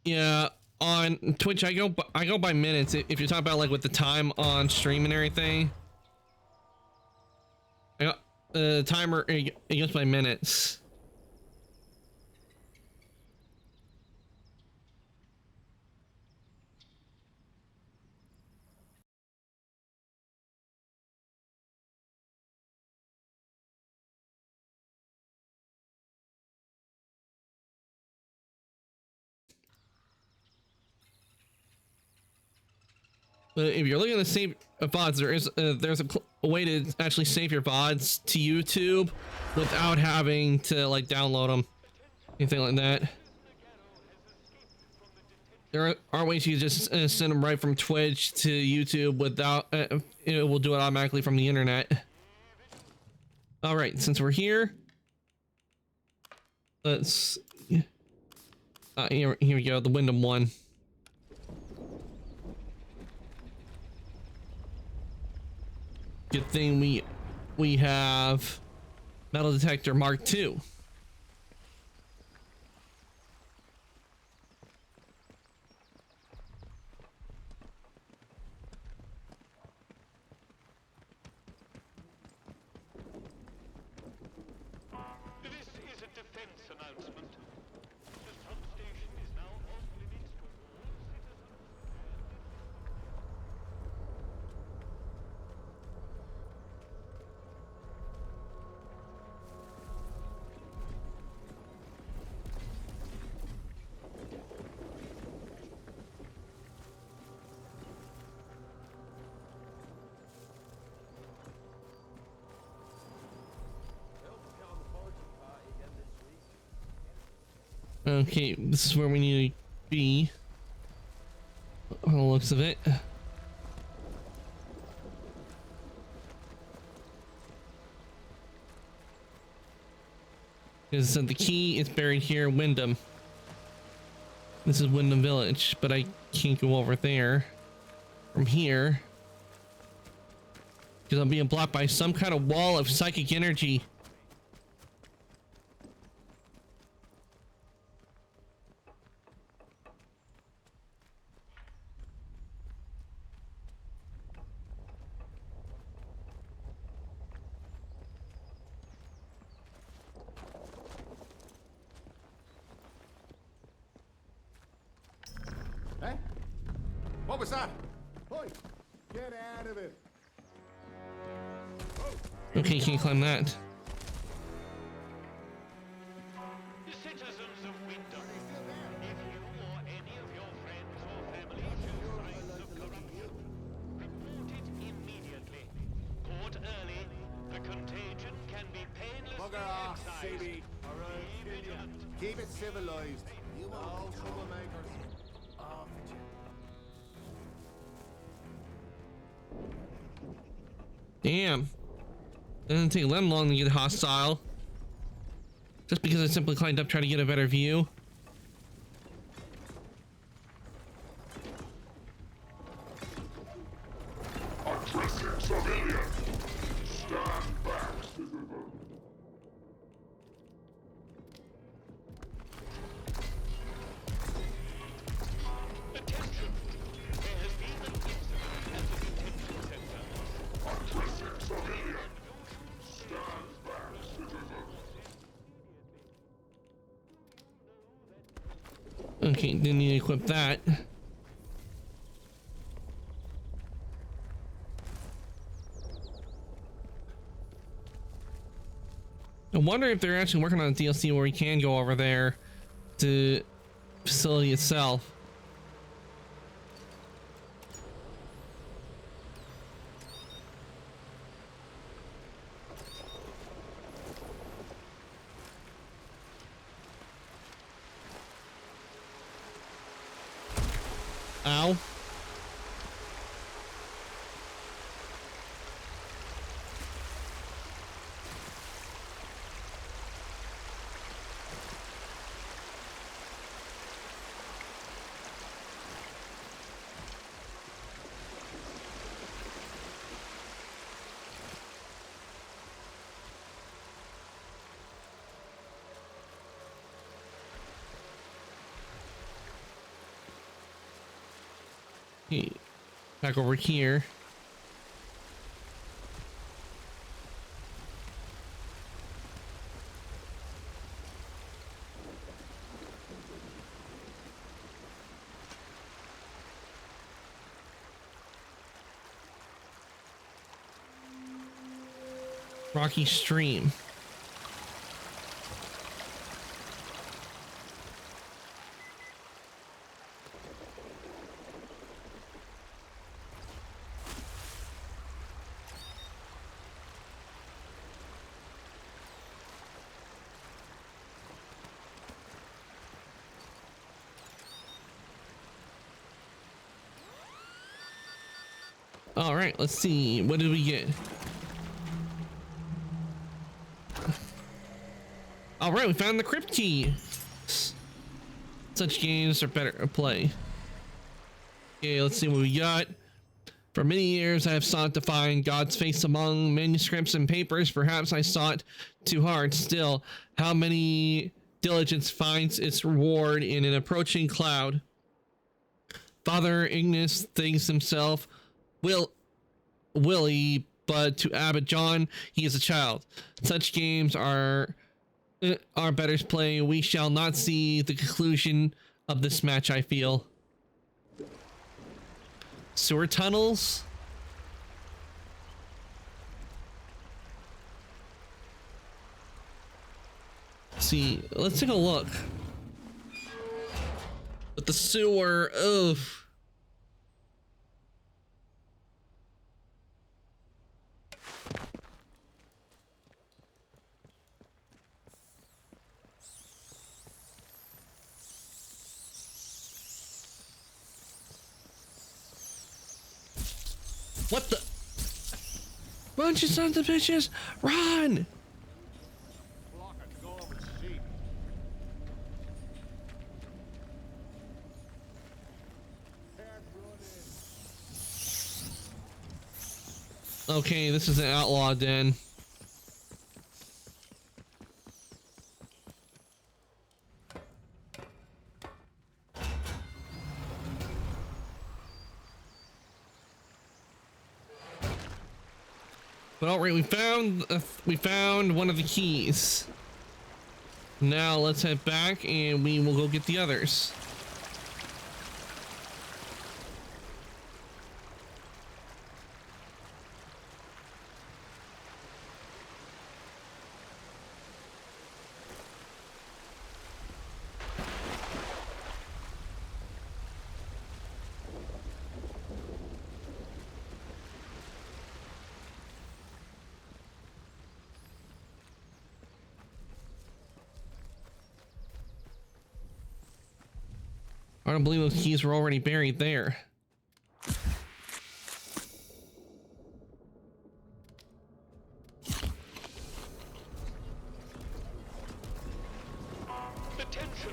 yeah, on Twitch I go by minutes. If you're talking about like with the time on stream and everything, I got the timer. It goes by minutes. If you're looking to save VODs, there's a way to actually save your VODs to YouTube without having to like download them, anything like that. There are ways you just send them right from Twitch to YouTube without it will do it automatically from the internet. All right, since we're here, let's here we go, the Wyndham one. Good thing we have metal detector Mark II. This is a defense announcement. The substation is now off limits to all citizens. Okay, this is where we need to be. On the looks of it. Because the key is buried here in Wyndham. This is Wyndham Village, but I can't go over there from here. Because I'm being blocked by some kind of wall of psychic energy. Hey? What was that? Oi! Get out of it! Okay, you can't climb that. Citizens of Wyndham, if you or any of your friends or family show signs of corruption, report it immediately. Caught early, the contagion can be painlessly Bugger off, excised. CB. Alright, Be vigilant. keep it civilized. You won't troublemakers. Off it, you. Damn. It didn't take them long to get hostile. Just because I simply climbed up trying to get a better view. Addressing civilian. Stand back, citizen. Attention! There has been an incident at the detention center. Addressing civilian. Stand back, citizen. Okay, didn't need to equip that. I wonder if they're actually working on a DLC where we can go over there to facility itself. Ow. Okay, back over here. Rocky Stream. All right, let's see. What did we get? All right, we found the crypt key. Such games are better to play. Okay, let's see what we got. For many years, I have sought to find God's face among manuscripts and papers. Perhaps I sought too hard. Still, how many diligence finds its reward in an approaching cloud? Father Ignace thinks himself Willie, but to Abbot John, he is a child. Such games are better play. We shall not see the conclusion of this match, I feel. Sewer tunnels. See, let's take a look. But the sewer, ugh. What the? Run, you sons of bitches! Run! Okay, this is an outlaw den. But all right, we found one of the keys. Now let's head back and we will go get the others. I don't believe those keys were already buried there. Attention!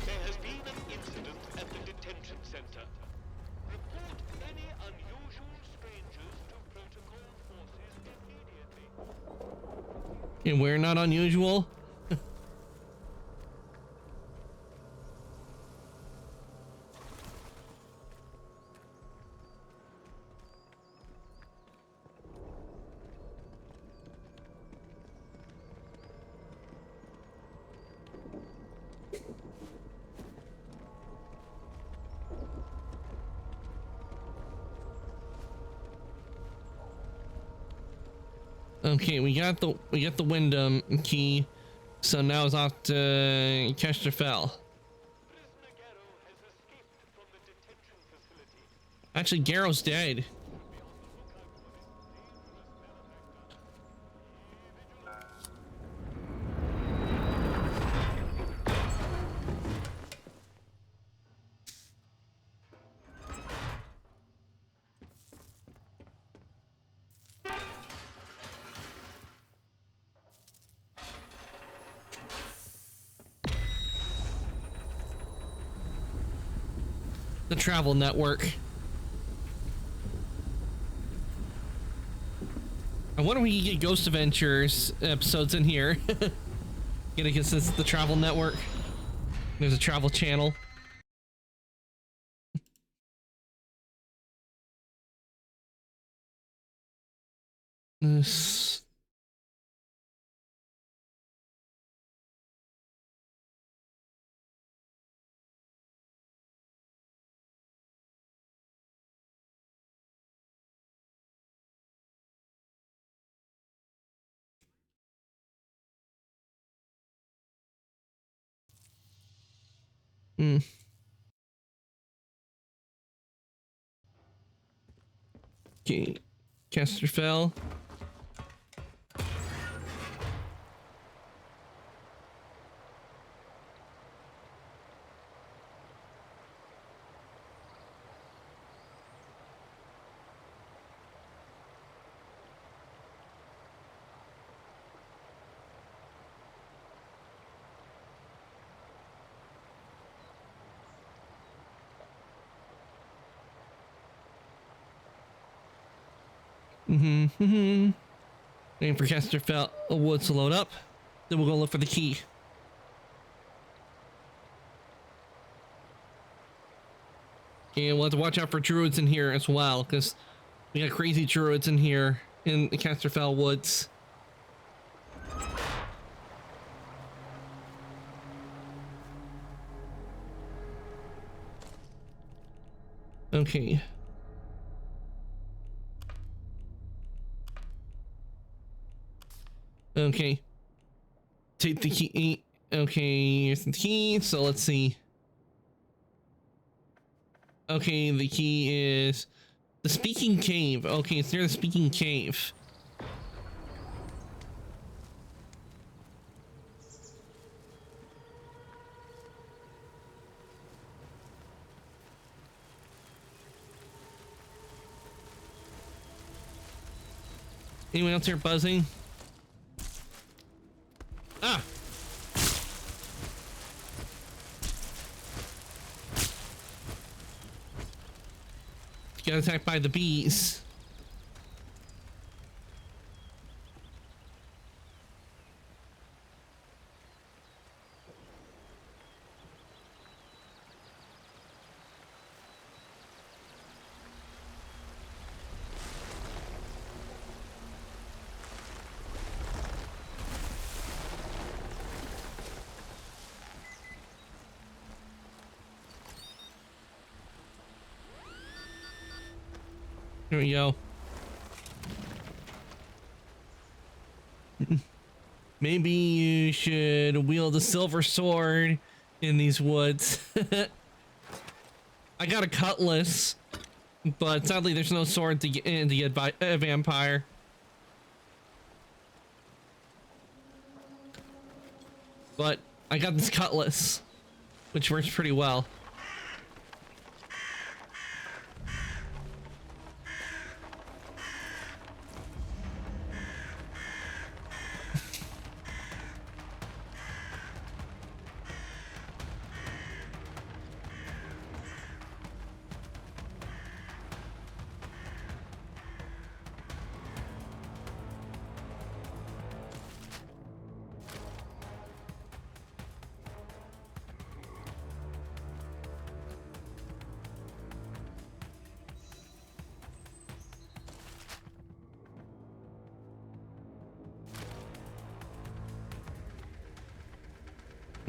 There has been an incident at the detention center. Report any unusual strangers to protocol forces immediately. And we're not unusual. Okay, we got the Wyndham key, so now it's off to Kesterfell. Actually, Garrow's dead. The travel network. I wonder if we can get Ghost Adventures episodes in here. Gonna guess this is the travel network. There's a travel channel. This. Okay, Kesterfell. Waiting for Kesterfell Woods to load up. Then we'll go look for the key. And we'll have to watch out for druids in here as well, because we got crazy druids in here in the Kesterfell Woods. Okay. Okay. Take the key. Okay, here's the key. So let's see. Okay, the key is the Speaking Cave. Okay, it's near the Speaking Cave. Anyone else here buzzing? Ah! Got attacked by the bees. Here we go. Maybe you should wield a silver sword in these woods. I got a cutlass, but sadly there's no sword to get by a vampire. But I got this cutlass, which works pretty well.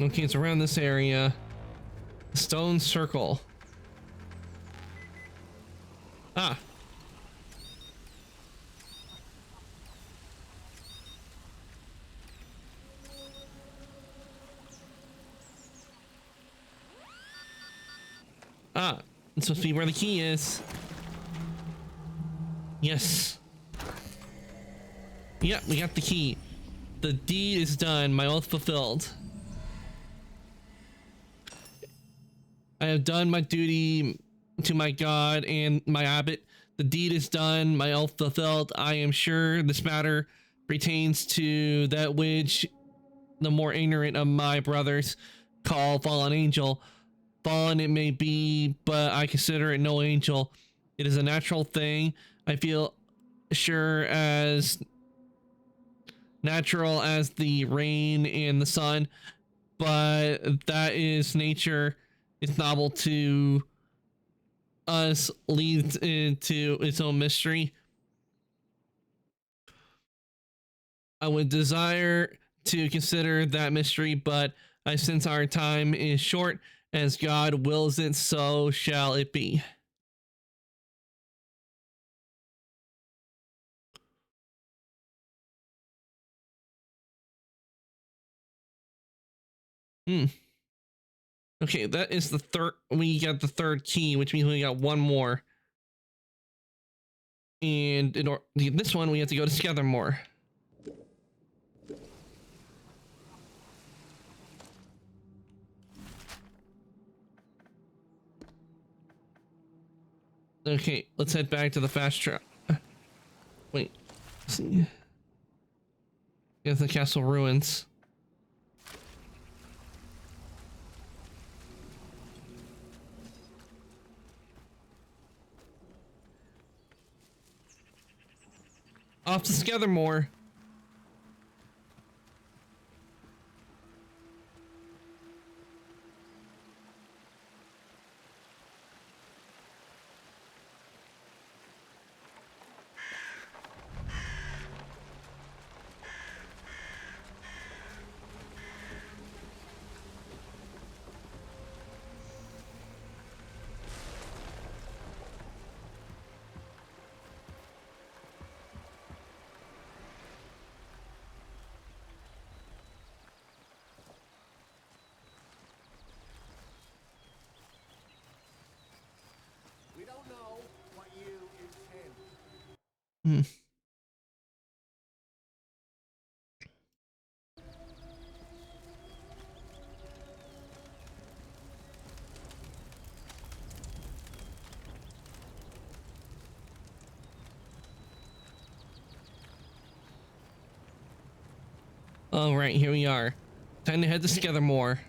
Okay, it's around this area. Stone circle. Ah. Ah, it's supposed to be where the key is. Yes. Yep, we got the key. The deed is done. My oath fulfilled. I have done my duty to my God and my abbot. The deed is done. My oath fulfilled. I am sure this matter pertains to that which the more ignorant of my brothers call fallen angel. Fallen it may be, but I consider it no angel. It is a natural thing. I feel sure as natural as the rain and the sun, but that is nature. It's novel to us, leads into its own mystery. I would desire to consider that mystery, but I sense our time is short. As God wills it, so shall it be. Okay, that is the third. We got the third key, which means we got one more. And in order to get this one, we have to go to Scathermore. Okay, let's head back to the fast track. Wait, let's see. Yeah, the castle ruins. Off to Scathermore. We don't know what you intend. All right, here we are. Time to head to Skethermore.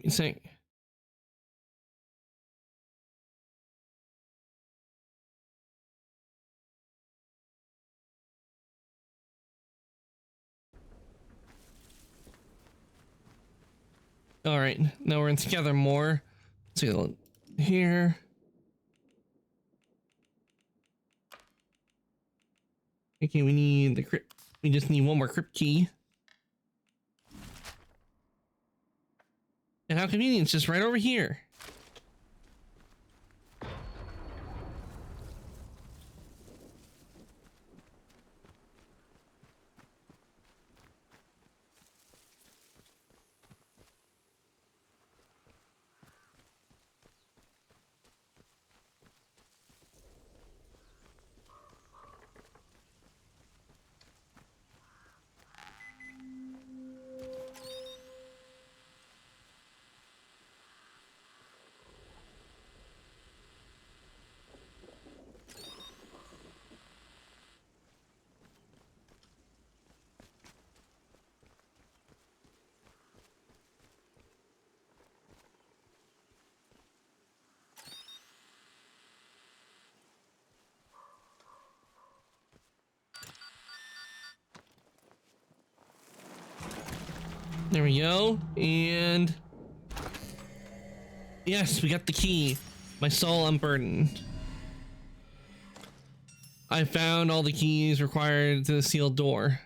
Say. All right, now we're in Skethermore. Let's see here. Okay, we need the crypt. We just need one more crypt key. And how convenient, it's just right over here. There we go. And yes, we got the key. My soul unburdened. I found all the keys required to the sealed door.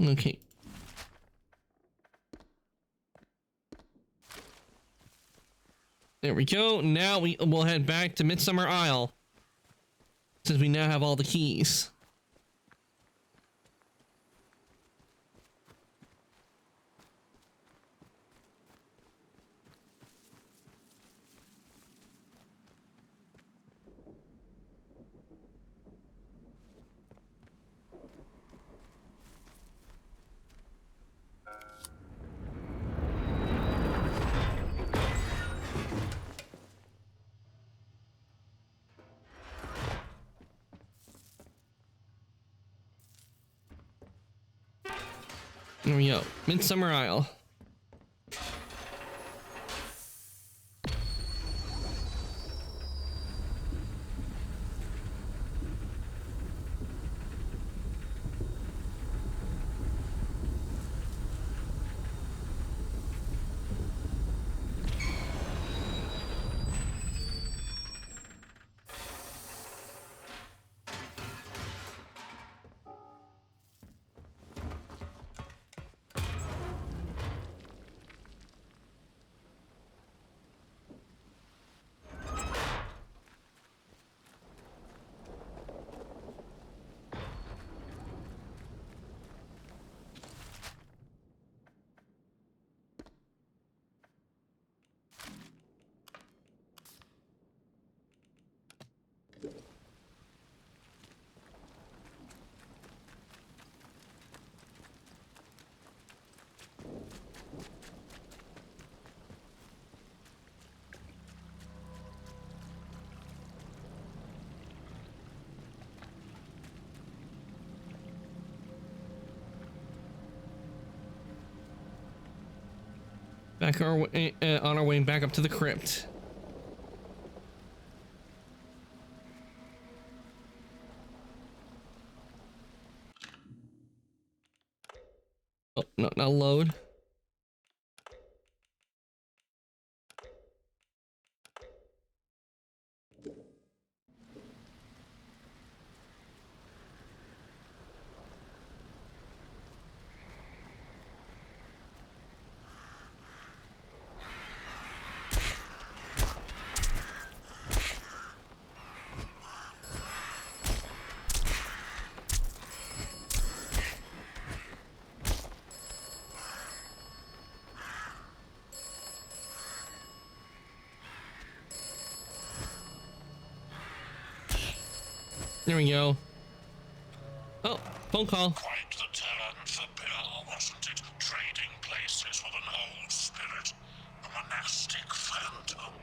Okay. There we go. Now we'll head back to Midsummer Isle, since we now have all the keys. There we go. Midsummer Isle. Back our way, on our way back up to the crypt. Oh, no, not load. There we go. Oh, phone call. Quite the turn for Bill, wasn't it? Trading places with an old spirit, a monastic phantom.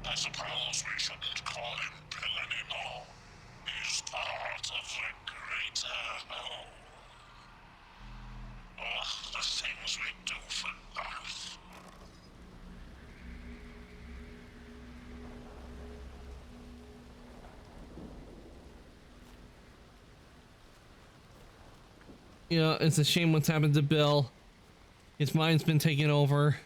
I suppose we shouldn't call him Bill anymore. He's part of the greater whole. Oh, the things we do for life. Yeah, it's a shame what's happened to Bill. His mind's been taken over.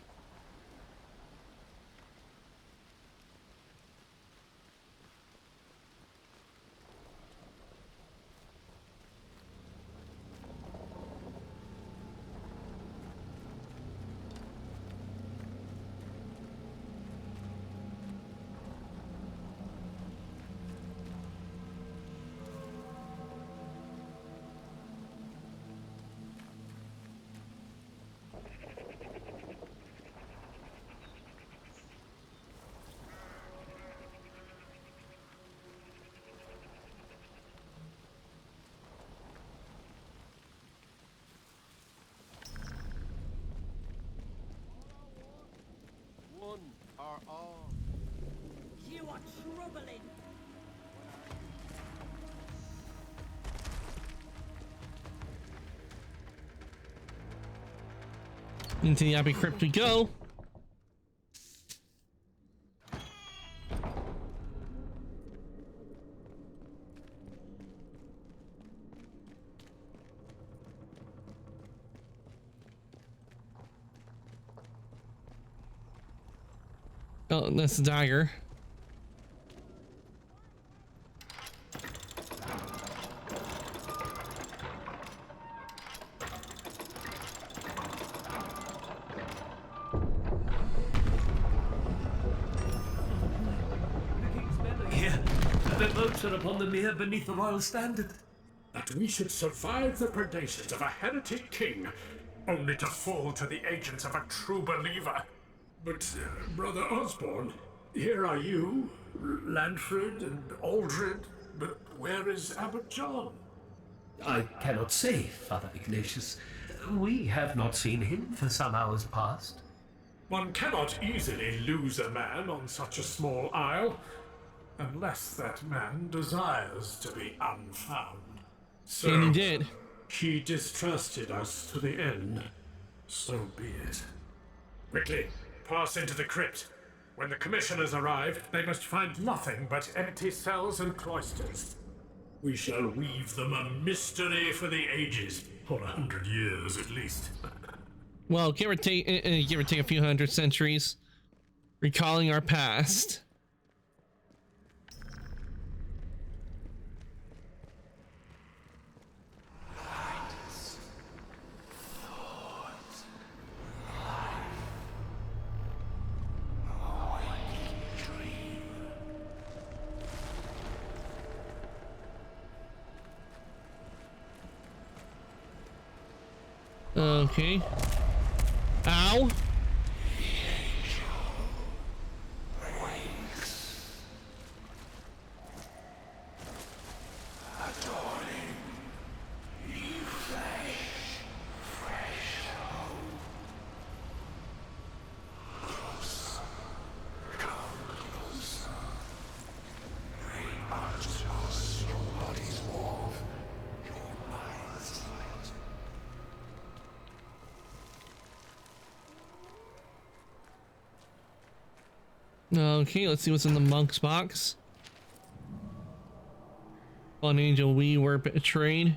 One are all. You are troubling. Into the Abbey Crypt we go. Oh, that's the dagger. Here, the boats are upon the mere beneath the royal standard. That we should survive the predations of a heretic king, only to fall to the agents of a true believer. But, Brother Osborne, here are you, Lanfred and Aldred, but where is Abbot John? I cannot say, Father Ignatius. We have not seen him for some hours past. One cannot easily lose a man on such a small isle, unless that man desires to be unfound. So, And he did. He distrusted us to the end. So be it. Quickly, pass into the crypt. When the commissioners arrive, they must find nothing but empty cells and cloisters. We shall weave them a mystery for the ages, or 100 years at least. Well, give or take a few hundred centuries, recalling our past. Okay. Ow. Okay, let's see what's in the monk's box. Fallen angel, we were betrayed.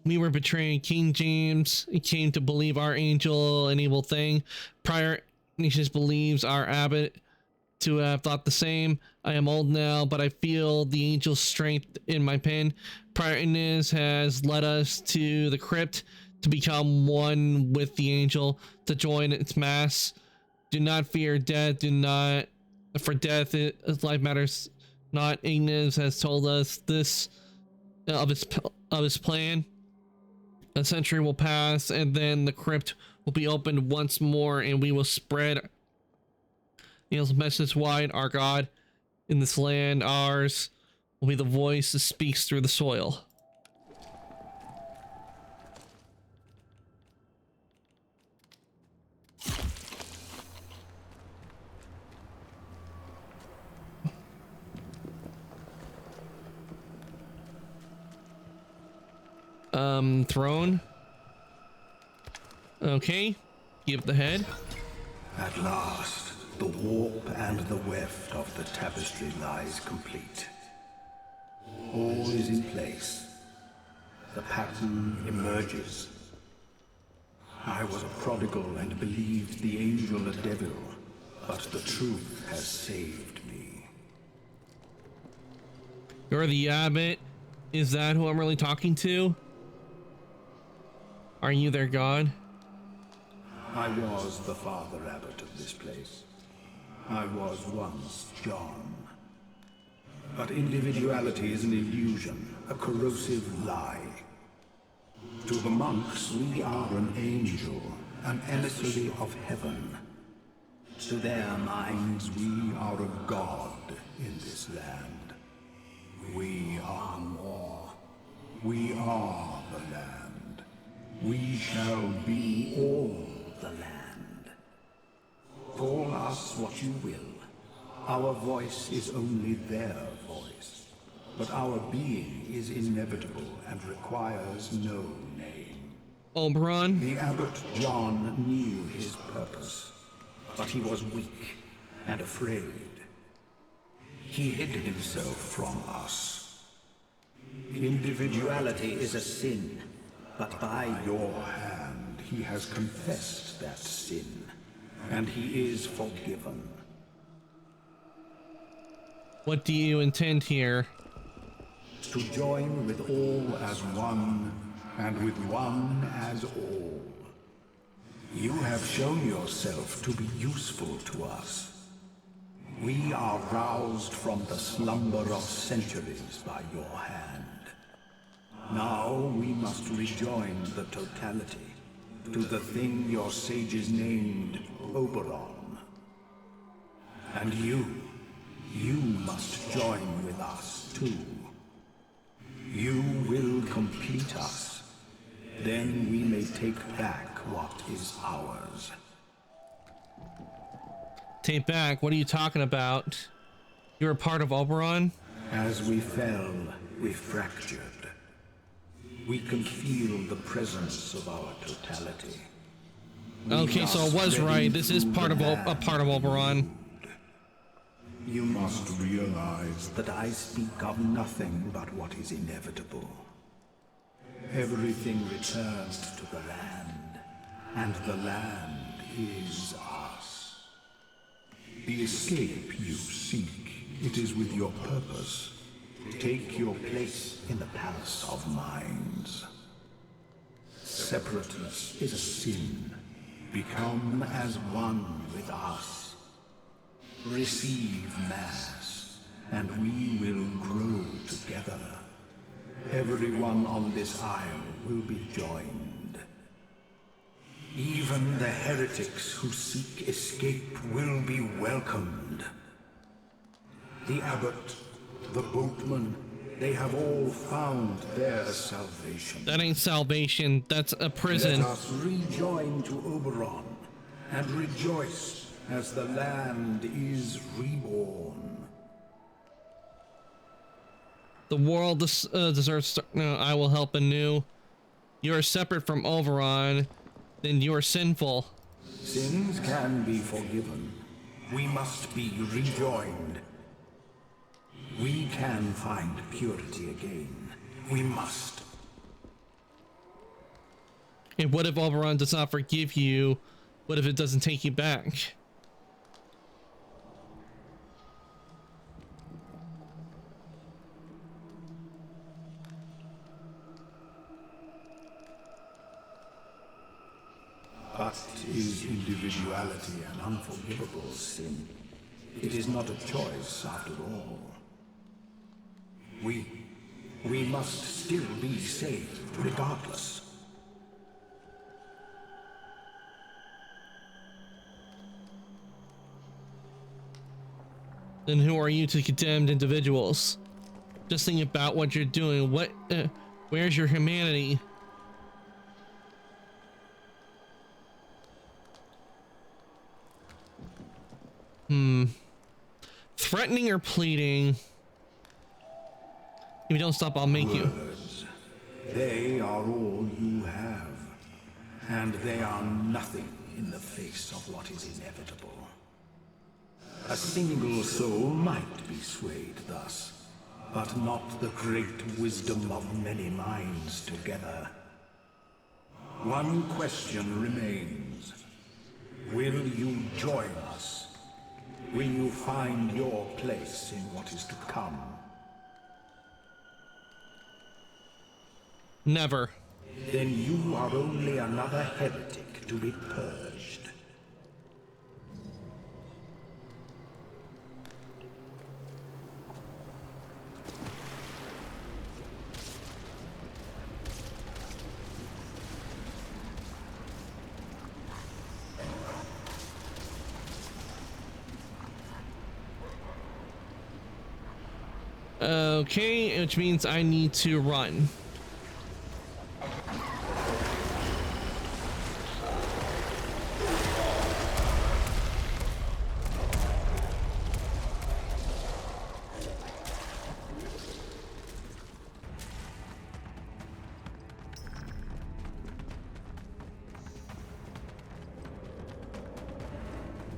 We were betrayed. King James came to believe our angel an evil thing. Prior Ignatius believes our abbot to have thought the same. I am old now, but I feel the angel's strength in my pen. Prior Ignatius has led us to the crypt to become one with the angel, to join its mass. Do not fear death. Do not, for death, life matters not. Ignatius has told us this of his plan. A century will pass, and then the crypt will be opened once more, and we will spread Neil's message wide. Our God in this land, ours, will be the voice that speaks through the soil. Throne. Okay, give the head. At last, the warp and the weft of the tapestry lies complete. All is in place. The pattern emerges. I was a prodigal and believed the angel a devil, but the truth has saved me. You're the abbot. Is that who I'm really talking to? Are you their god? I was the father abbot of this place. I was once John. But individuality is an illusion, a corrosive lie. To the monks, we are an angel, an emissary of heaven. To their minds, we are a god in this land. We are more. We are the land. We shall be all the land. Call us what you will. Our voice is only their voice. But our being is inevitable and requires no name. Oberon? The abbot John knew his purpose, but he was weak and afraid. He hid himself from us. Individuality is a sin. But by your hand, he has confessed that sin, and he is forgiven. What do you intend here? To join with all as one, and with one as all. You have shown yourself to be useful to us. We are roused from the slumber of centuries by your hand. Now we must rejoin the totality, to the thing your sages named Oberon. And you must join with us too. You will complete us. Then we may take back what is ours. Take back? What are you talking about? You're a part of Oberon? As we fell, we fractured. We can feel the presence of our totality. Okay, so I was right. This is part of a part of Oberon. You must realize that I speak of nothing but what is inevitable. Everything returns to the land, and the land is us. The escape you seek, it is with your purpose. Take your place in the palace of minds. Separateness is a sin. Become as one with us. Receive Mass, and we will grow together. Everyone on this isle will be joined. Even the heretics who seek escape will be welcomed. The abbot, the boatman, they have all found their salvation. That ain't salvation, that's a prison. Let us rejoin to Oberon and rejoice as the land is reborn. The world deserves. No, I will help anew. You are separate from Oberon, then you are sinful. Sins can be forgiven. We must be rejoined. We can find purity again. We must. And what if Oberon does not forgive you? What if it doesn't take you back? But is individuality an unforgivable sin? It is not a choice after all. We must still be saved regardless. Then who are you to condemn individuals? Just think about what you're doing. Where's your humanity? Threatening or pleading? If you don't stop, I'll make you. Words. They are all you have. And they are nothing in the face of what is inevitable. A single soul might be swayed thus, but not the great wisdom of many minds together. One question remains. Will you join us? Will you find your place in what is to come? Never. Then you are only another heretic to be purged. Okay, which means I need to run.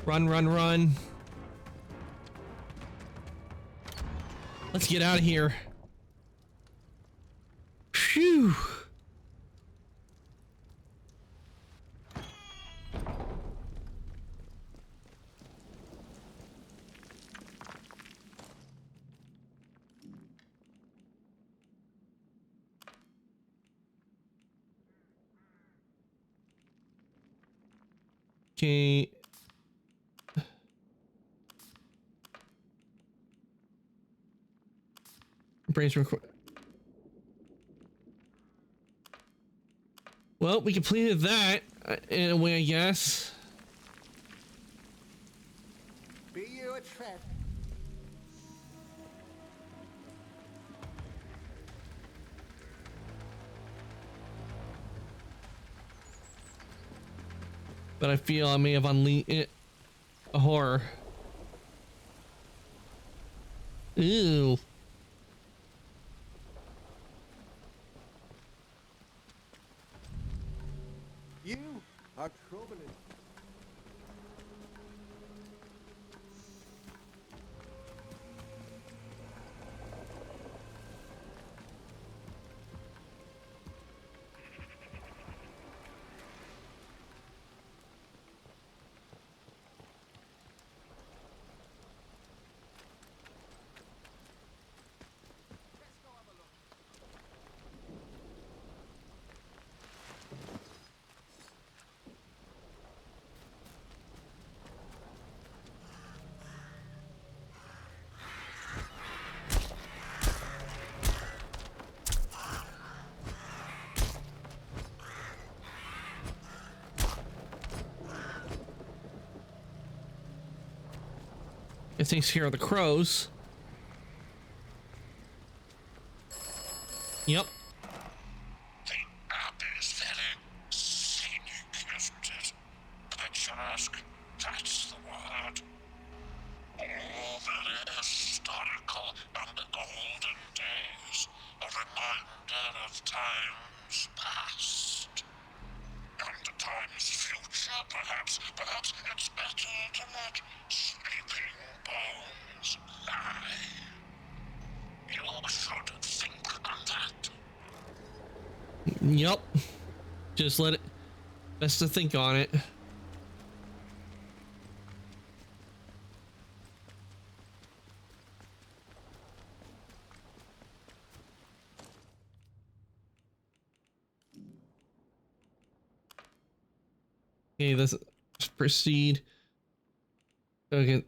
Run, run, run. Let's get out of here. Phew. Okay. Brains record. Well, we completed that in a way, I guess. Be you a threat? But I feel I may have unleashed a horror. Ew. You are troubling. It takes care of the crows. Yep. The abbey's very scenic, isn't it? Picturesque, that's the word. All very historical and the golden days, a reminder of times past. And times future. Perhaps it's better to let sleeping bones lie. You should think on that. Yup. Just let it. Best to think on it. Okay, let's proceed. Okay.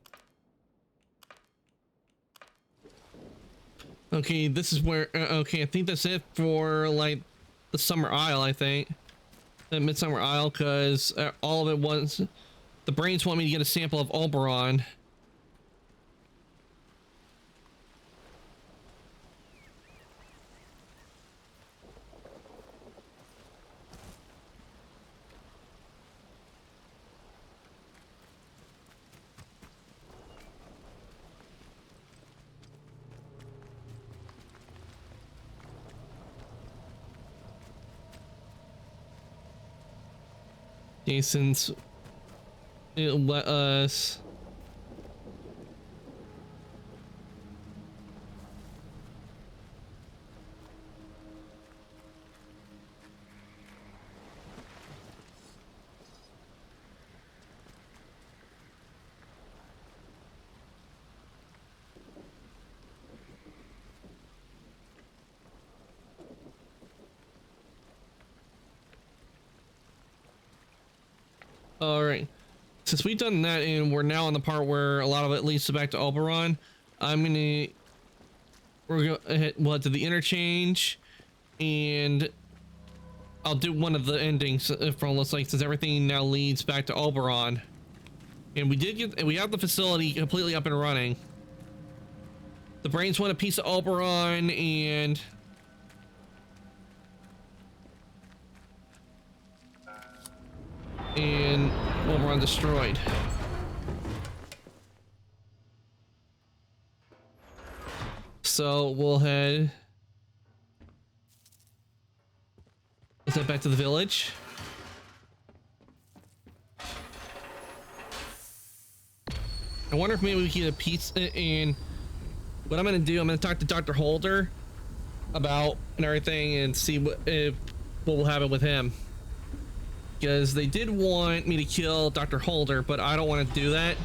Okay, this is where. Okay, I think that's it for like the Summer Isle. I think the Midsummer Isle, because all of it was the brains want me to get a sample of Oberon. Since it let us. All right. Since we've done that and we're now on the part where a lot of it leads back to Oberon, we're gonna head to the interchange, and I'll do one of the endings from looks like, since everything now leads back to Oberon, and we have the facility completely up and running. The brains want a piece of Oberon, and Oberon destroyed. So we'll head. Let's head back to the village. I wonder if maybe we can get a piece. And what I'm gonna do, I'm gonna talk to Dr. Holder about and everything, and see what will happen with him. Because they did want me to kill Dr. Holder, but I don't want to do that.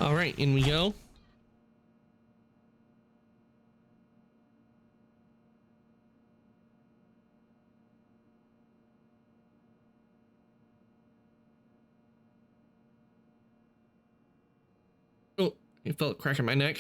All right, in we go. Oh, I felt a crack in my neck.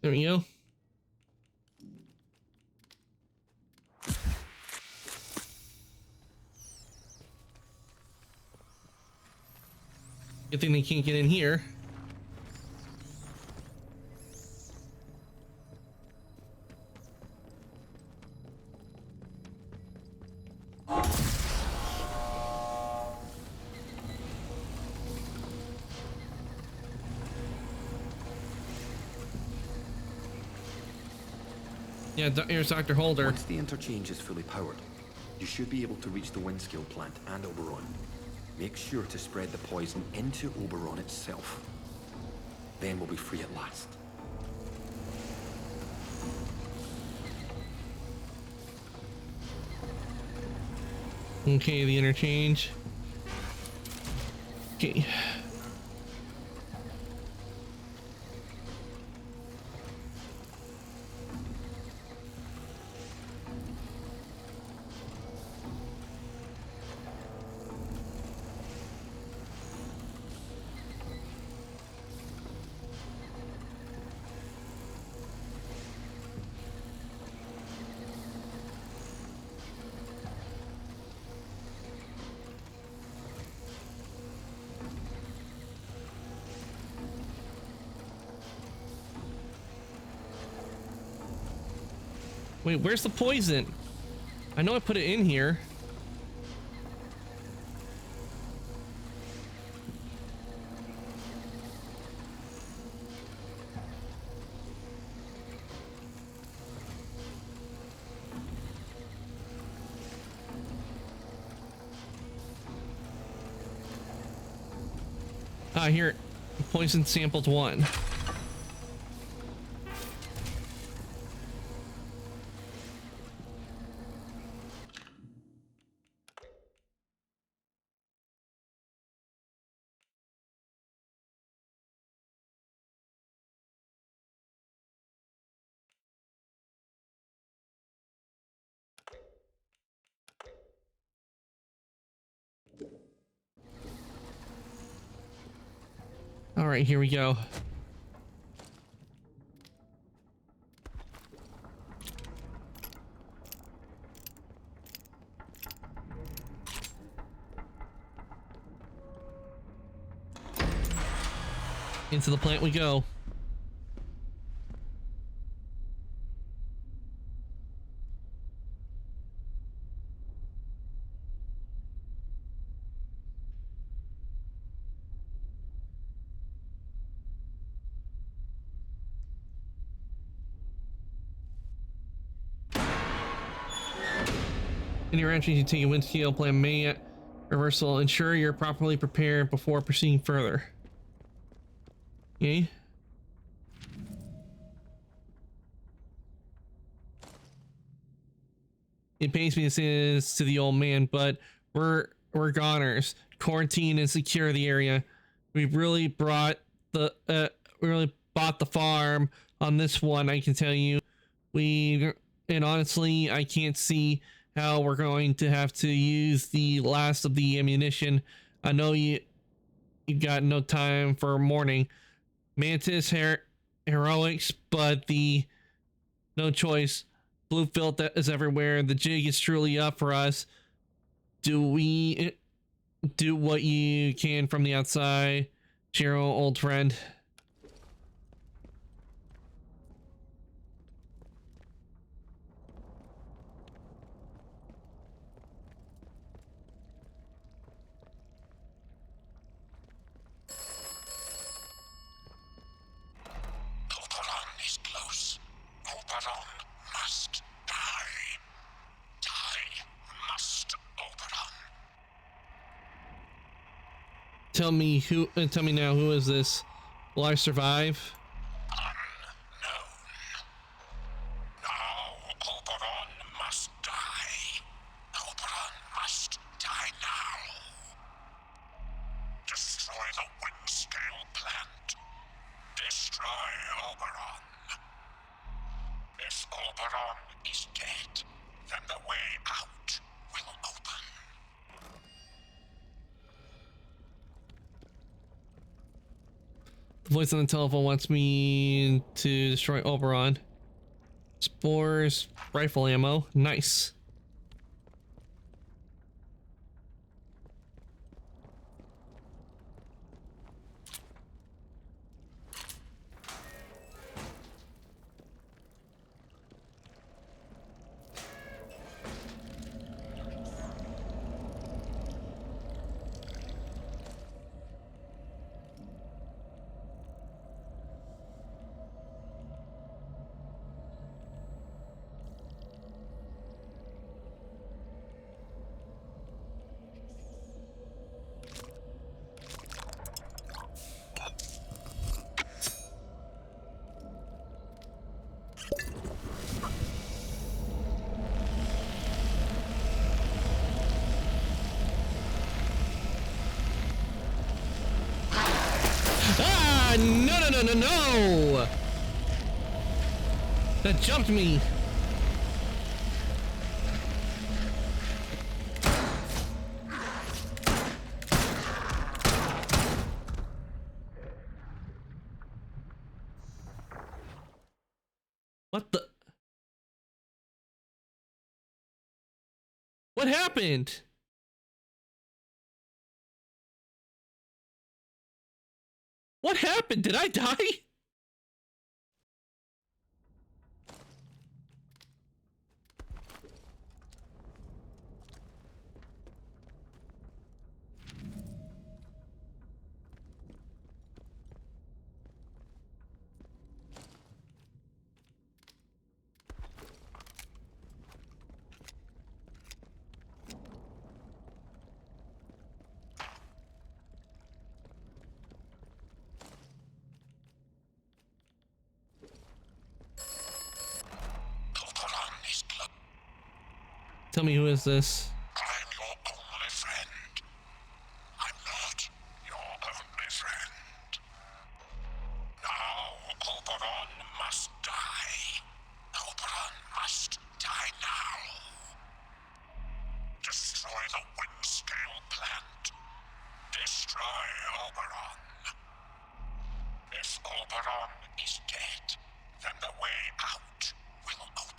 There we go. Good thing they can't get in here. Yeah, here's Dr. Holder. Once the interchange is fully powered, you should be able to reach the Windscale plant and Oberon. Make sure to spread the poison into Oberon itself. Then we'll be free at last. Okay, the interchange. Okay. Wait, where's the poison? I know I put it in here. Ah, here. Poison sampled 1. All right, here we go. Into the plant we go. In your entry, you take a windscale plan may reversal. Ensure you're properly prepared before proceeding further. Okay. It pains me to say this to the old man, but we're goners. Quarantine and secure the area. We really brought the we really bought the farm on this one, I can tell you. And honestly, I can't see how we're going to have to use the last of the ammunition. I know you got no time for mourning. Mantis heroics, but no choice. Blue filth that is everywhere. The jig is truly up for us. Do we do what you can from the outside, Shiro, old friend? Oberon is close. Oberon must die. Die must, Oberon. Tell me now, who is this? Will I survive? Unknown. Now Oberon must die. Oberon must die now. Destroy the Windscale plant. Destroy Oberon. If Oberon is dead, then the way out will open. The voice on the telephone wants me to destroy Oberon. Spores, rifle ammo, nice. Ah, no! That jumped me. What the? What happened? What happened? Did I die? Tell me, who is this? I'm your only friend. I'm not your only friend. Now, Oberon must die. Oberon must die now. Destroy the Windscale plant. Destroy Oberon. If Oberon is dead, then the way out will open.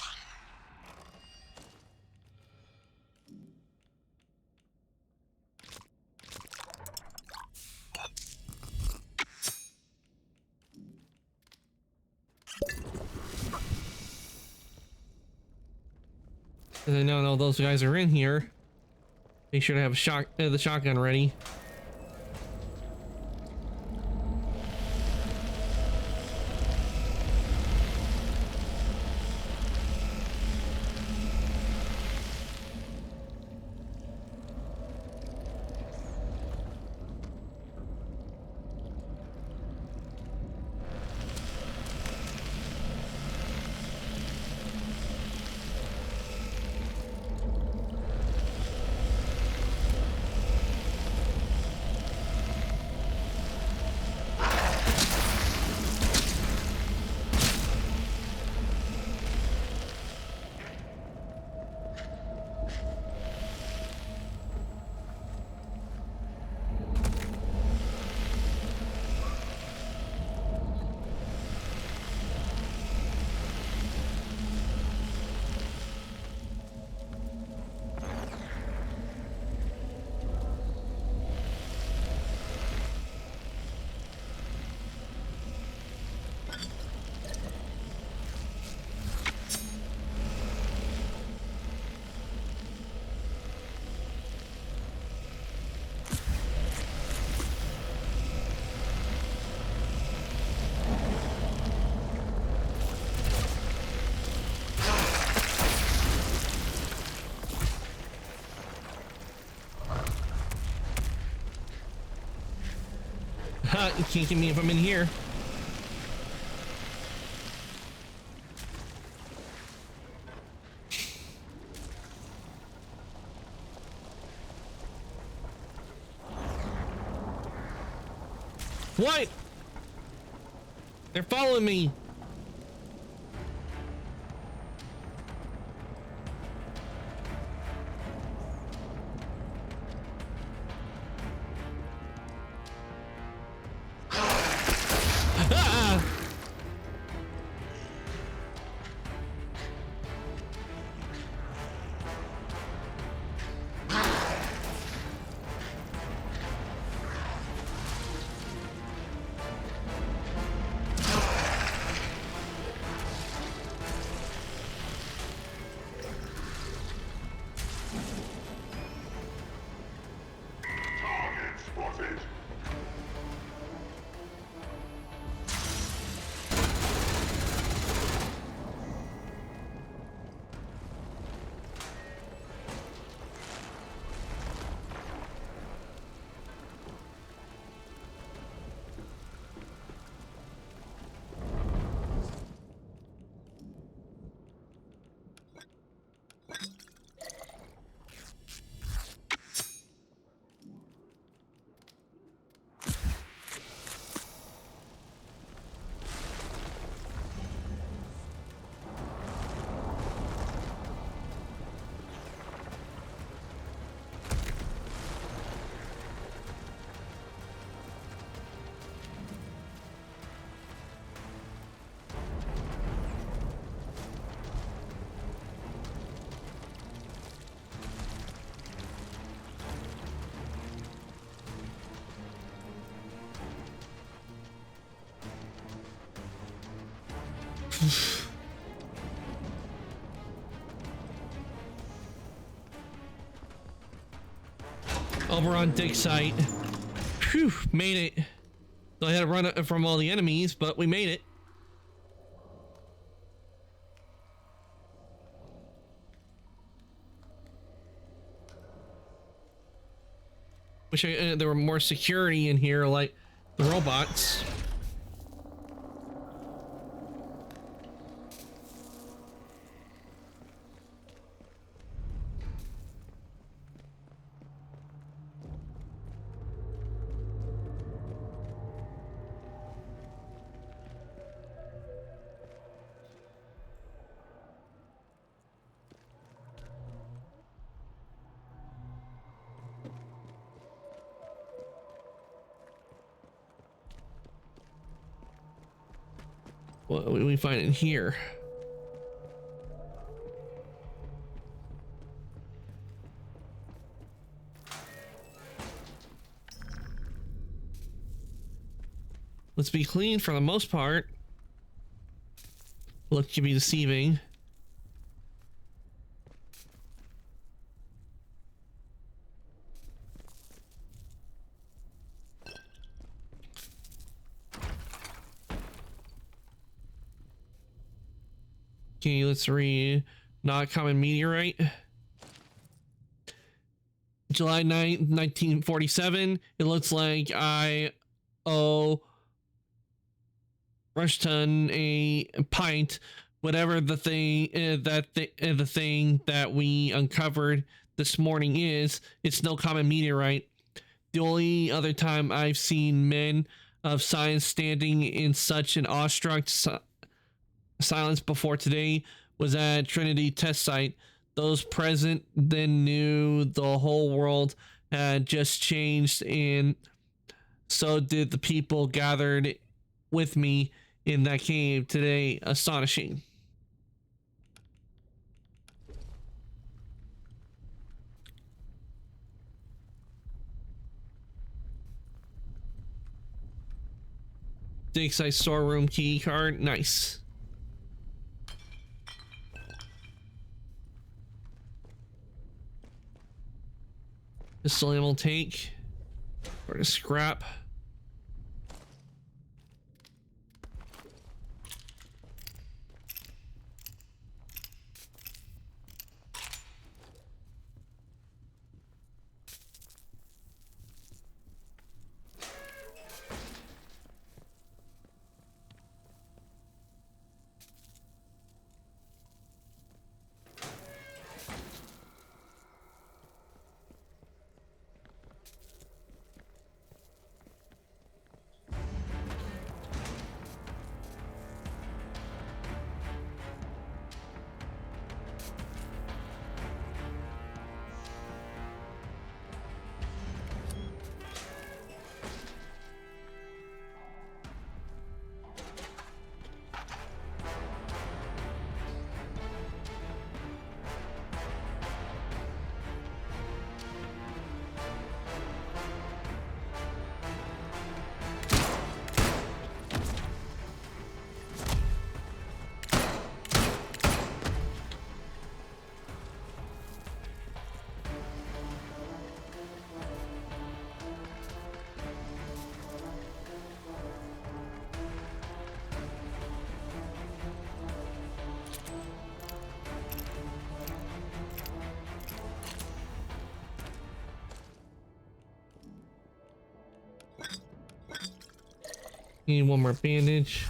I know those guys are in here. Make sure to have the shotgun ready. You can't get me if I'm in here. What? They're following me. Oberon dig site. Phew, made it. So I had to run from all the enemies, but we made it. Wish there were more security in here, like the robots. What do we find in here? Let's be clean for the most part. Look to be deceiving. Okay, let's read. Not common meteorite. July 9th, 1947. It looks like I owe Rushton a pint, whatever the thing the thing that we uncovered this morning is. It's no common meteorite. The only other time I've seen men of science standing in such an awestruck silence before today was at Trinity test site. Those present then knew the whole world had just changed, and so did the people gathered with me in that cave today. Astonishing. Dig site storeroom key card. Nice. Pistol ammo take. Or to scrap. Need one more bandage.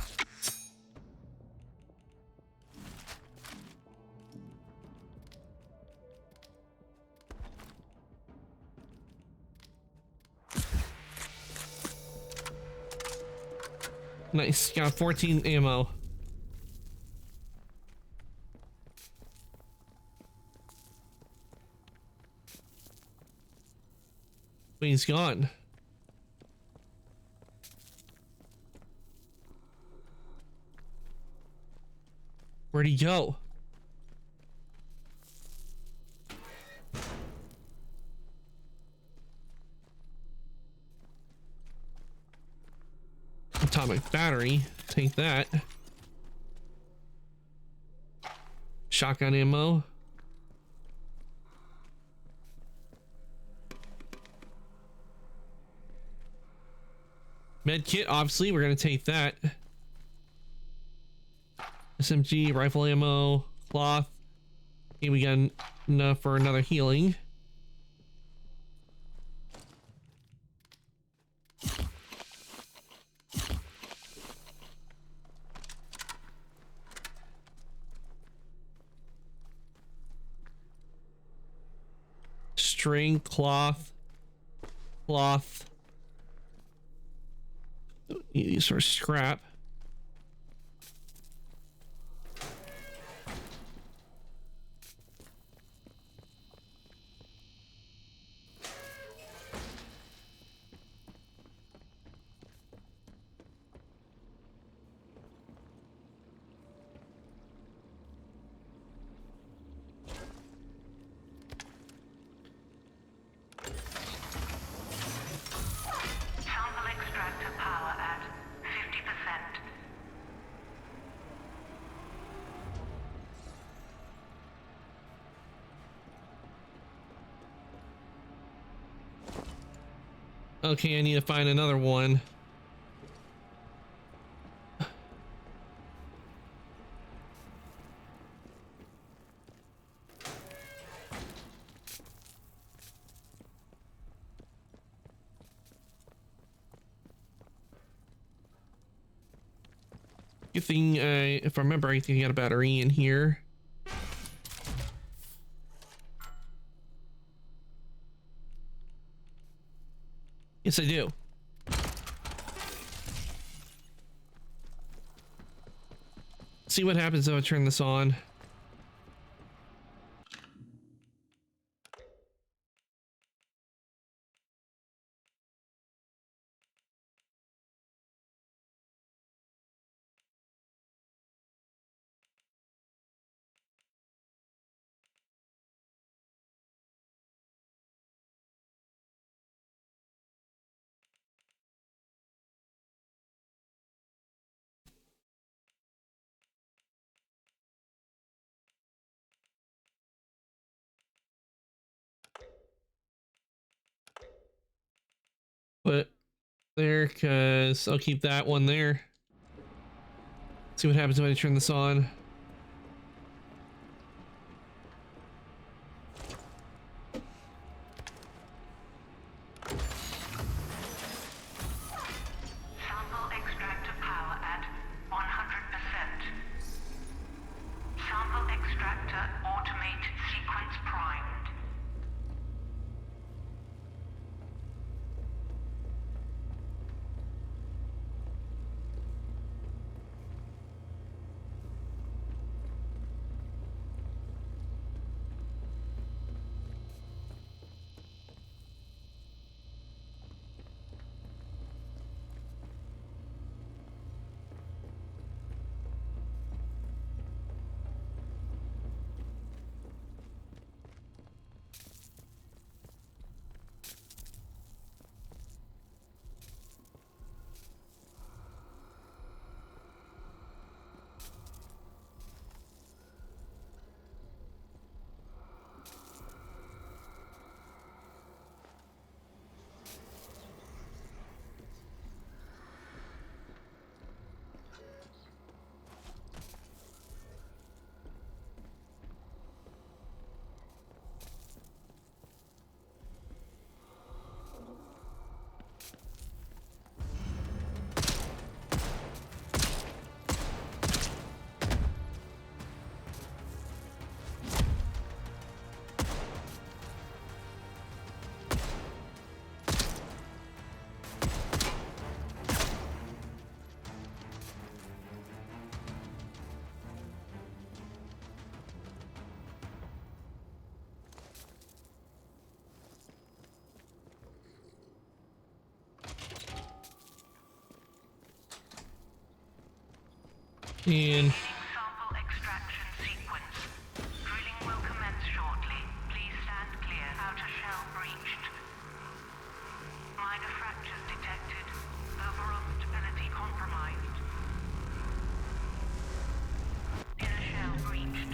Nice, got 14 ammo. But he's gone. Where'd he go? Atomic battery. Take that. shotgun ammo. Med kit, obviously, we're gonna take that. SMG, rifle ammo, cloth. Okay, we got enough for another healing. String, cloth. These sort of scrap. Okay, I need to find another one. Good thing, if I remember, I think I got a battery in here. Yes, I do. See what happens if I turn this on. But there, because I'll keep that one there. See what happens when I turn this on. Sample extractor power at 100%. Sample extractor automate sequence primed. And Sample extraction sequence. Drilling will commence shortly. Please stand clear. Outer shell breached. Minor fractures detected. Overall stability compromised. Inner shell breached.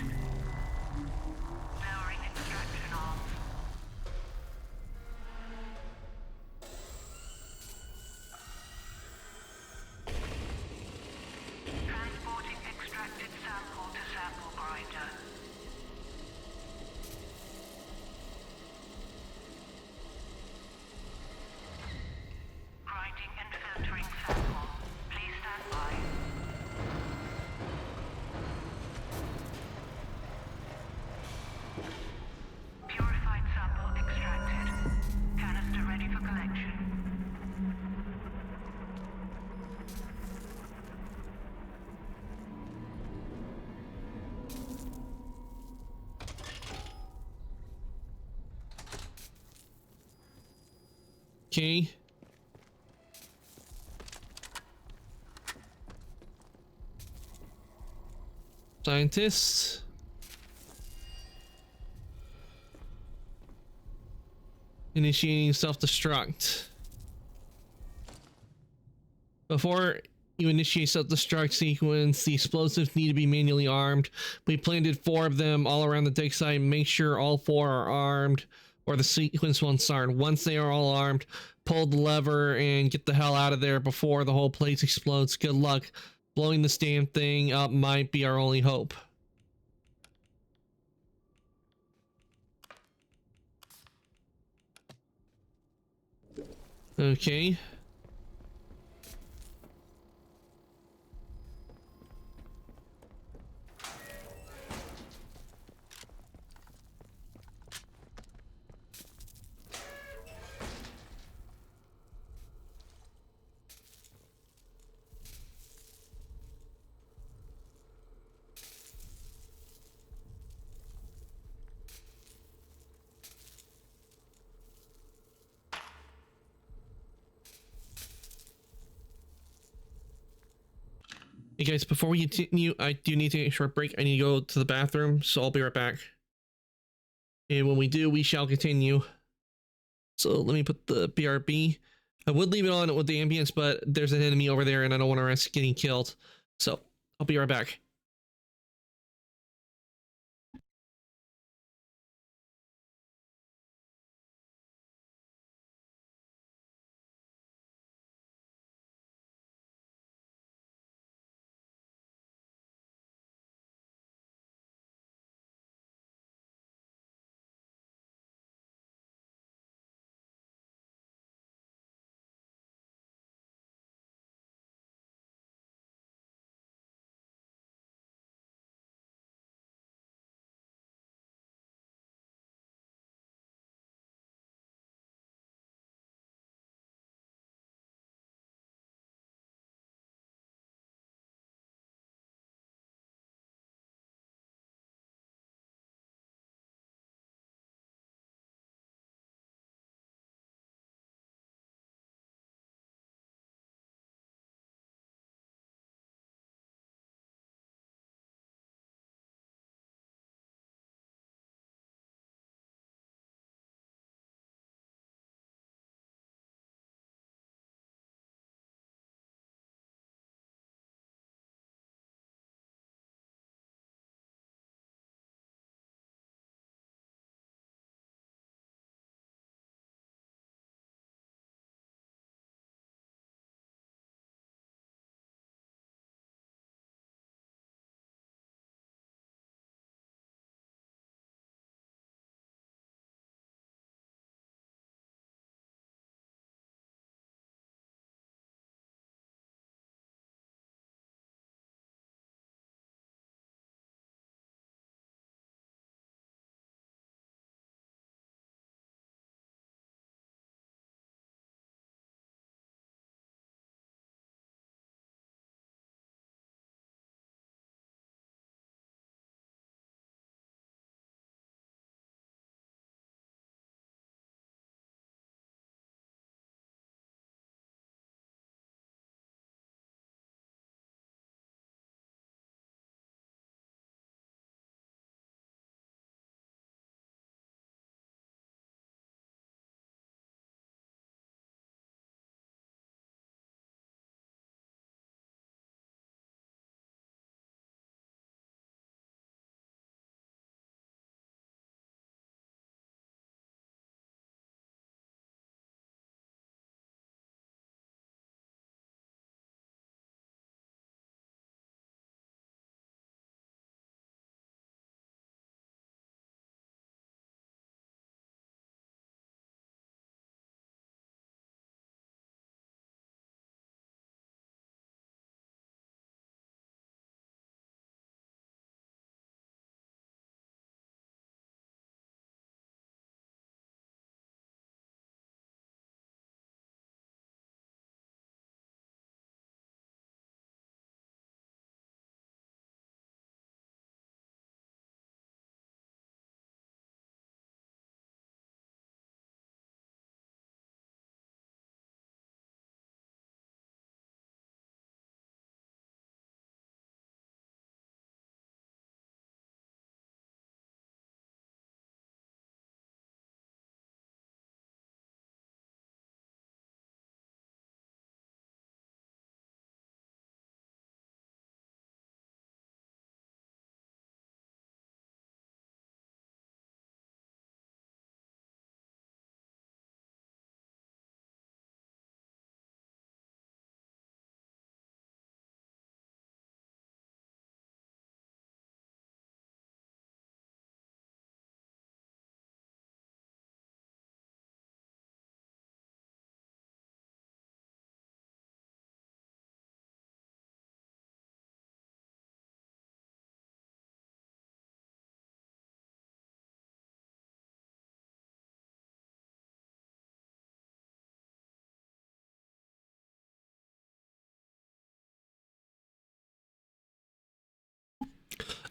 Okay. Scientists. Initiating self-destruct. Before you initiate self-destruct sequence, the explosives need to be manually armed. We planted 4 of them all around the dig site. Make sure all 4 are armed or the sequence won't start. Once they are all armed, pull the lever and get the hell out of there before the whole place explodes. Good luck. Blowing this damn thing up might be our only hope. Okay. Hey guys, before we continue, I do need to take a short break. I need to go to the bathroom, so I'll be right back. And when we do, we shall continue. So let me put the BRB. I would leave it on with the ambience, but there's an enemy over there and I don't want to risk getting killed. So I'll be right back.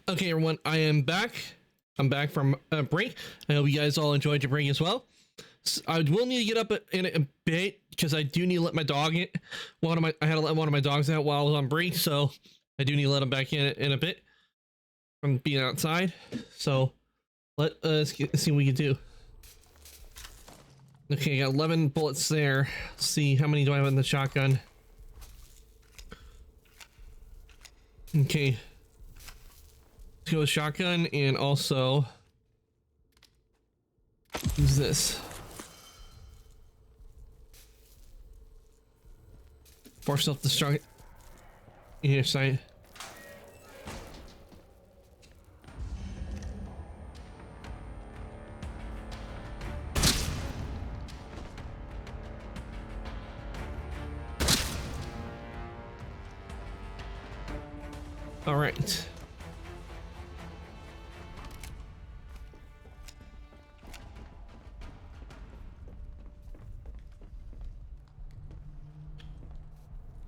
Okay, everyone, I am back. I'm back from a break. I hope you guys all enjoyed your break as well. I will need to get up in a bit because I do need to let my dog in. I had to let one of my dogs out while I was on break, so I do need to let him back in a bit from being outside. So let us see what we can do. Okay, I got 11 bullets there. Let's see how many do I have in the shotgun. Okay. Let's go with shotgun and also use this. For self-destruct. Here, sight. All right.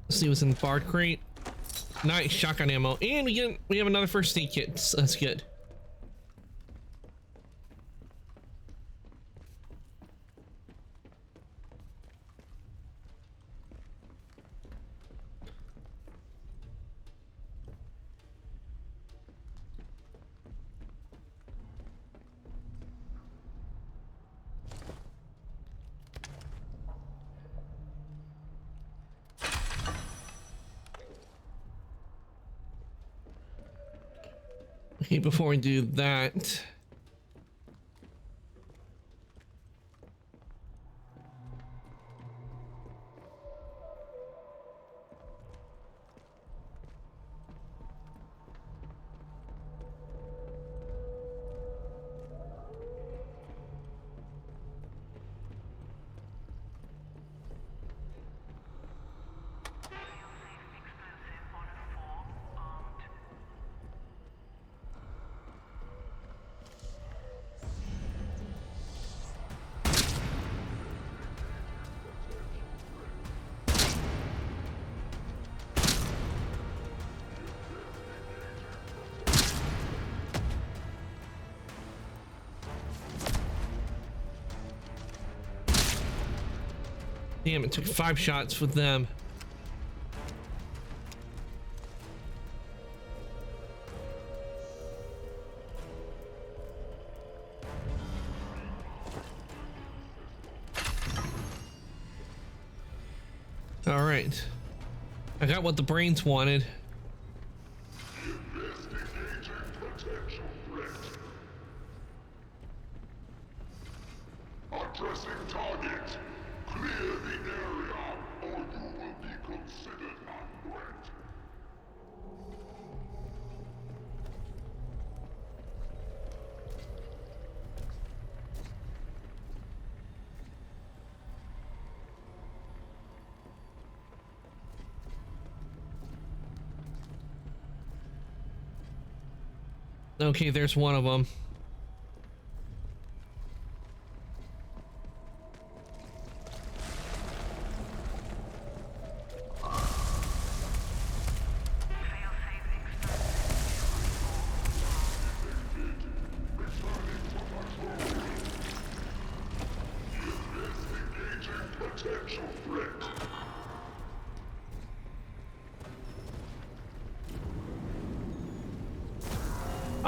Let's see what's in the bard crate. Nice shotgun ammo, and we have another first aid kit. So that's good. Okay, before we do that, damn, it took 5 shots with them. All right, I got what the brains wanted. Addressing target. Clear the area, or you will be considered unthreat. Okay, there's one of them.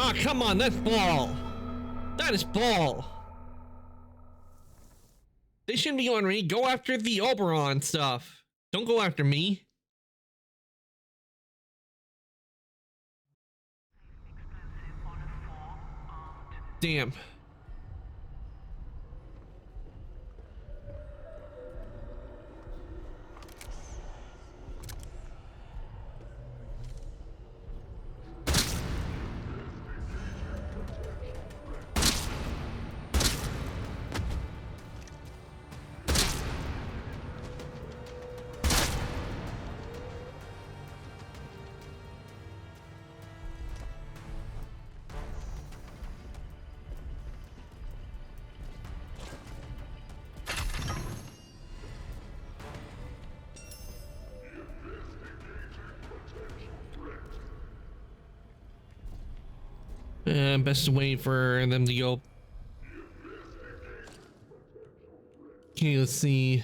Ah, come on, that's ball. That is ball. They shouldn't be on me. Go after the Oberon stuff. Don't go after me. Damn. Best wait for them to go. Okay, let's see.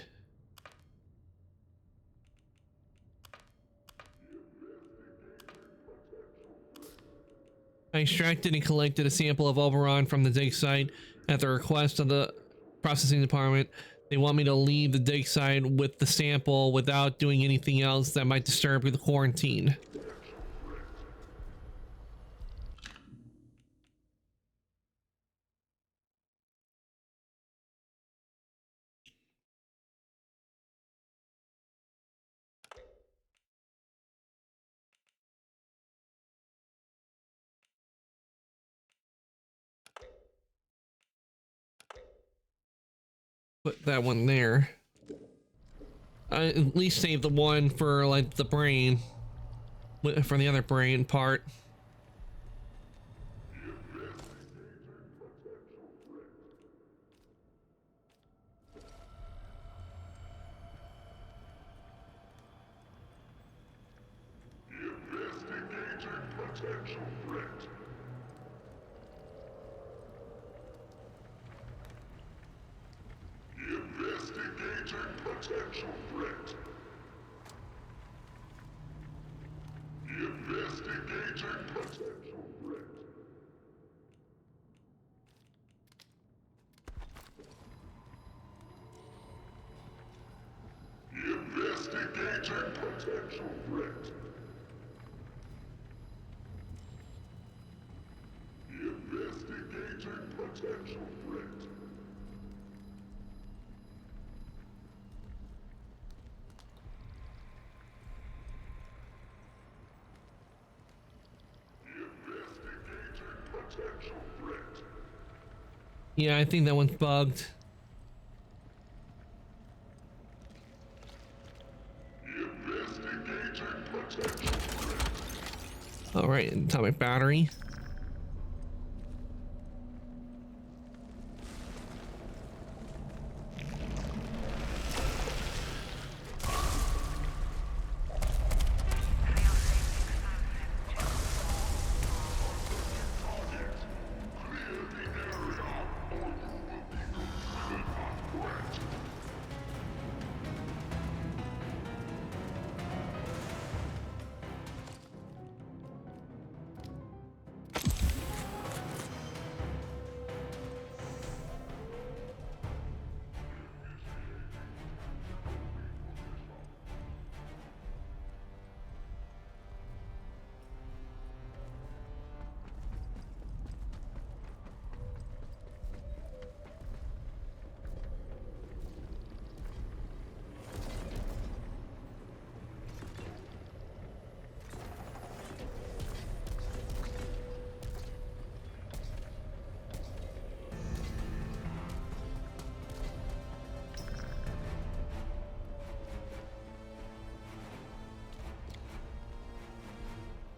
I extracted and collected a sample of Oberon from the dig site at the request of the processing department. They want me to leave the dig site with the sample without doing anything else that might disturb the quarantine. Put that one there. I at least save the one for like the brain, for the other brain part. Yeah, I think that one's bugged. All right, atomic battery.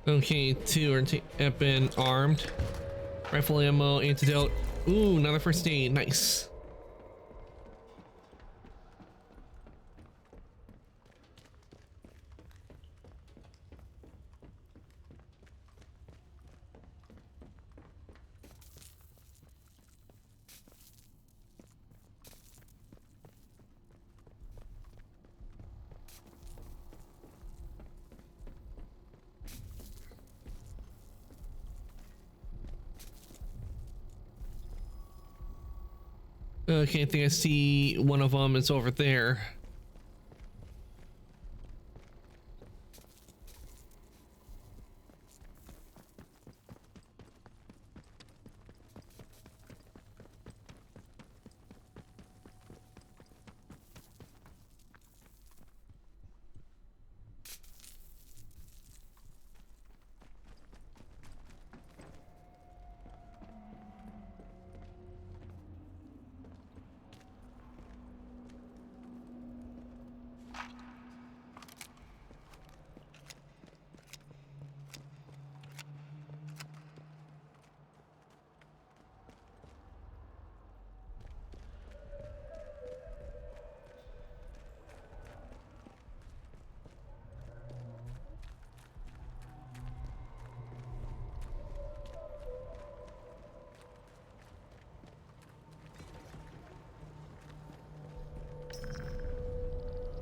Okay, two have been armed. Rifle ammo, antidote. Ooh, another first aid. Nice. Okay, I think I see one of them. It's over there.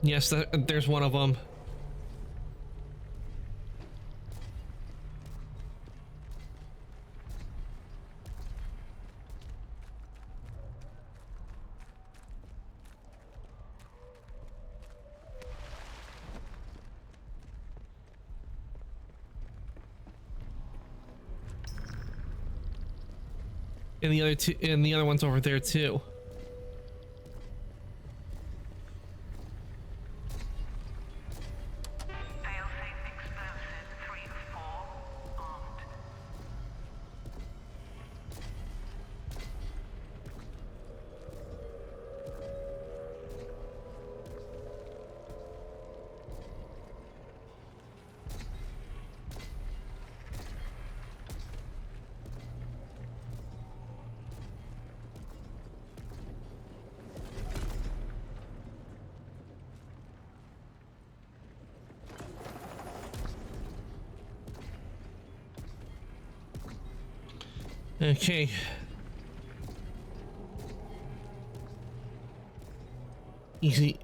Yes, there's one of them. And the other two, and the other one's over there too. Okay. Easy.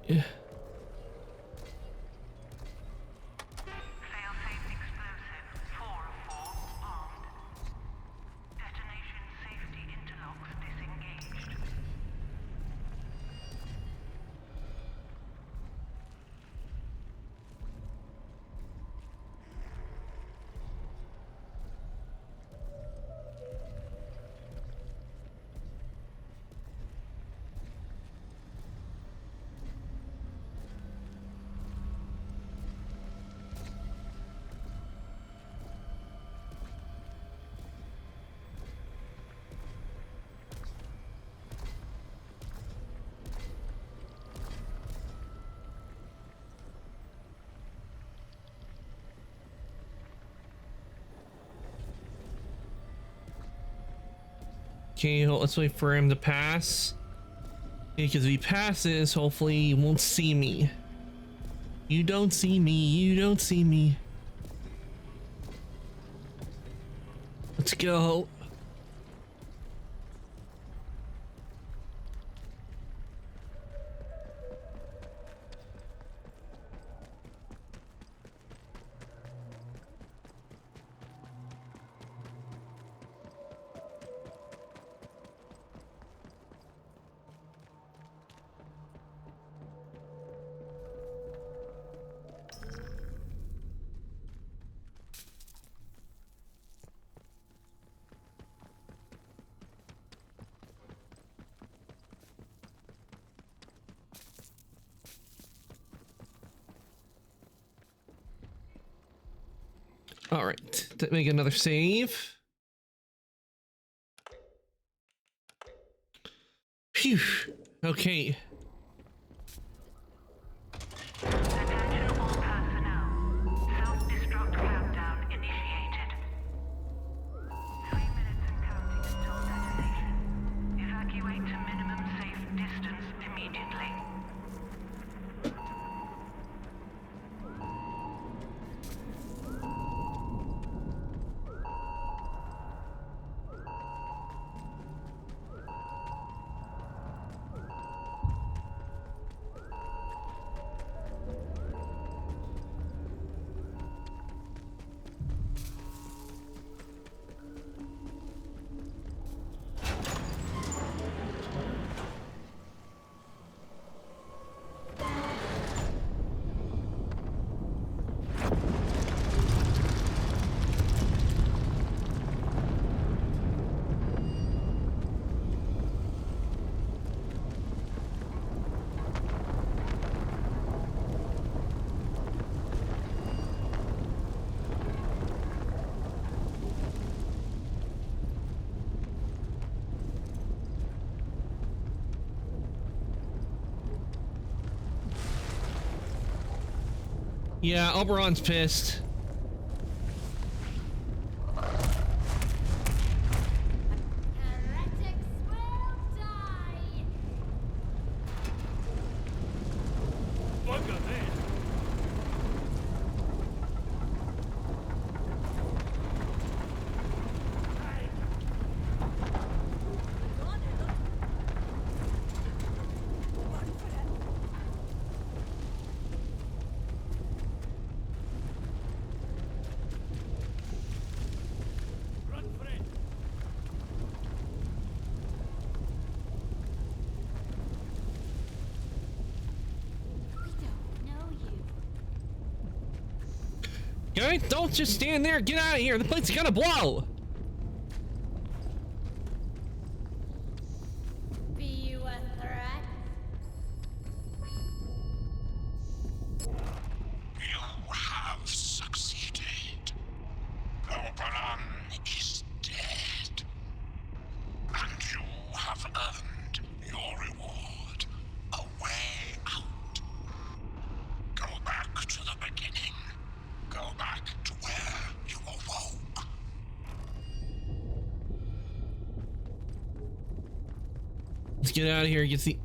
Okay, let's wait for him to pass. Because if he passes, hopefully he won't see me. You don't see me, you don't see me. Let's go. All right, make another save. Phew. Okay. Yeah, Oberon's pissed. Guy, don't just stand there. Get out of here. The plate's gonna blow. Be you a threat? You have succeeded. Oberon is dead. And you have earned your reward. A way out. Go back to the beginning. Go back to where you awoke. Let's get out of here. Get the.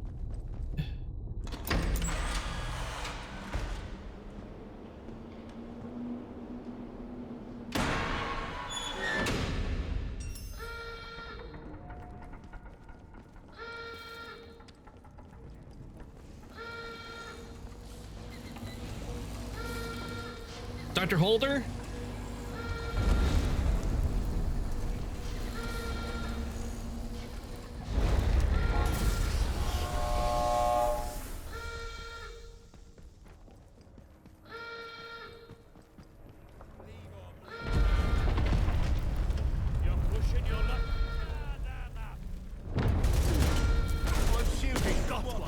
Dr. Holder? You're pushing your luck. I'm shooting. Got one.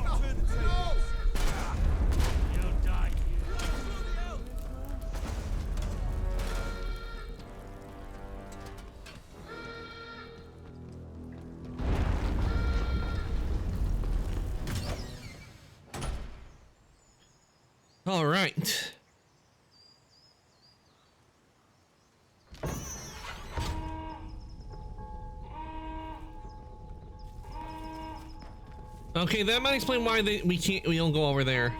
Got to the tables. You'll die. All right. Okay, that might explain why we don't go over there.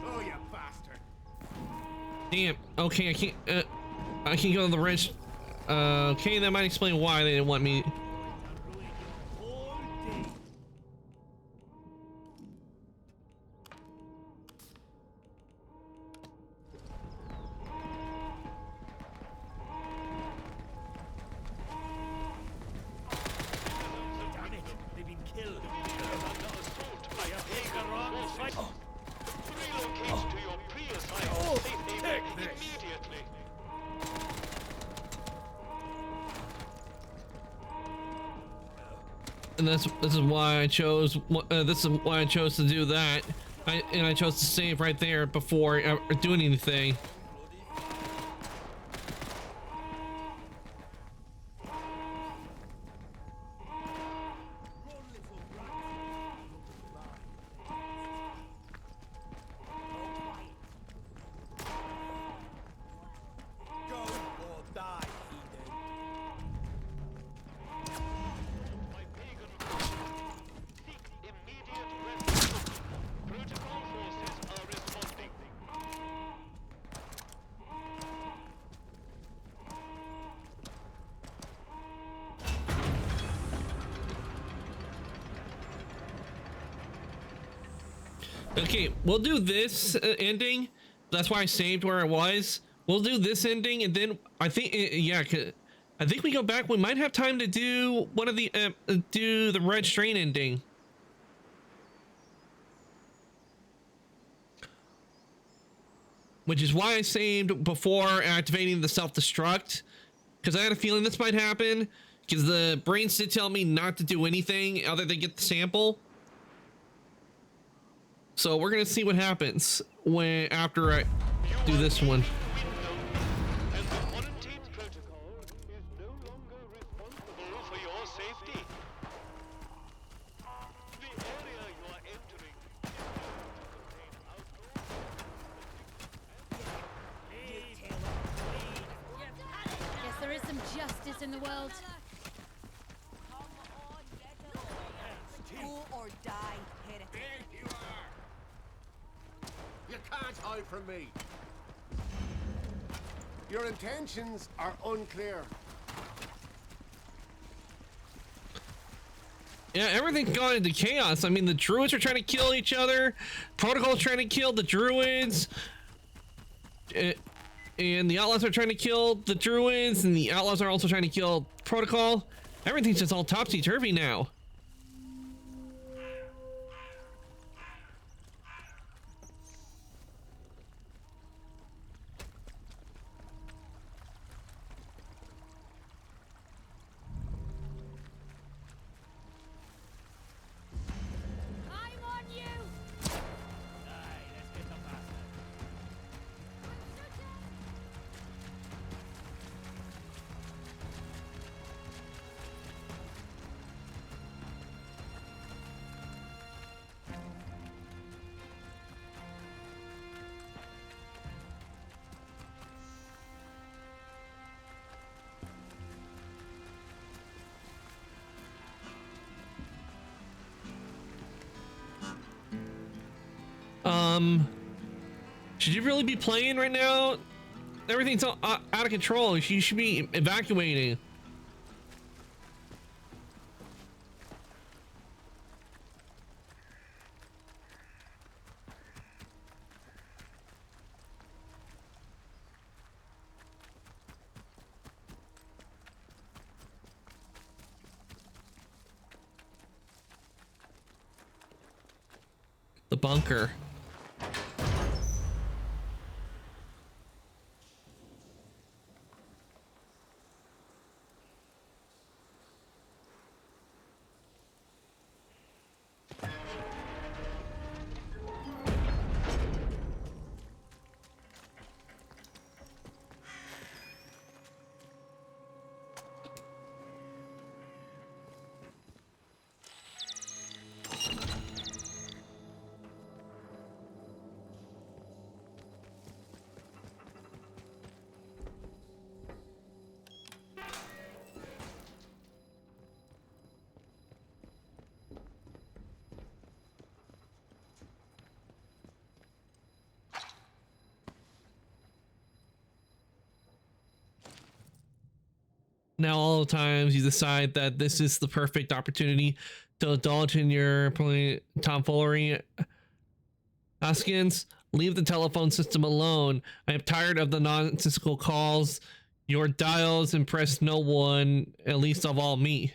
Oh, you bastard. Damn. Okay, I can't go to the ridge. Okay, that might explain why they didn't want me. Damn it. They've been killed. Under assault by a Hagar fight. Relocate to your pre-assigned safe haven immediately. And this is why I chose. This is why I chose to do that. I chose to save right there before doing anything. Go or die, heathen. Protocol forces are responding. Okay, we'll do this ending. That's why I saved where I was. We'll do this ending, and then I think, yeah, I think we go back. We might have time to do one of the do the red strain ending. Which is why I saved before activating the self-destruct, because I had a feeling this might happen, because the brains did tell me not to do anything other than get the sample. So we're gonna see what happens when after I do this one. And the quarantine protocol is no longer responsible for your safety. The area you are entering is Guess there is some justice in the world. Go or die, heretic. There you are. You can't hide from me. Your intentions are unclear. Yeah, everything's gone into chaos. I mean, the druids are trying to kill each other. Protocol's trying to kill the druids. And the outlaws are trying to kill the druids. And the outlaws are also trying to kill Protocol. Everything's just all topsy-turvy now. Should you really be playing right now? Everything's all out of control. You should be evacuating. The bunker. Now all the times you decide that this is the perfect opportunity to indulge in your tomfoolery, Hoskins, leave the telephone system alone. I am tired of the nonsensical calls, your dials impress no one, at least of all me.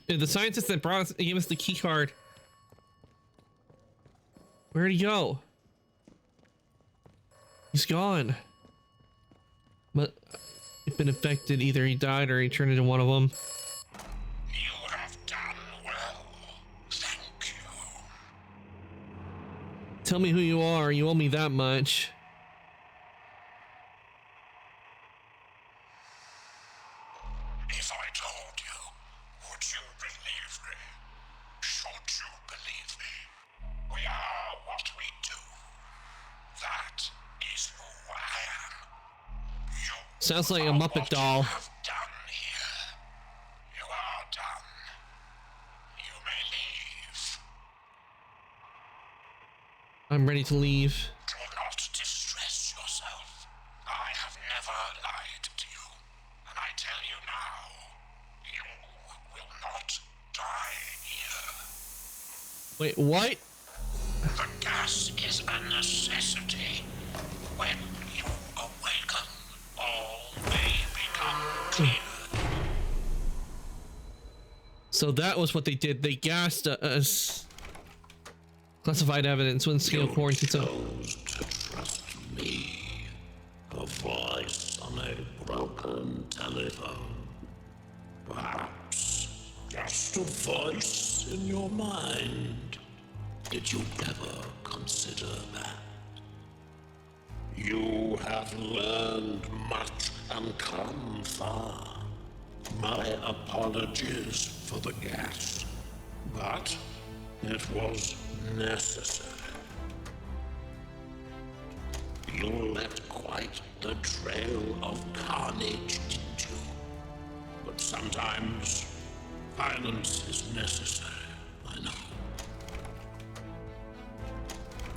The scientist that brought us, gave us the key card. Where'd he go? He's gone. But he's been infected. Either he died or he turned into one of them. You have done well. Thank you. Tell me who you are. You owe me that much. If I told you, would you believe me? Should you believe me? We are what we do. That is who I am. You Sounds like a Muppet doll. have done here. You are done. You may leave. I'm ready to leave. Do not distress yourself. I have never lied to you. And I tell you now, you will not die here. Wait, what? The gas is a necessity. When So that was what they did. They gassed us. Classified evidence when scale quarantine. So To trust me, a voice on a broken telephone. Perhaps just a voice in your mind. Did you ever consider that? You have learned much and come far. My apologies for the gas, but it was necessary. You left quite the trail of carnage, didn't you? But sometimes violence is necessary, I know.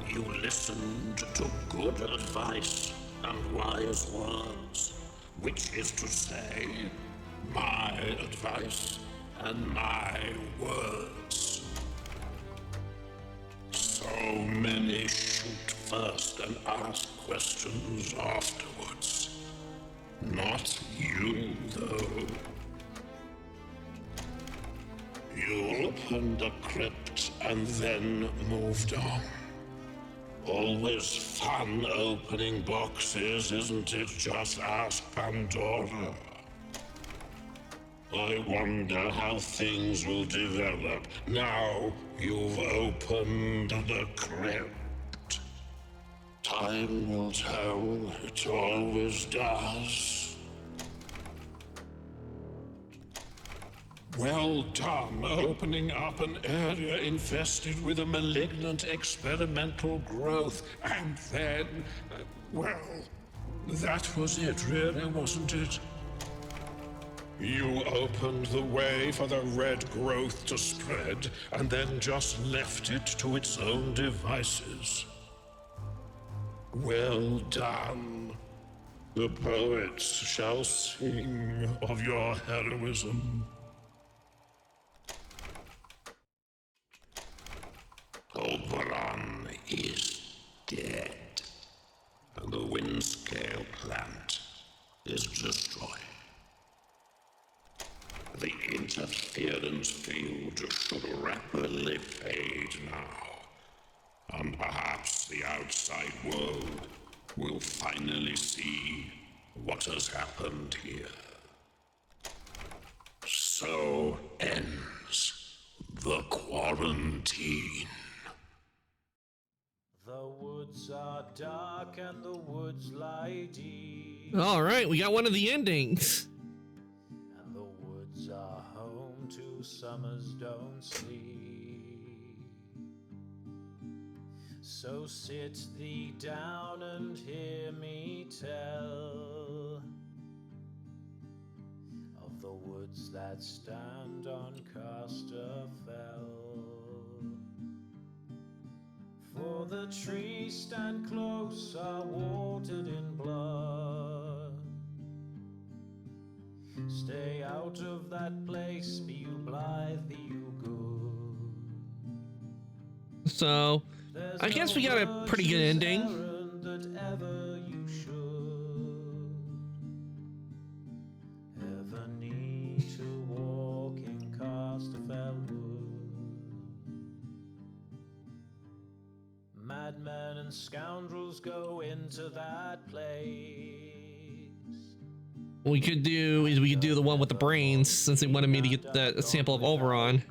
You listened to good advice and wise words, which is to say, my advice and my words. So many shoot first and ask questions afterwards. Not you, though. You opened the crypt and then moved on. Always fun opening boxes, isn't it? Just ask Pandora. I wonder how things will develop now you've opened the crypt. Time will tell, it always does. Well done, opening up an area infested with a malignant experimental growth. And then, well, that was it really, wasn't it? You opened the way for the red growth to spread, and then just left it to its own devices. Well done. The poets shall sing of your heroism. Oberon is dead, and the Windscale plant is destroyed. The interference field should rapidly fade now, and perhaps the outside world will finally see what has happened here. So ends the quarantine. The woods are dark and the woods lie deep. all right, we got one of the endings. And the woods are home to summers don't sleep. So sit thee down and hear me tell of the woods that stand on Casterfell. For the trees stand close, are watered in blood. Stay out of that place, be you blithe, be you good. So, I guess we got a pretty good ending. That ever you should ever need to walk in Casterfell Wood. Madmen and scoundrels go into that place. What we could do is we could do the one with the brains, since they wanted me to get that sample of Oberon.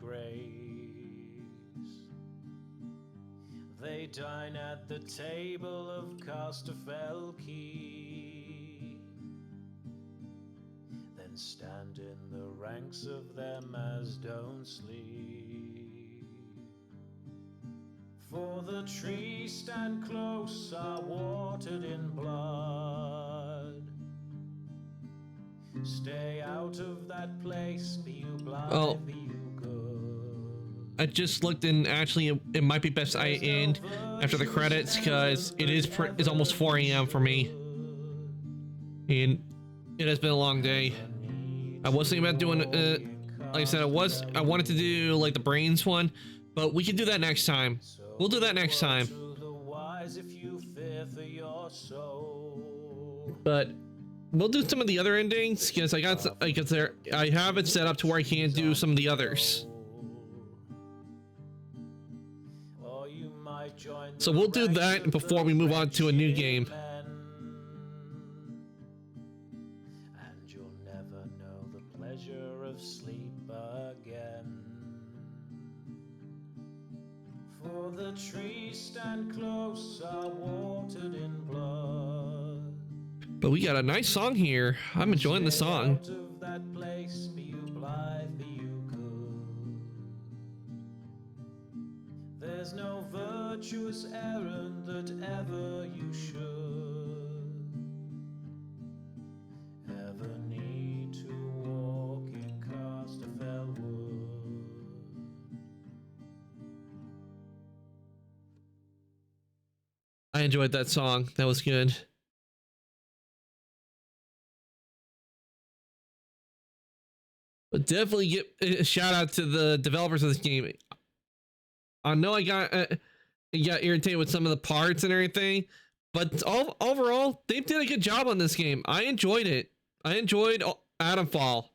They dine at the table of Casterfell Keep, then stand in the ranks of them as don't sleep. For the trees stand close, are watered in blood. Stay out of that place, be you blind, be you good. I just looked, and actually it might be best I end after the credits, because it's almost 4 a.m. for me, and it has been a long day. I was thinking about doing like I said, I wanted to do like the brains one, but we can do that next time. We'll do that next time. But we'll do some of the other endings because I have it set up to where I can do some of the others. So we'll do that before we move on to a new game. And you'll never know the pleasure of sleep again. For the trees stand close, are watered in blood. But we got a nice song here. I'm enjoying the song. Out of that place, be you blithe, be you good. There's no virtuous errand that ever you should ever need to walk in Casterfell Wood. I enjoyed that song. That was good. But definitely get a shout out to the developers of this game. I know I got irritated with some of the parts and everything, but overall, they did a good job on this game. I enjoyed it. I enjoyed Adamfall.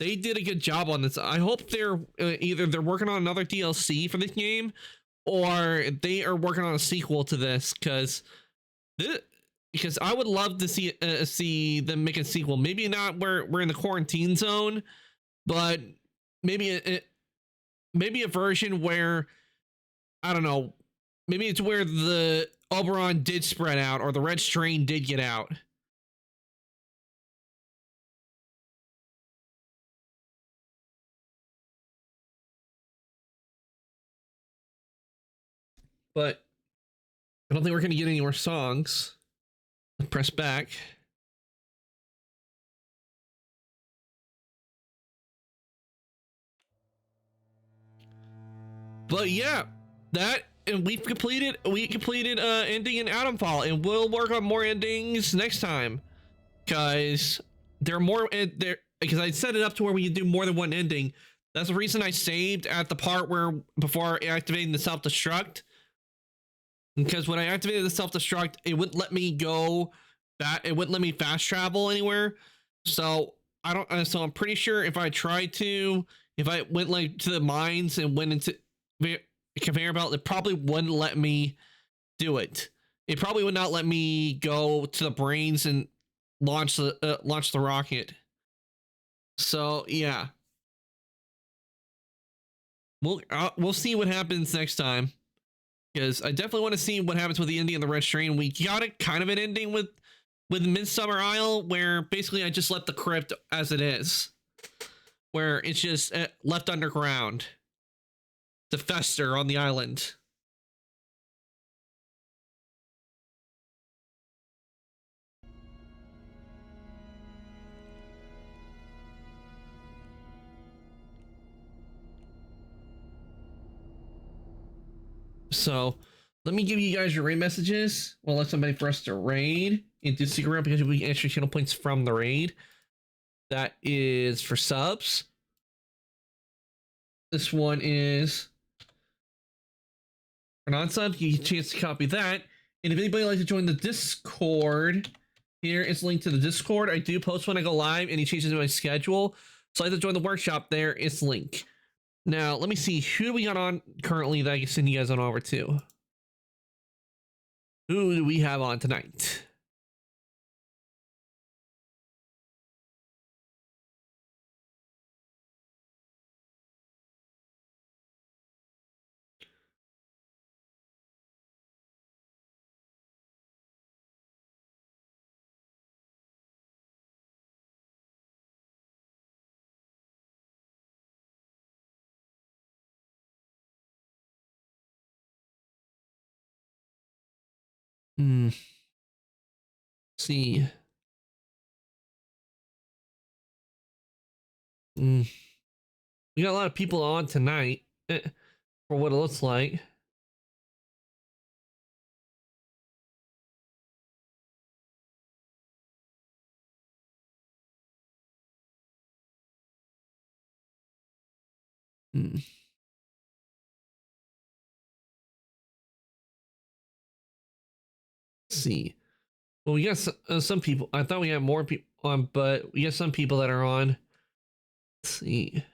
They did a good job on this. I hope they're either they're working on another DLC for this game, or they are working on a sequel to this. Because I would love to see them make a sequel. Maybe not where we're in the quarantine zone, but maybe a version where, I don't know, maybe it's where the Oberon did spread out or the red strain did get out. But I don't think we're going to get any more songs. Press back. But yeah, that, and we completed ending in Adamfall, and we'll work on more endings next time, because there are more there, because I set it up to where we can do more than one ending. That's the reason I saved at the part where before activating the self-destruct, because when I activated the self-destruct, it wouldn't let me go back, it wouldn't let me fast travel anywhere. So I don't, so I'm pretty sure if I went like to the mines and went into conveyor belt, it probably wouldn't let me do it. It probably would not let me go to the brains and launch the rocket. So yeah, we'll see what happens next time, because I definitely want to see what happens with the ending of the red strain. We got it kind of an ending with Midsummer Isle, where basically I just left the crypt as it is, where it's just left underground to fester on the island. So let me give you guys your raid messages. We'll let somebody for us to raid and do secret round, because we get extra channel points from the raid. That is for subs. This one is for non-subs. You get a chance to copy that. And if anybody would like to join the Discord, here is linked to the Discord. I do post when I go live, and he changes my schedule. So I like to join the workshop. There is link. Now, let me see. Who do we got on currently that I can send you guys on over to? Who do we have on tonight? See. We got a lot of people on tonight, for what it looks like. See. Well, we got some people. I thought we had more people on, but we got some people that are on. Let's see.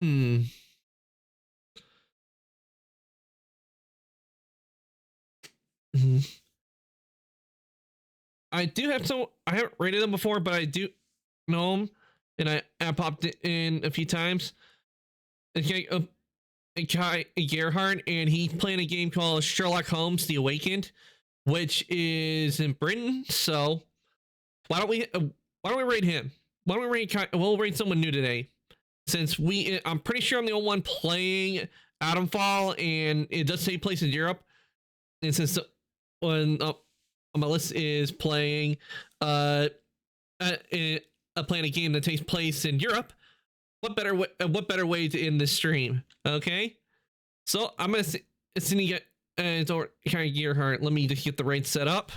Hmm. Hmm. I do have some. I haven't rated them before, but I do know them, and I popped it in a few times. Okay, Kai Gerhardt, and he's playing a game called Sherlock Holmes: The Awakened, which is in Britain. So why don't we rate him? Why don't we rate Kai? We'll rate someone new today, since I'm pretty sure I'm the only one playing Atomfall, and it does take place in Europe. And since one on my list is playing uh, playing a game that takes place in Europe, what better way to end this stream? Okay, so I'm gonna send you it's over kind of Gearheart. Let me just get the raid set up.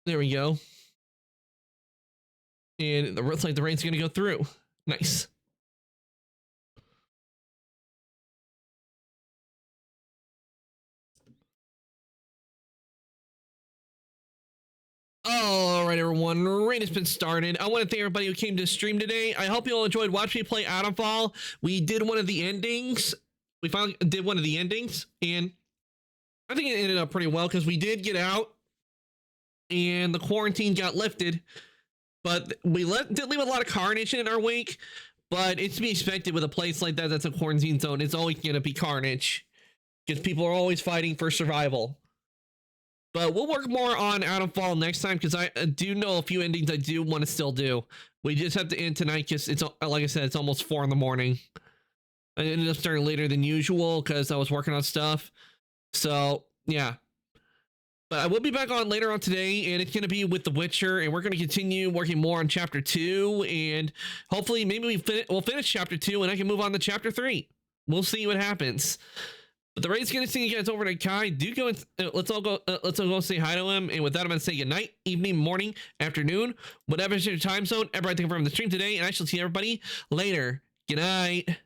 There we go. And it looks like the raid's gonna go through. Nice. All right, everyone. Raid has been started. I want to thank everybody who came to the stream today. I hope you all enjoyed watching me play Atomfall. We did one of the endings. We finally did one of the endings, and I think it ended up pretty well because we did get out, and the quarantine got lifted. But we did leave a lot of carnage in our wake. But it's to be expected with a place like that that's a quarantine zone. It's always going to be carnage because people are always fighting for survival. But we'll work more on Atomfall next time because I do know a few endings I do want to still do. We just have to end tonight because it's, like I said, it's almost 4 in the morning. I ended up starting later than usual because I was working on stuff. So, yeah. But I will be back on later on today, and it's going to be with The Witcher, and we're going to continue working more on Chapter 2, and hopefully maybe we'll finish Chapter 2, and I can move on to Chapter 3. We'll see what happens. But the raid's gonna send you guys over to Kai. Do go and let's all go say hi to him. And with that, I'm gonna say good night, evening, morning, afternoon, whatever's your time zone. Everybody, thank you for the stream today, and I shall see everybody later. Good night.